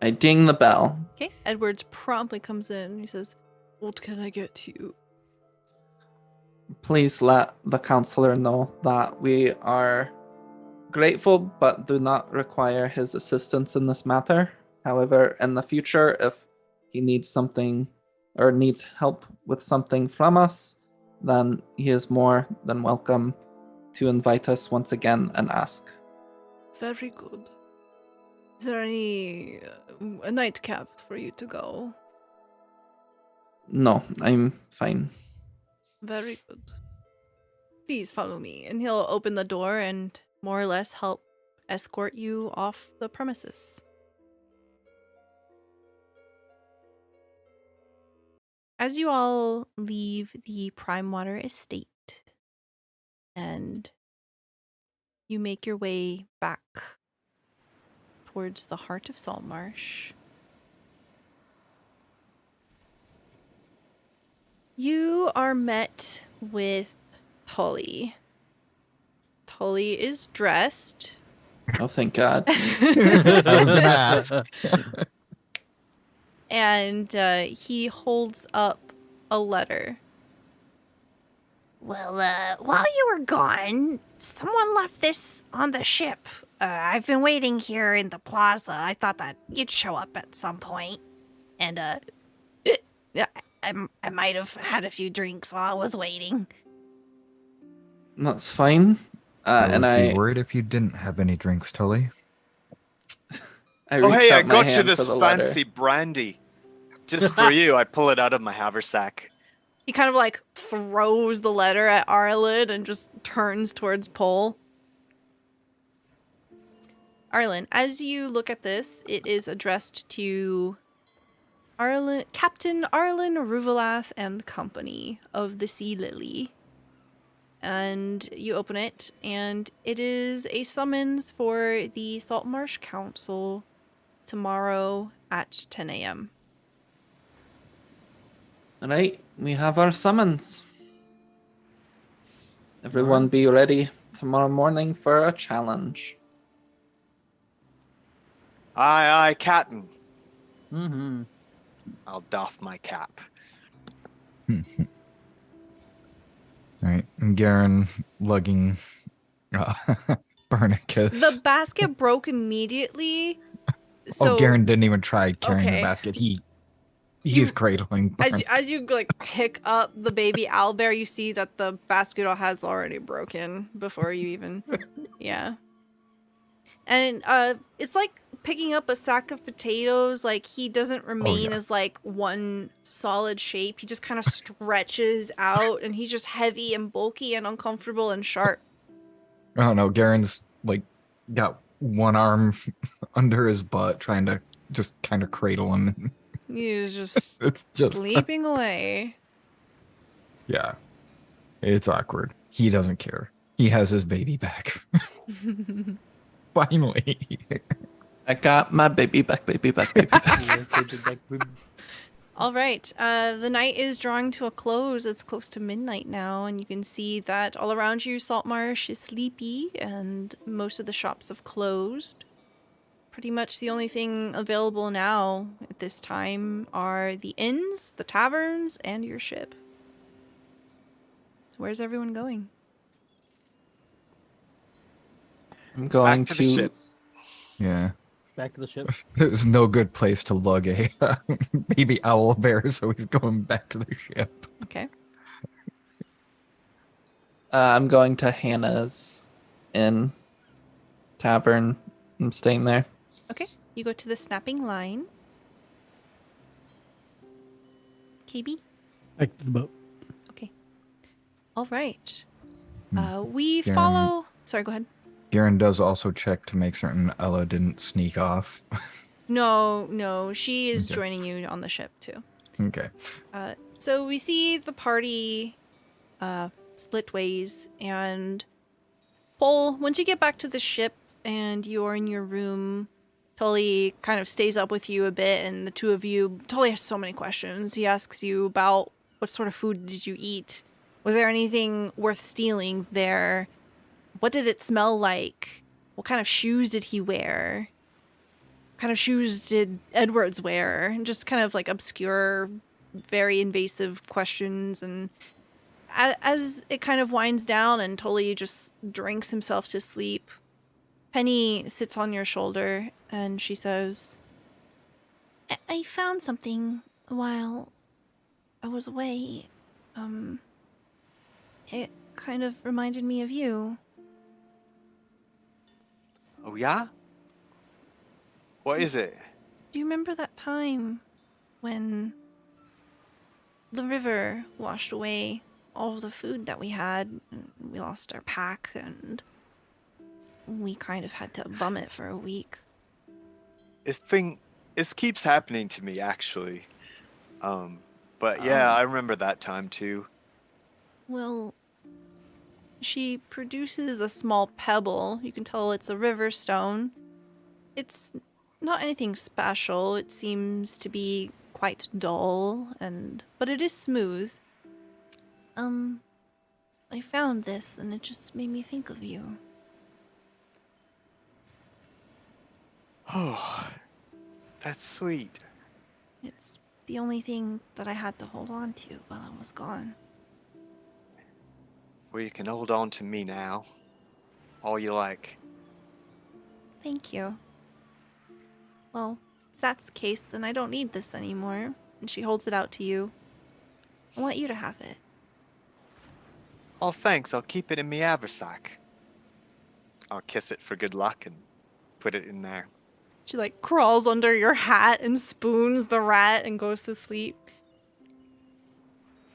I ding the bell. Okay, Edwards promptly comes in. He says, "What can I get you?" please let the counselor know that we are grateful but do not require his assistance in this matter. However, in the future, if he needs something or needs help with something from us, then he is more than welcome to invite us once again and ask. Very good. Is there any a nightcap for you to go? No, I'm fine. Very good. Please follow me. And he'll open the door and more or less help escort you off the premises. As you all leave the Primewater estate and you make your way back towards the heart of Saltmarsh, you are met with Tully. Tully is dressed. Oh, thank God. I was gonna ask. And he holds up a letter. Well, while you were gone, someone left this on the ship. I've been waiting here in the plaza. I thought that you'd show up at some point. And, I might have had a few drinks while I was waiting. That's fine. I And would be I worried if you didn't have any drinks, Tully. I Oh, reach hey, I out my got you hand this for the letter. fancy brandy. Just for you, I pull it out of my haversack. He kind of like throws the letter at Arlen and just turns towards Pole. Arlen, as you look at this, it is addressed to Captain Arlen Ruvelath and Company of the Sea Lily. And you open it, and it is a summons for the Saltmarsh Council tomorrow at 10 a.m. All right, we have our summons. Everyone be ready tomorrow morning for a challenge. Aye, aye, Captain. Mm-hmm. I'll doff my cap. All right, and Garen lugging Barnacus. The basket broke immediately. So Garen didn't even try carrying Okay. the basket. He's cradling. as you like pick up the baby owlbear, you see that the basket has already broken before you even yeah. And it's like picking up a sack of potatoes. Like he doesn't remain yeah. as like one solid shape. He just kind of stretches out, and he's just heavy and bulky and uncomfortable and sharp. Oh no, Garen's like got one arm under his butt, trying to just kind of cradle him. He's just It's just sleeping away. yeah, it's awkward. He doesn't care. He has his baby back. Finally. I got my baby back, baby back, baby back. All right. The night is drawing to a close. It's close to midnight now, and you can see that all around you, Saltmarsh is sleepy, and most of the shops have closed. Pretty much the only thing available now at this time are the inns, the taverns, and your ship. So where's everyone going? I'm going Back to the ship. Yeah. Back to the ship. There's no good place to lug a baby owl bear, so he's going back to the ship. Okay. I'm going to Hannah's Inn Tavern. I'm staying there. Okay. You go to the snapping line. KayBee? Back to the boat. Okay. All right. Hmm. We Garen. follow... Sorry, go ahead. Garen does also check to make certain Ella didn't sneak off. No, she is Okay. joining you on the ship too. Okay. So we see the party split ways, and Paul, once you get back to the ship and you're in your room, Tully kind of stays up with you a bit, and the two of you, Tully has so many questions. He asks you about what sort of food did you eat? Was there anything worth stealing there? What did it smell like? What kind of shoes did he wear? What kind of shoes did Edwards wear? And just kind of like obscure, very invasive questions. And as it kind of winds down and Tully just drinks himself to sleep, Penny sits on your shoulder and she says, I found something while I was away. It kind of reminded me of you. Oh, yeah? What is it? Do you remember that time when the river washed away all of the food that we had, and we lost our pack, and we kind of had to bum it for a week? This keeps happening to me, actually. But yeah, I remember that time too. Well, she produces a small pebble. You can tell it's a river stone. It's not anything special. It seems to be quite dull, but it is smooth. I found this and it just made me think of you. Oh, that's sweet. It's the only thing that I had to hold on to while I was gone. Well, you can hold on to me now. All you like. Thank you. Well, if that's the case, then I don't need this anymore. And she holds it out to you. I want you to have it. Oh, thanks. I'll keep it in me haversack. I'll kiss it for good luck and put it in there. She like crawls under your hat and spoons the rat and goes to sleep.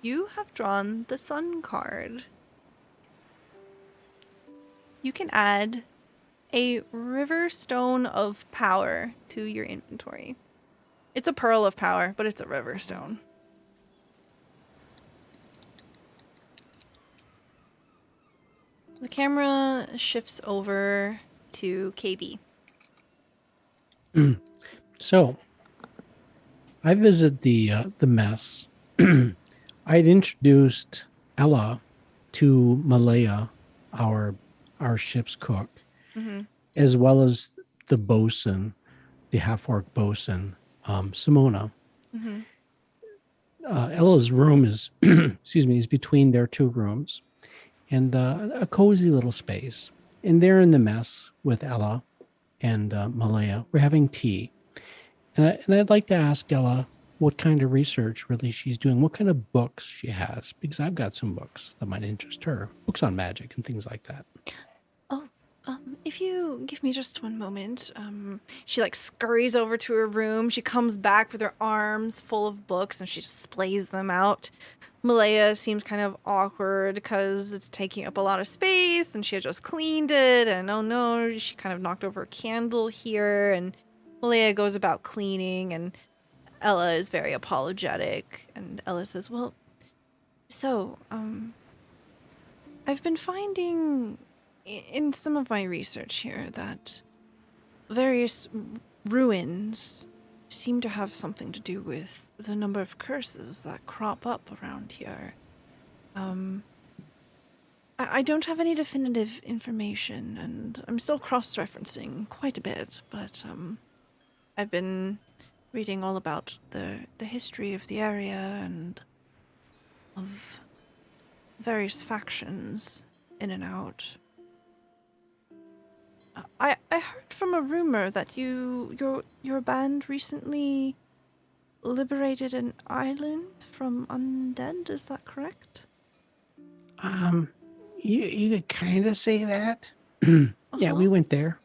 You have drawn the sun card. You can add a river stone of power to your inventory. It's a pearl of power, but it's a river stone. The camera shifts over to KayBee. So, I visit the mess. I'd introduced Ella to Malaya, our ship's cook, as well as the bosun, the half-orc bosun, Simona. Ella's room is, is between their two rooms, and a cozy little space. And they're in the mess with Ella and Malaya. We're having tea. And I'd like to ask Ella what kind of research really she's doing, what kind of books she has, because I've got some books that might interest her, books on magic and things like that. Oh, if you give me just one moment, she like scurries over to her room. She comes back with her arms full of books and she displays them out. Malaya seems kind of awkward because it's taking up a lot of space and she had just cleaned it, and oh no, she kind of knocked over a candle here, and Malaya goes about cleaning, and Ella is very apologetic, and Ella says, well, so, I've been finding in some of my research here that various ruins seem to have something to do with the number of curses that crop up around here. I don't have any definitive information, and I'm still cross-referencing quite a bit, but I've been reading all about the history of the area and of various factions in and out. I heard from a rumor that your band recently liberated an island from undead. Is that correct? You could kind of say that. Yeah, we went there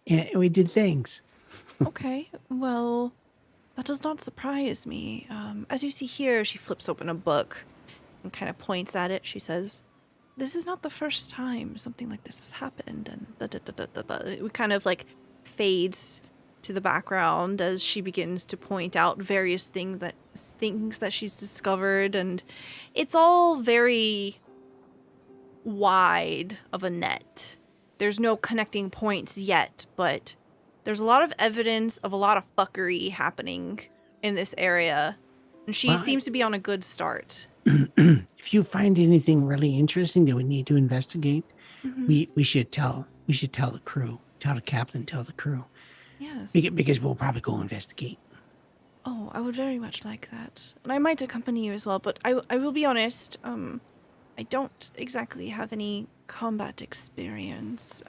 and we did things. Okay, well, that does not surprise me. As you see here, she flips open a book and kind of points at it. She says, this is not the first time something like this has happened, and it kind of like fades to the background as she begins to point out various things that she's discovered, and it's all very wide of a net. There's no connecting points yet, but there's a lot of evidence of a lot of fuckery happening in this area, and she seems to be on a good start. If you find anything really interesting that we need to investigate, we should tell the crew, tell the captain, tell the crew. Yes. Because we'll probably go investigate. Oh, I would very much like that. And I might accompany you as well, but I will be honest, I don't exactly have any combat experience.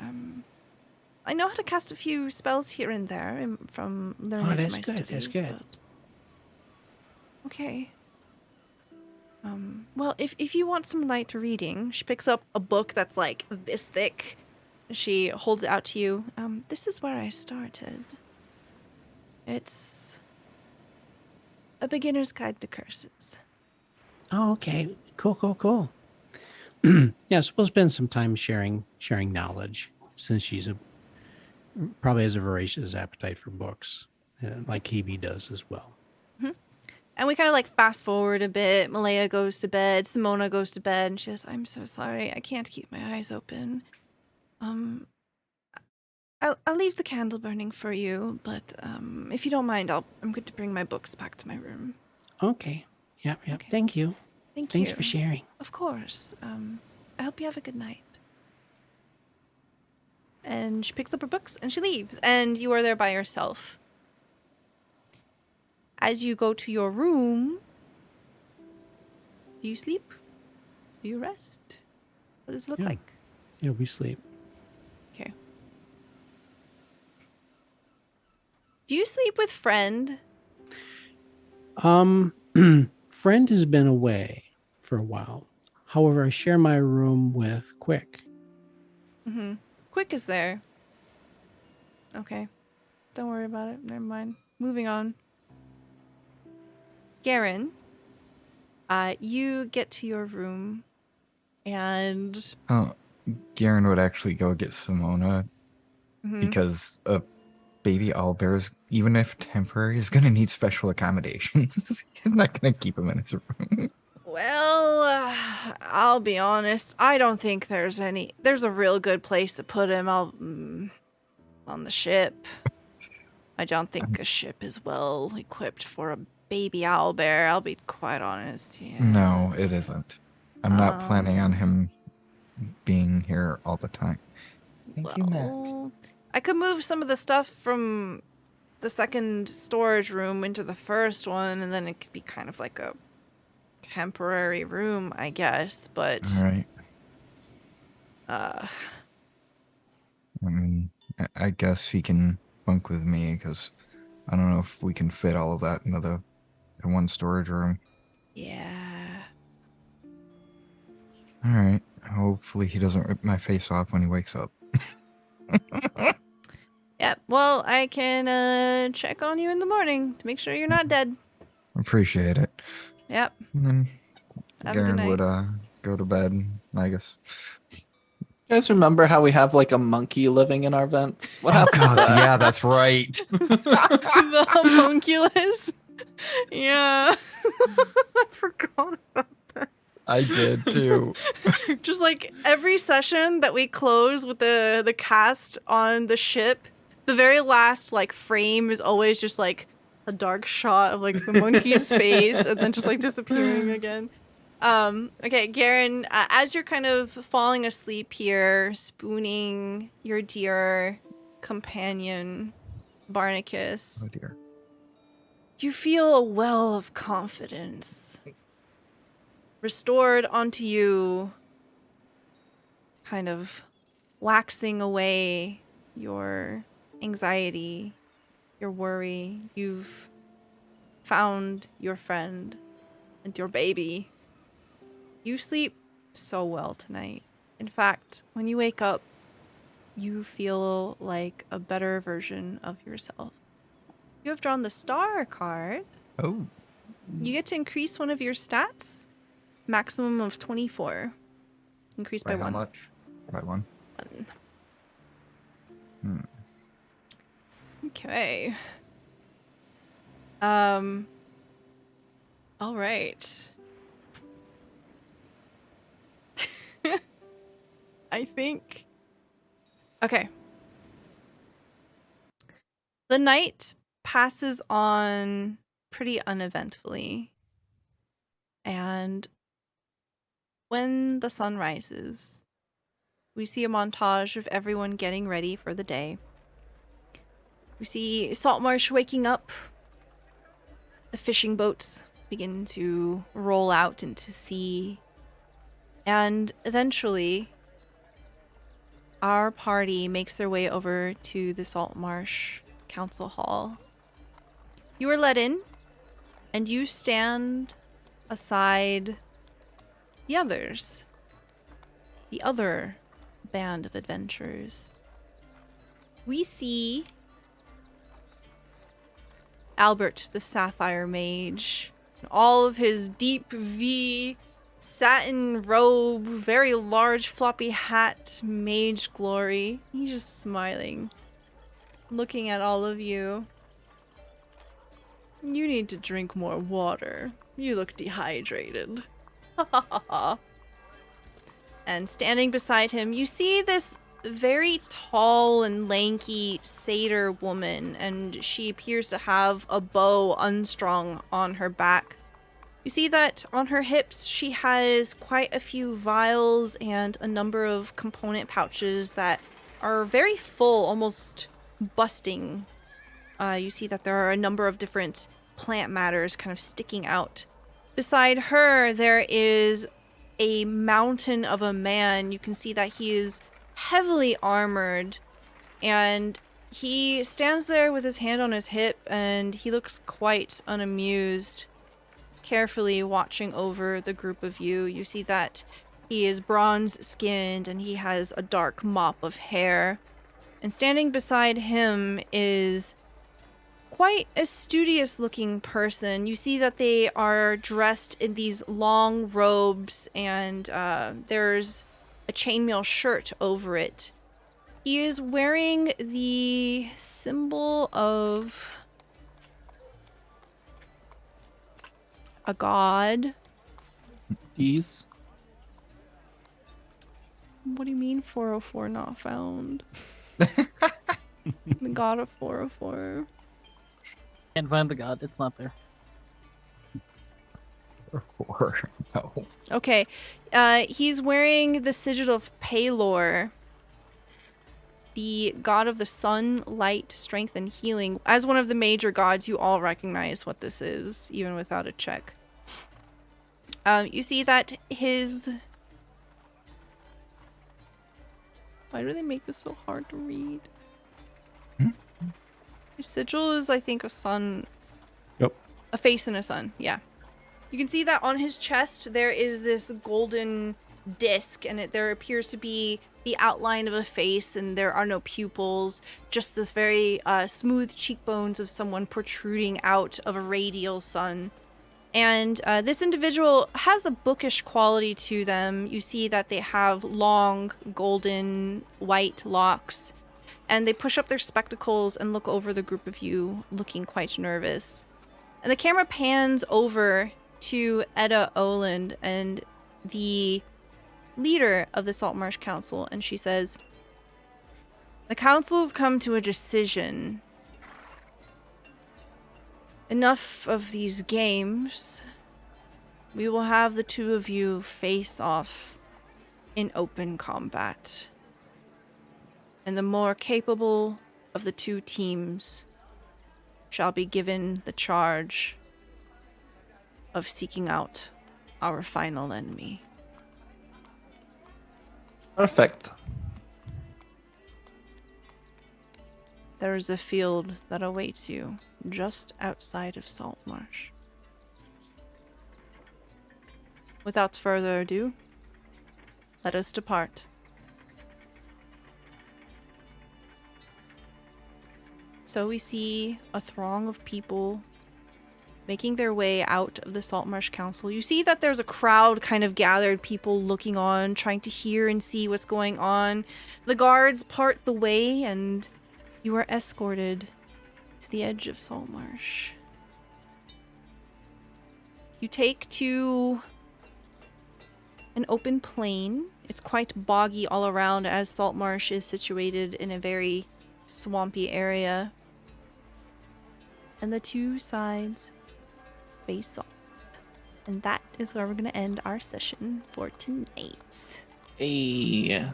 I know how to cast a few spells here and there from learning that's my good, that's studies. good. But... Okay. Well, if you want some light reading, she picks up a book that's like this thick. She holds it out to you. This is where I started. It's a beginner's guide to curses. Oh, okay. Cool. Yeah, so we'll spend some time sharing knowledge since she's probably has a voracious appetite for books, like KayBee does as well. And we kind of like fast forward a bit. Malaya goes to bed. Simona goes to bed, and she says, "I'm so sorry. I can't keep my eyes open. I'll leave the candle burning for you, but if you don't mind, I'm going to bring my books back to my room." Okay. Yep. Okay. Thank you. Thanks Thanks for sharing. Of course. I hope you have a good night. And she picks up her books and she leaves, and you are there by yourself. As you go to your room, do you sleep? Do you rest? What does it look Yeah. like? Yeah, we sleep. Okay. Do you sleep with friend? Friend has been away for a while. However, I share my room with Quick. Mm-hmm. Quick is there. Okay. Don't worry about it. Never mind. Moving on. Garen, you get to your room and... Oh, Garen would actually go get Simona Mhm. because a baby owlbear, even if temporary, is going to need special accommodations. He's not going to keep him in his room. Well, I'll be honest. I don't think there's a real good place to put him on the ship. I don't think a ship is well equipped for a baby owlbear. I'll be quite honest. Yeah. No, it isn't. I'm not planning on him being here all the time. Thank you, Max. Well, I could move some of the stuff from the second storage room into the first one, and then it could be kind of like a temporary room, I guess. But All right. uh, I mean, I guess he can bunk with me because I don't know if we can fit all of that into the one storage room. yeah. All right. Hopefully he doesn't rip my face off when he wakes up. Yeah. Well, I can check on you in the morning to make sure you're not dead. Appreciate it. Yep. And then Have a good Garen night. would go to bed, I guess. You guys remember how we have like a monkey living in our vents? What happened? God, yeah, that's right. The homunculus. Yeah. I forgot about that. I did too. Just like every session that we close with the cast on the ship, the very last like frame is always just like a dark shot of like the monkey's face and then just like disappearing again. Okay, Garen, as you're kind of falling asleep here, spooning your dear companion, Barnacus, Oh dear. you feel a well of confidence restored onto you, kind of waxing away your anxiety, your worry. You've found your friend and your baby. You sleep so well tonight. In fact, when you wake up, you feel like a better version of yourself. You have drawn the star card. Oh. You get to increase one of your stats, maximum of 24. Increase by By how 1. much? By 1. 1. Okay. All right. I think. Okay. The night passes on pretty uneventfully. And when the sun rises, we see a montage of everyone getting ready for the day. We see Saltmarsh waking up. The fishing boats begin to roll out into sea. And eventually, our party makes their way over to the Saltmarsh Council Hall. You are let in, and you stand aside the others. The other band of adventurers. We see Albert the Sapphire Mage, in all of his deep V satin robe, very large floppy hat, mage glory. He's just smiling, looking at all of you. You need to drink more water. You look dehydrated. Ha ha ha ha. And standing beside him, you see this very tall and lanky satyr woman, and she appears to have a bow unstrung on her back. You see that on her hips she has quite a few vials and a number of component pouches that are very full, almost busting. You see that there are a number of different plant matters kind of sticking out. Beside her, there is a mountain of a man. You can see that he is heavily armored, and he stands there with his hand on his hip, and he looks quite unamused, carefully watching over the group of you. You see that he is bronze-skinned, and he has a dark mop of hair. And standing beside him is quite a studious-looking person. You see that they are dressed in these long robes, and there's a chainmail shirt over it. He is wearing the symbol of a god. Ease. What do you mean 404 not found? The god of 404. Can't find the god. It's not there. Or no. Okay. He's wearing the sigil of Palor, the god of the sun, light, strength, and healing. As one of the major gods, you all recognize what this is, even without a check. You see that his... Why do they make this so hard to read? His sigil is, I think, a sun. Yep. A face and a sun, yeah. You can see that on his chest there is this golden disc, and there appears to be the outline of a face, and there are no pupils, just this very smooth cheekbones of someone protruding out of a radial sun. And this individual has a bookish quality to them. You see that they have long, golden, white locks, and they push up their spectacles and look over the group of you, looking quite nervous. And the camera pans over to Edda Oland, and the leader of the Saltmarsh Council, and she says, "The council's come to a decision. Enough of these games. We will have the two of you face off in open combat. And the more capable of the two teams shall be given the charge of seeking out our final enemy." Perfect. There is a field that awaits you just outside of Saltmarsh. Without further ado, let us depart. So we see a throng of people making their way out of the Saltmarsh Council. You see that there's a crowd kind of gathered, people looking on, trying to hear and see what's going on. The guards part the way, and you are escorted to the edge of Saltmarsh. You take to an open plain. It's quite boggy all around, as Saltmarsh is situated in a very swampy area. And the two sides face off. And that is where we're going to end our session for tonight. Hey.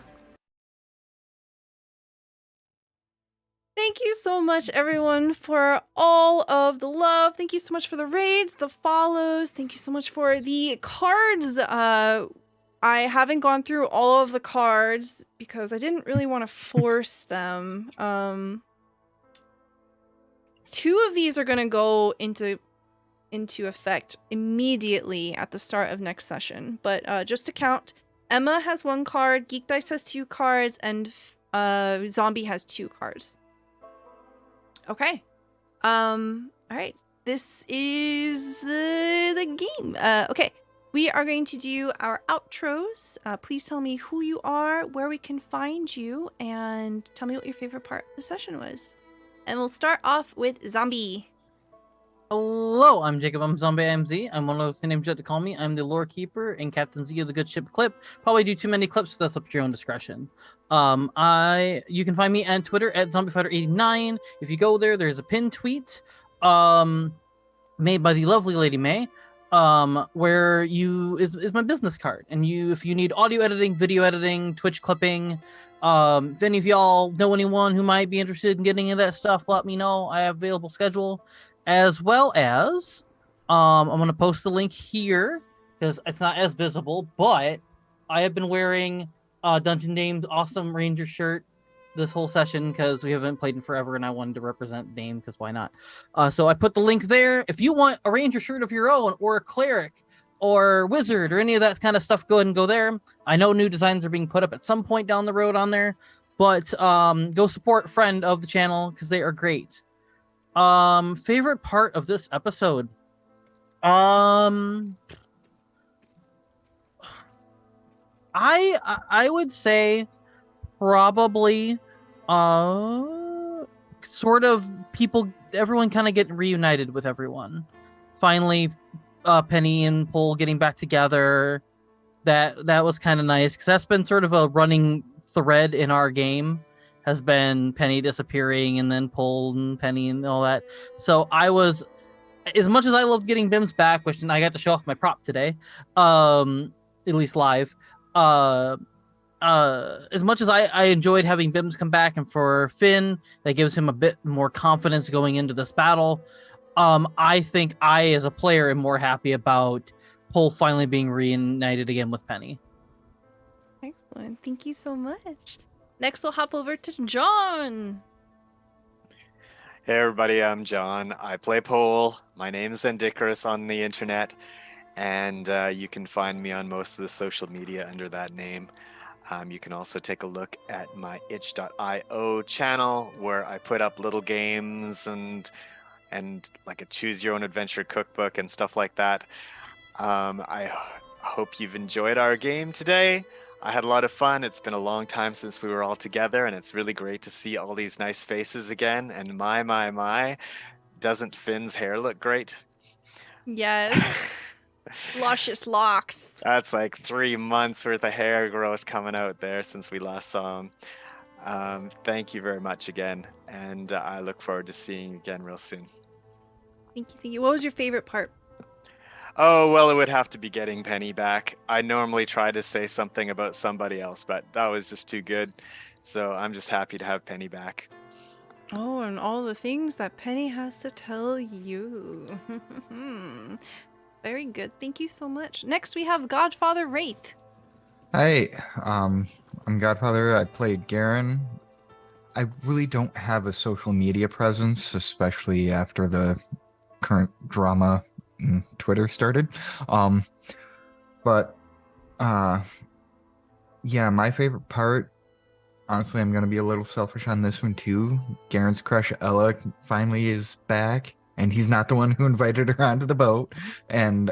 Thank you so much, everyone, for all of the love. Thank you so much for the raids, the follows. Thank you so much for the cards. I haven't gone through all of the cards because I didn't really want to force them. 2 of these are going to go into effect immediately at the start of next session. But just to count, Emma has 1 card, GeekDice has 2 cards, and Zombie has 2 cards. Okay. All right. This is the game. Okay. We are going to do our outros. Please tell me who you are, where we can find you, and tell me what your favorite part of the session was. And we'll start off with Zombie. Hello, I'm Jacob. I'm Zombie IMZ. I'm one of those names you have to call me. I'm the lore keeper and Captain Z of the Good Ship Clip. Probably do too many clips, so that's up to your own discretion. You can find me on Twitter at ZombieFighter89. If you go there, there's a pinned tweet made by the lovely Lady May. Where is my business card, and if you need audio editing, video editing, Twitch clipping, if any of y'all know anyone who might be interested in getting into that stuff, let me know. I have available schedule, as well as I'm gonna post the link here because it's not as visible, but I have been wearing Dungeon Dame's awesome Ranger shirt this whole session because we haven't played in forever and I wanted to represent Dame because why not? So I put the link there. If you want a Ranger shirt of your own, or a cleric or wizard or any of that kind of stuff, go ahead and go there. I know new designs are being put up at some point down the road on there, but go support a friend of the channel because they are great. Favorite part of this episode? I would say probably sort of everyone kind of getting reunited with everyone. Finally, Penny and Pole getting back together. That was kind of nice because that's been sort of a running thread in our game, has been Penny disappearing and then Pole and Penny and all that. So I was, as much as I loved getting Bims back, which I got to show off my prop today, at least live, as much as I enjoyed having Bims come back, and for Finn, that gives him a bit more confidence going into this battle. I think I, as a player, am more happy about Pole finally being reunited again with Penny. Excellent. Thank you so much. Next, we'll hop over to John. Hey everybody, I'm John. I play Pole. My name is Zendicarus on the internet, and you can find me on most of the social media under that name. You can also take a look at my itch.io channel where I put up little games and like a choose your own adventure cookbook and stuff like that. I hope you've enjoyed our game today. I had a lot of fun. It's been a long time since we were all together, and it's really great to see all these nice faces again. And my, doesn't Finn's hair look great? Yes. Luscious locks. That's like 3 months worth of hair growth coming out there since we last saw him. Thank you very much again, and I look forward to seeing you again real soon. Thank you. What was your favorite part? Oh, well, it would have to be getting Penny back. I normally try to say something about somebody else, but that was just too good. So I'm just happy to have Penny back. Oh, and all the things that Penny has to tell you. Very good. Thank you so much. Next, we have GodfatherWraith. Hi, I'm Godfather. I played Garen. I really don't have a social media presence, especially after the current drama in Twitter started. Yeah, my favorite part, honestly, I'm going to be a little selfish on this one too. Garen's crush Ella finally is back, and he's not the one who invited her onto the boat. And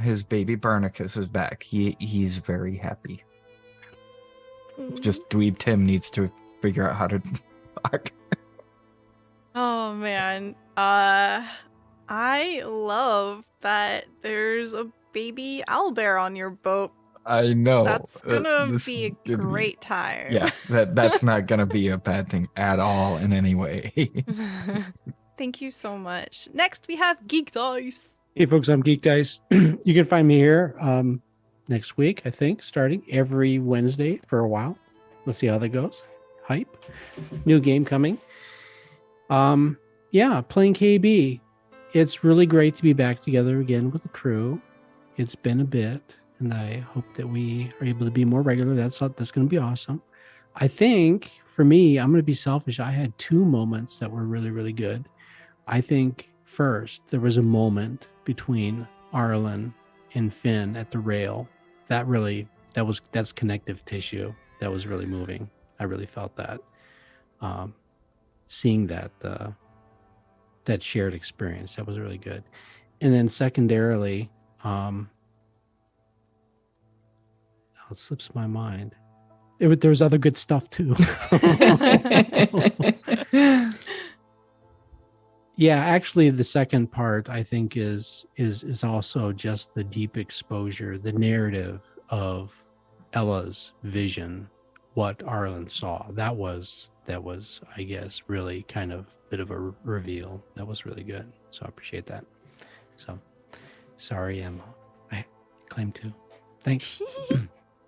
his baby Barnacus is back. He's very happy. It's just Dweeb Tim needs to figure out how to talk. Oh man. I love that there's a baby owlbear on your boat. I know. That's gonna be a great time. Yeah, that's not gonna be a bad thing at all in any way. Thank you so much. Next, we have GeekDice. Hey folks, I'm GeekDice. You can find me here next week, I think, starting every Wednesday for a while. Let's see how that goes. Hype. New game coming. Yeah, playing KayBee. It's really great to be back together again with the crew. It's been a bit, and I hope that we are able to be more regular. That's going to be awesome. I think for me, I'm going to be selfish. I had 2 moments that were really, really good. I think first there was a moment between Arlen and Finn at the rail that's connective tissue. That was really moving. I really felt that. Seeing that shared experience, that was really good. And then secondarily, it slips my mind. There was other good stuff too. Yeah, actually, the second part I think is also just the deep exposure, the narrative of Ella's vision, what Arlen saw. That was, I guess, really kind of a bit of a reveal. That was really good. So I appreciate that. So sorry, Emma. I claim to. Thanks.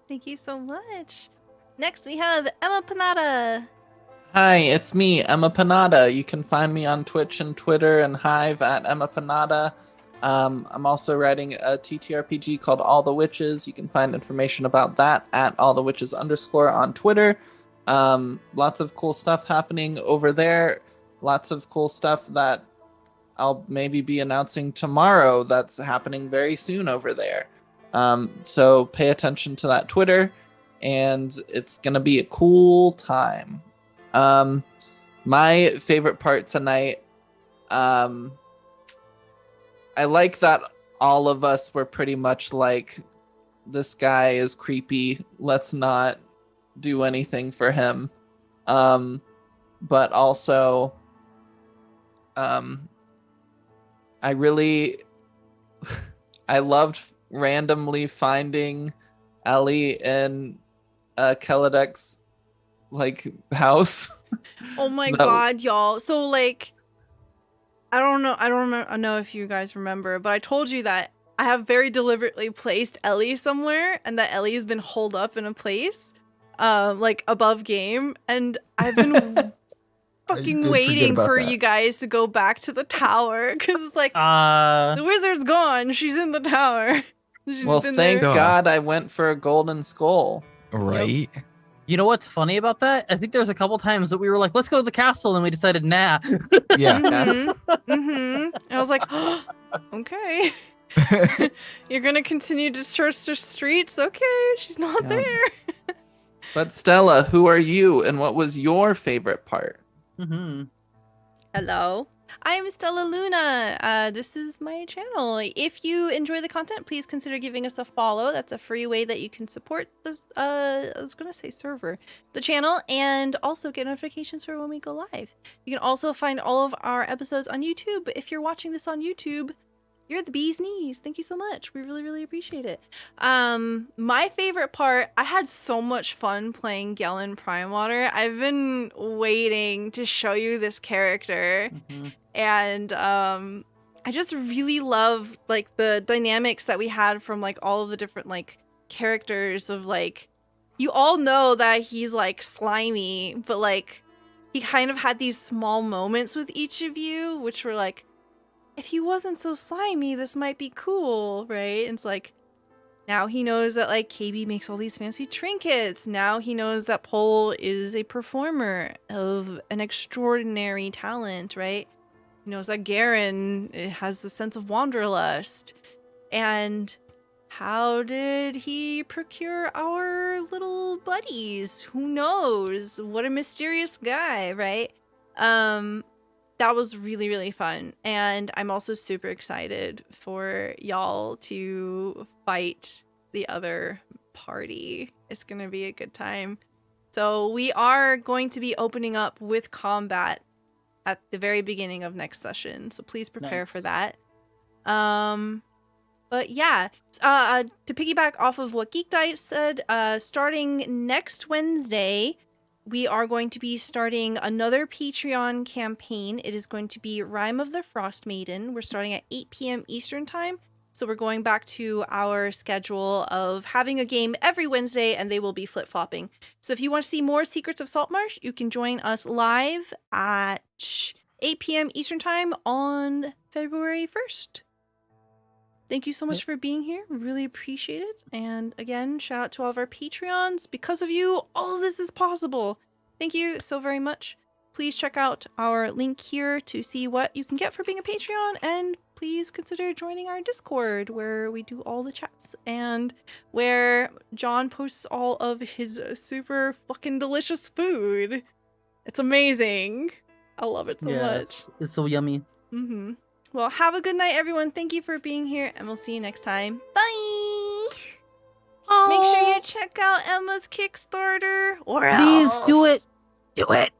Thank you so much. Next, we have Emma Panada. Hi, it's me, Emma Panada. You can find me on Twitch and Twitter and Hive at Emma Panada. I'm also writing a TTRPG called All the Witches. You can find information about that at allthewitches_ on Twitter. Lots of cool stuff happening over there. Lots of cool stuff that I'll maybe be announcing tomorrow that's happening very soon over there. So pay attention to that Twitter, and it's going to be a cool time. My favorite part tonight, I like that all of us were pretty much like, this guy is creepy, let's not do anything for him. But also, I loved randomly finding Ellie in Kelledek's house. Oh my god, y'all. So I don't know if you guys remember, but I told you that I have very deliberately placed Ellie somewhere, and that Ellie has been holed up in a place above game, and I've been fucking waiting for you guys to go back to the tower, because it's the wizard's gone, she's in the tower. Well, thank God I went for a golden skull. Right. Yep. You know what's funny about that? I think there's a couple times that we were like, let's go to the castle, and we decided, nah. Yeah. And I was like, oh, okay. You're gonna continue to search the streets? Okay, she's not there. But Stella, who are you, and what was your favorite part? Hello, I'm Stella Luna. This is my channel. If you enjoy the content, please consider giving us a follow. That's a free way that you can support this, I was gonna say server, the channel, and also get notifications for when we go live. You can also find all of our episodes on YouTube. If you're watching this on YouTube, you're the bee's knees. Thank you so much. We really, really appreciate it. My favorite part, I had so much fun playing Galen Primewater. I've been waiting to show you this character. And I just really love the dynamics that we had from all of the different characters of you all know that he's slimy, but he kind of had these small moments with each of you, which were if he wasn't so slimy, this might be cool, right? And it's now he knows that KayBee makes all these fancy trinkets. Now he knows that Pole is a performer of an extraordinary talent, right? He knows that Garen has a sense of wanderlust. And how did he procure our little buddies? Who knows? What a mysterious guy, right? That was really, really fun. And I'm also super excited for y'all to fight the other party. It's going to be a good time. So we are going to be opening up with combat at the very beginning of next session. So please prepare for that. But yeah, to piggyback off of what GeekDice said, starting next Wednesday, we are going to be starting another Patreon campaign. It is going to be Rime of the Frost Maiden. We're starting at 8 p.m. Eastern Time. So we're going back to our schedule of having a game every Wednesday, and they will be flip-flopping. So if you want to see more Secrets of Saltmarsh, you can join us live at 8 p.m. Eastern Time on February 1st. thank you so much for being here. Really appreciate it. And again, shout out to all of our Patreons. Because of you, all of this is possible. Thank you so very much. Please check out our link here to see what you can get for being a Patreon, and please consider joining our Discord where we do all the chats and where John posts all of his super fucking delicious food. It's amazing. I love it so much. It's so yummy. Mm-hmm. Well, have a good night, everyone. Thank you for being here, and we'll see you next time. Bye! Make sure you check out Emma's Kickstarter, or Please else. do it. Do it.